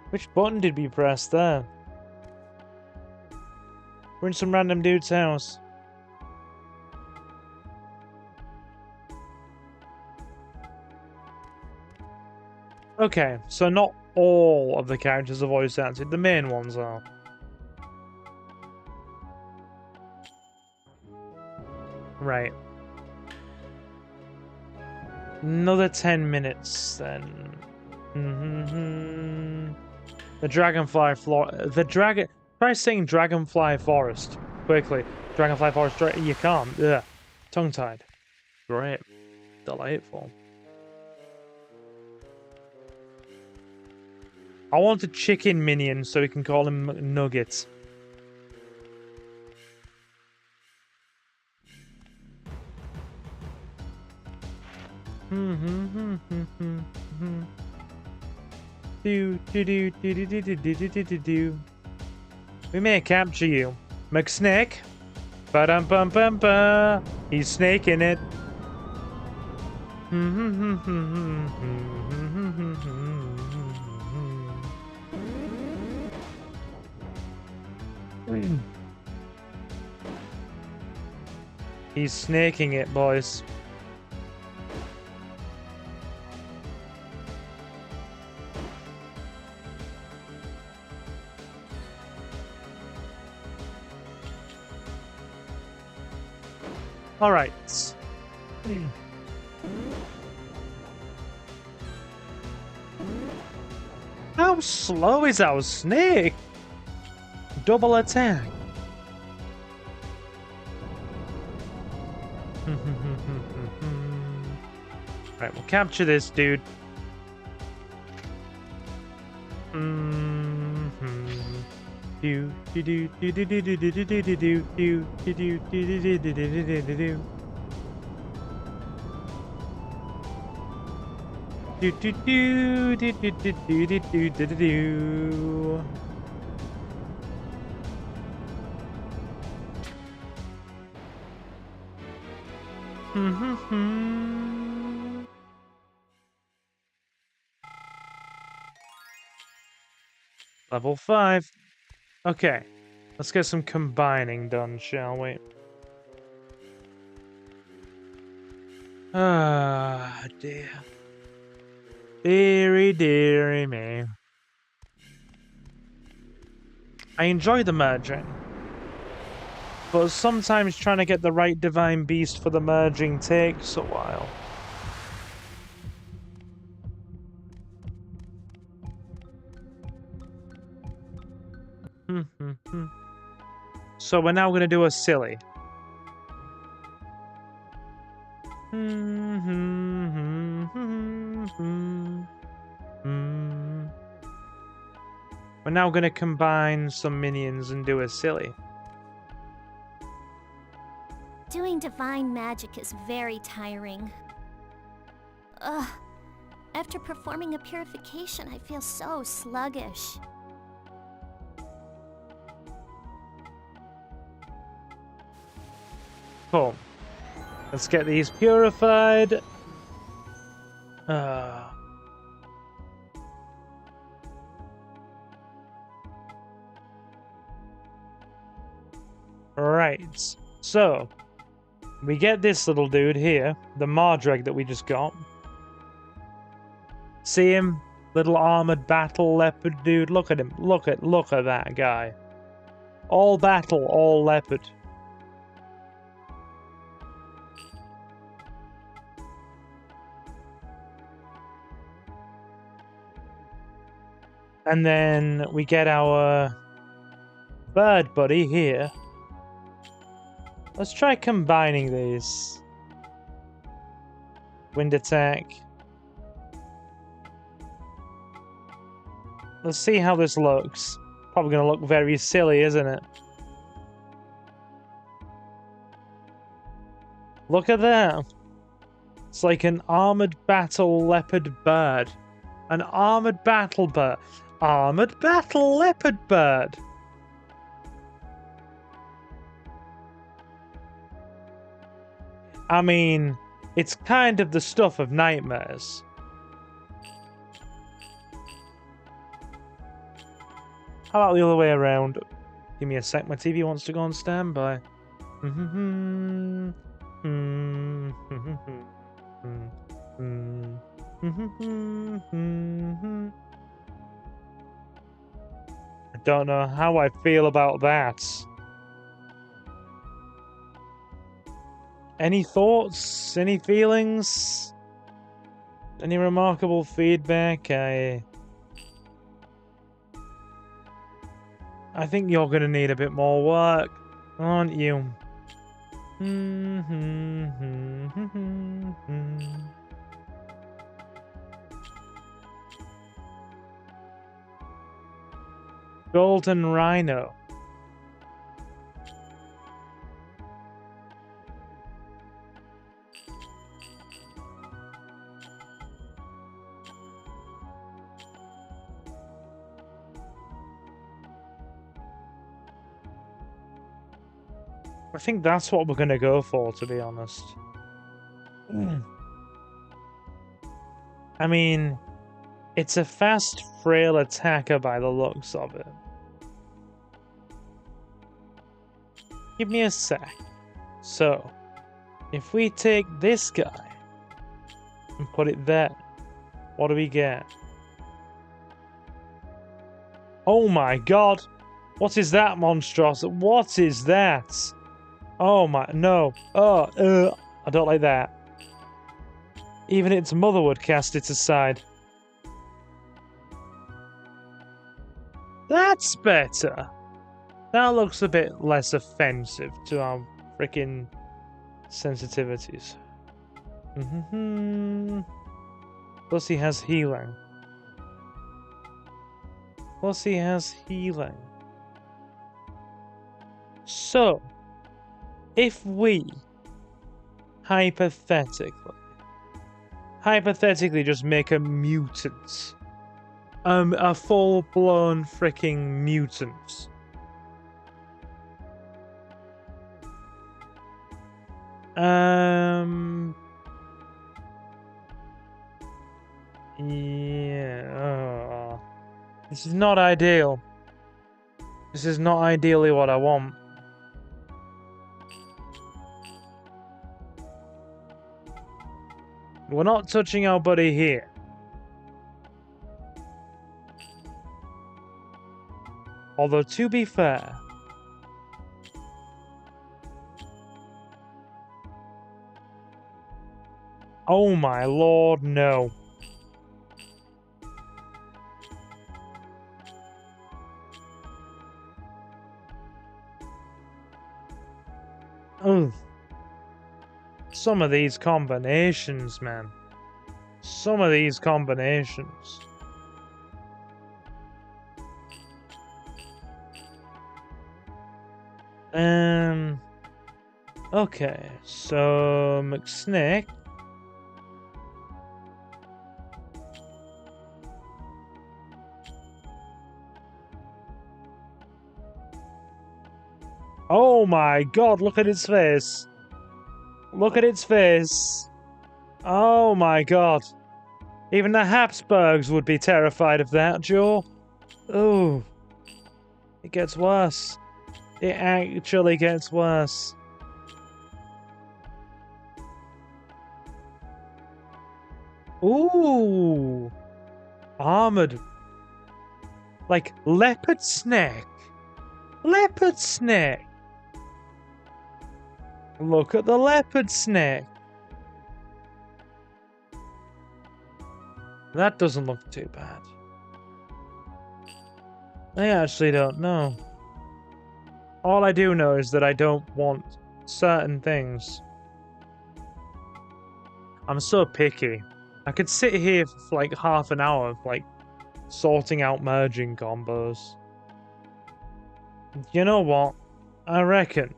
Which button did we press there? We're in some random dude's house. Okay, so not all of the characters are voice acted, the main ones are. Right. Another 10 minutes then. The Dragonfly floor. Try saying Dragonfly Forest quickly. Dragonfly Forest. You can't. Yeah. Tongue tied. Great. Delightful. I want a chicken minion so we can call him Nuggets. We may capture you. McSnake. Ba-dum-bum-bum-ba. He's snaking it. He's snaking it, boys. All right. How slow is our snake? Double attack. Right, we'll capture this dude. Level 5. Okay, let's get some combining done, shall we? Ah, dear. Deary, deary me. I enjoy the merging, but sometimes trying to get the right divine beast for the merging takes a while. So we're now going to do a silly. We're now going to combine some minions and do a silly. Doing divine magic is very tiring. Ugh. After performing a purification, I feel so sluggish. Cool. Let's get these purified. Right. So, we get this little dude here, the Mardreg that we just got. See him? Little armored battle leopard dude. Look at him. Look at that guy. All battle, all leopard. And then we get our bird buddy here. Let's try combining these. Wind attack. Let's see how this looks. Probably going to look very silly, isn't it? Look at that. It's like an armored battle leopard bird. An armored battle bird. Armored battle leopard bird. I mean, it's kind of the stuff of nightmares. How about the other way around? Give me a sec, my TV wants to go on standby. I don't know how I feel about that. Any thoughts? Any feelings? Any remarkable feedback? I think you're gonna need a bit more work, aren't you? Golden Rhino. I think that's what we're going to go for, to be honest. I mean, it's a fast, frail attacker by the looks of it. Give me a sec. So, if we take this guy and put it there, what do we get? Oh my god! What is that monstrosity? What is that? Oh my, no. Oh, I don't like that. Even its mother would cast it aside. That's better. That looks a bit less offensive to our freaking sensitivities. Plus he has healing. Plus he has healing. So, if we hypothetically just make a mutant, a full-blown freaking mutant, yeah, this is not ideal. This is not ideally what I want. We're not touching our buddy here. Although, to be fair, oh my lord, no. Ugh. Some of these combinations, man. Some of these combinations. Okay, so McSnick. Oh my god, look at its face. Look at its face. Oh my god. Even the Habsburgs would be terrified of that, Joe. Oh. It gets worse. It actually gets worse. Ooh. Armored. Like leopard snake. Leopard snake. Look at the leopard snake. That doesn't look too bad. I actually don't know. All I do know is that I don't want certain things. I'm so picky. I could sit here for like half an hour, like, sorting out merging combos. You know what? I reckon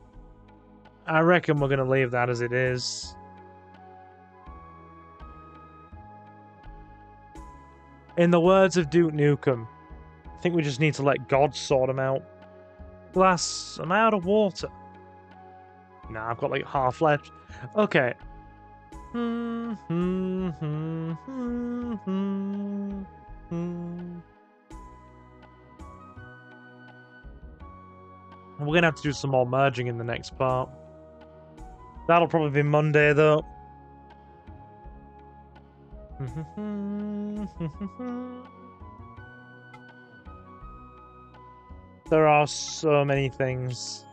we're gonna leave that as it is. In the words of Duke Nukem, I think we just need to let God sort them out. Glass, am I out of water? Nah, I've got like half left. Okay. We're gonna have to do some more merging in the next part. That'll probably be Monday though. There are so many things.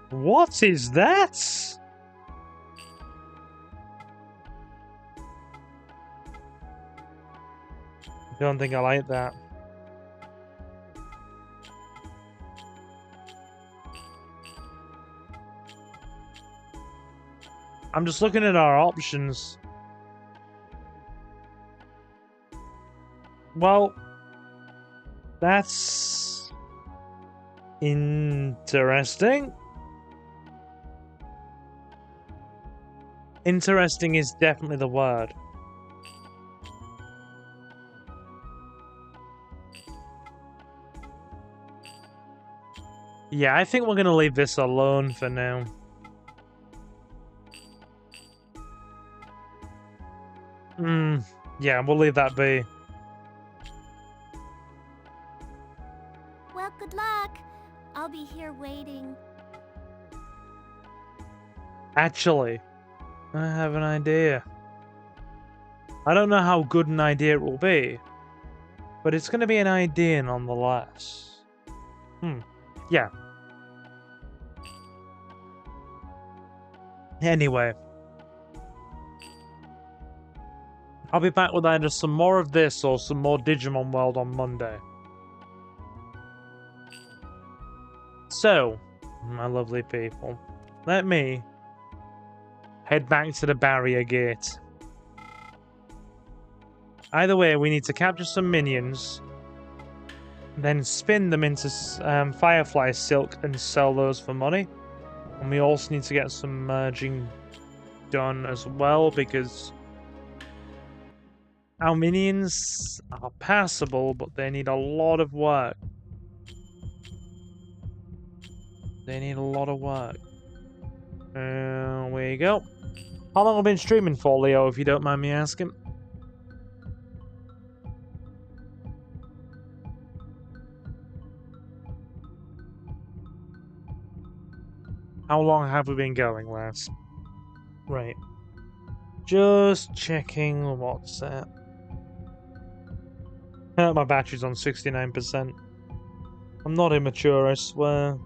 What is that? I don't think I like that. I'm just looking at our options. Well, that's interesting. Interesting is definitely the word. Yeah, I think we're gonna leave this alone for now. Yeah, we'll leave that be. Well, good luck. I'll be here waiting. Actually, I have an idea. I don't know how good an idea it will be, but it's going to be an idea nonetheless. Yeah. Anyway. I'll be back with either some more of this or some more Digimon World on Monday. So, my lovely people, let me head back to the barrier gate. Either way, we need to capture some minions, then spin them into Firefly Silk and sell those for money. And we also need to get some merging done as well, because our minions are passable, but they need a lot of work. They need a lot of work. There we go. How long have I been streaming for, Leo, if you don't mind me asking? How long have we been going, lads? Right. Just checking WhatsApp. My battery's on 69%. I'm not immature, I swear.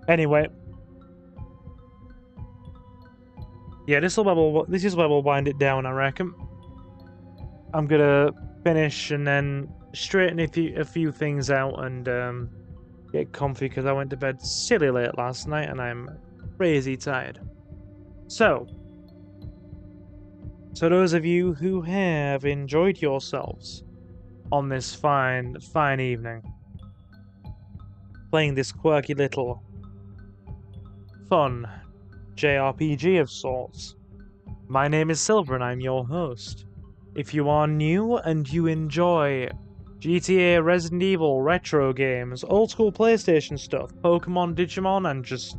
Anyway. Yeah, this is where we'll wind it down, I reckon. I'm gonna finish and then straighten a few things out and get comfy because I went to bed silly late last night and I'm crazy tired. So those of you who have enjoyed yourselves on this fine evening, playing this quirky little fun JRPG of sorts, my name is Silver and I'm your host. If you are new and you enjoy GTA, Resident Evil, retro games, old school PlayStation stuff, Pokemon, Digimon, and just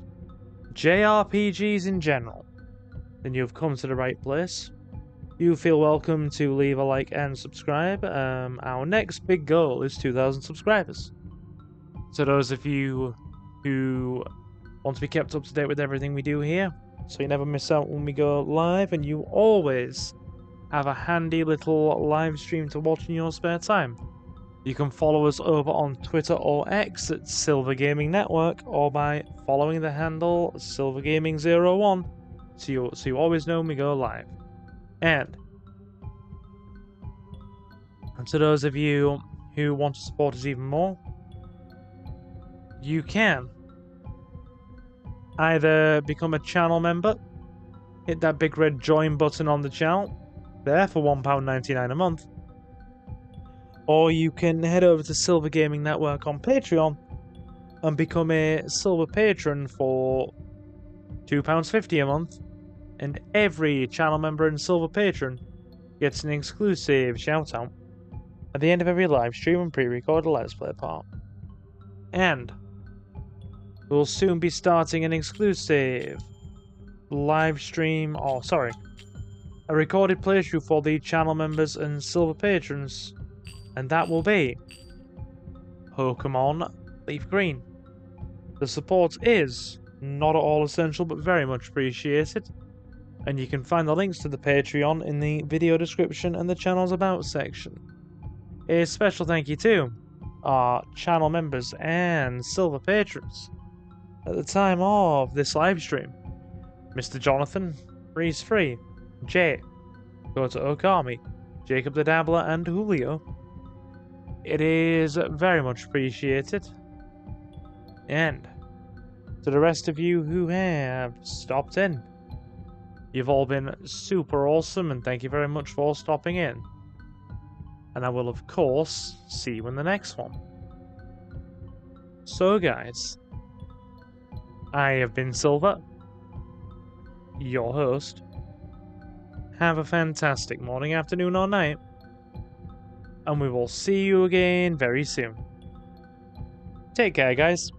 JRPGs in general, then you've come to the right place. You feel welcome to leave a like and subscribe. Our next big goal is 2,000 subscribers. So those of you who want to be kept up to date with everything we do here, so you never miss out when we go live, and you always have a handy little live stream to watch in your spare time. You can follow us over on Twitter or X at Silver Gaming Network, or by following the handle SilverGaming01, so you always know when we go live. And to those of you who want to support us even more, you can either become a channel member, hit that big red join button on the channel, there for £1.99 a month, or you can head over to Silver Gaming Network on Patreon and become a silver patron for £2.50 a month, and every channel member and silver patron gets an exclusive shout out at the end of every live stream and pre-recorded Let's Play part. And we'll soon be starting an exclusive live stream, a recorded playthrough for the channel members and silver patrons, and that will be Pokemon Leaf Green. The support is not at all essential, but very much appreciated, and you can find the links to the Patreon in the video description and the channel's About section. A special thank you to our channel members and silver patrons at the time of this live stream: Mr. Jonathan, Breeze Free, Jay, Kota Okami, Jacob the Dabbler, and Julio. It is very much appreciated. And to the rest of you who have stopped in, you've all been super awesome, and thank you very much for stopping in. And I will, of course, see you in the next one. So, guys, I have been Silver, your host. Have a fantastic morning, afternoon, or night, and we will see you again very soon. Take care, guys.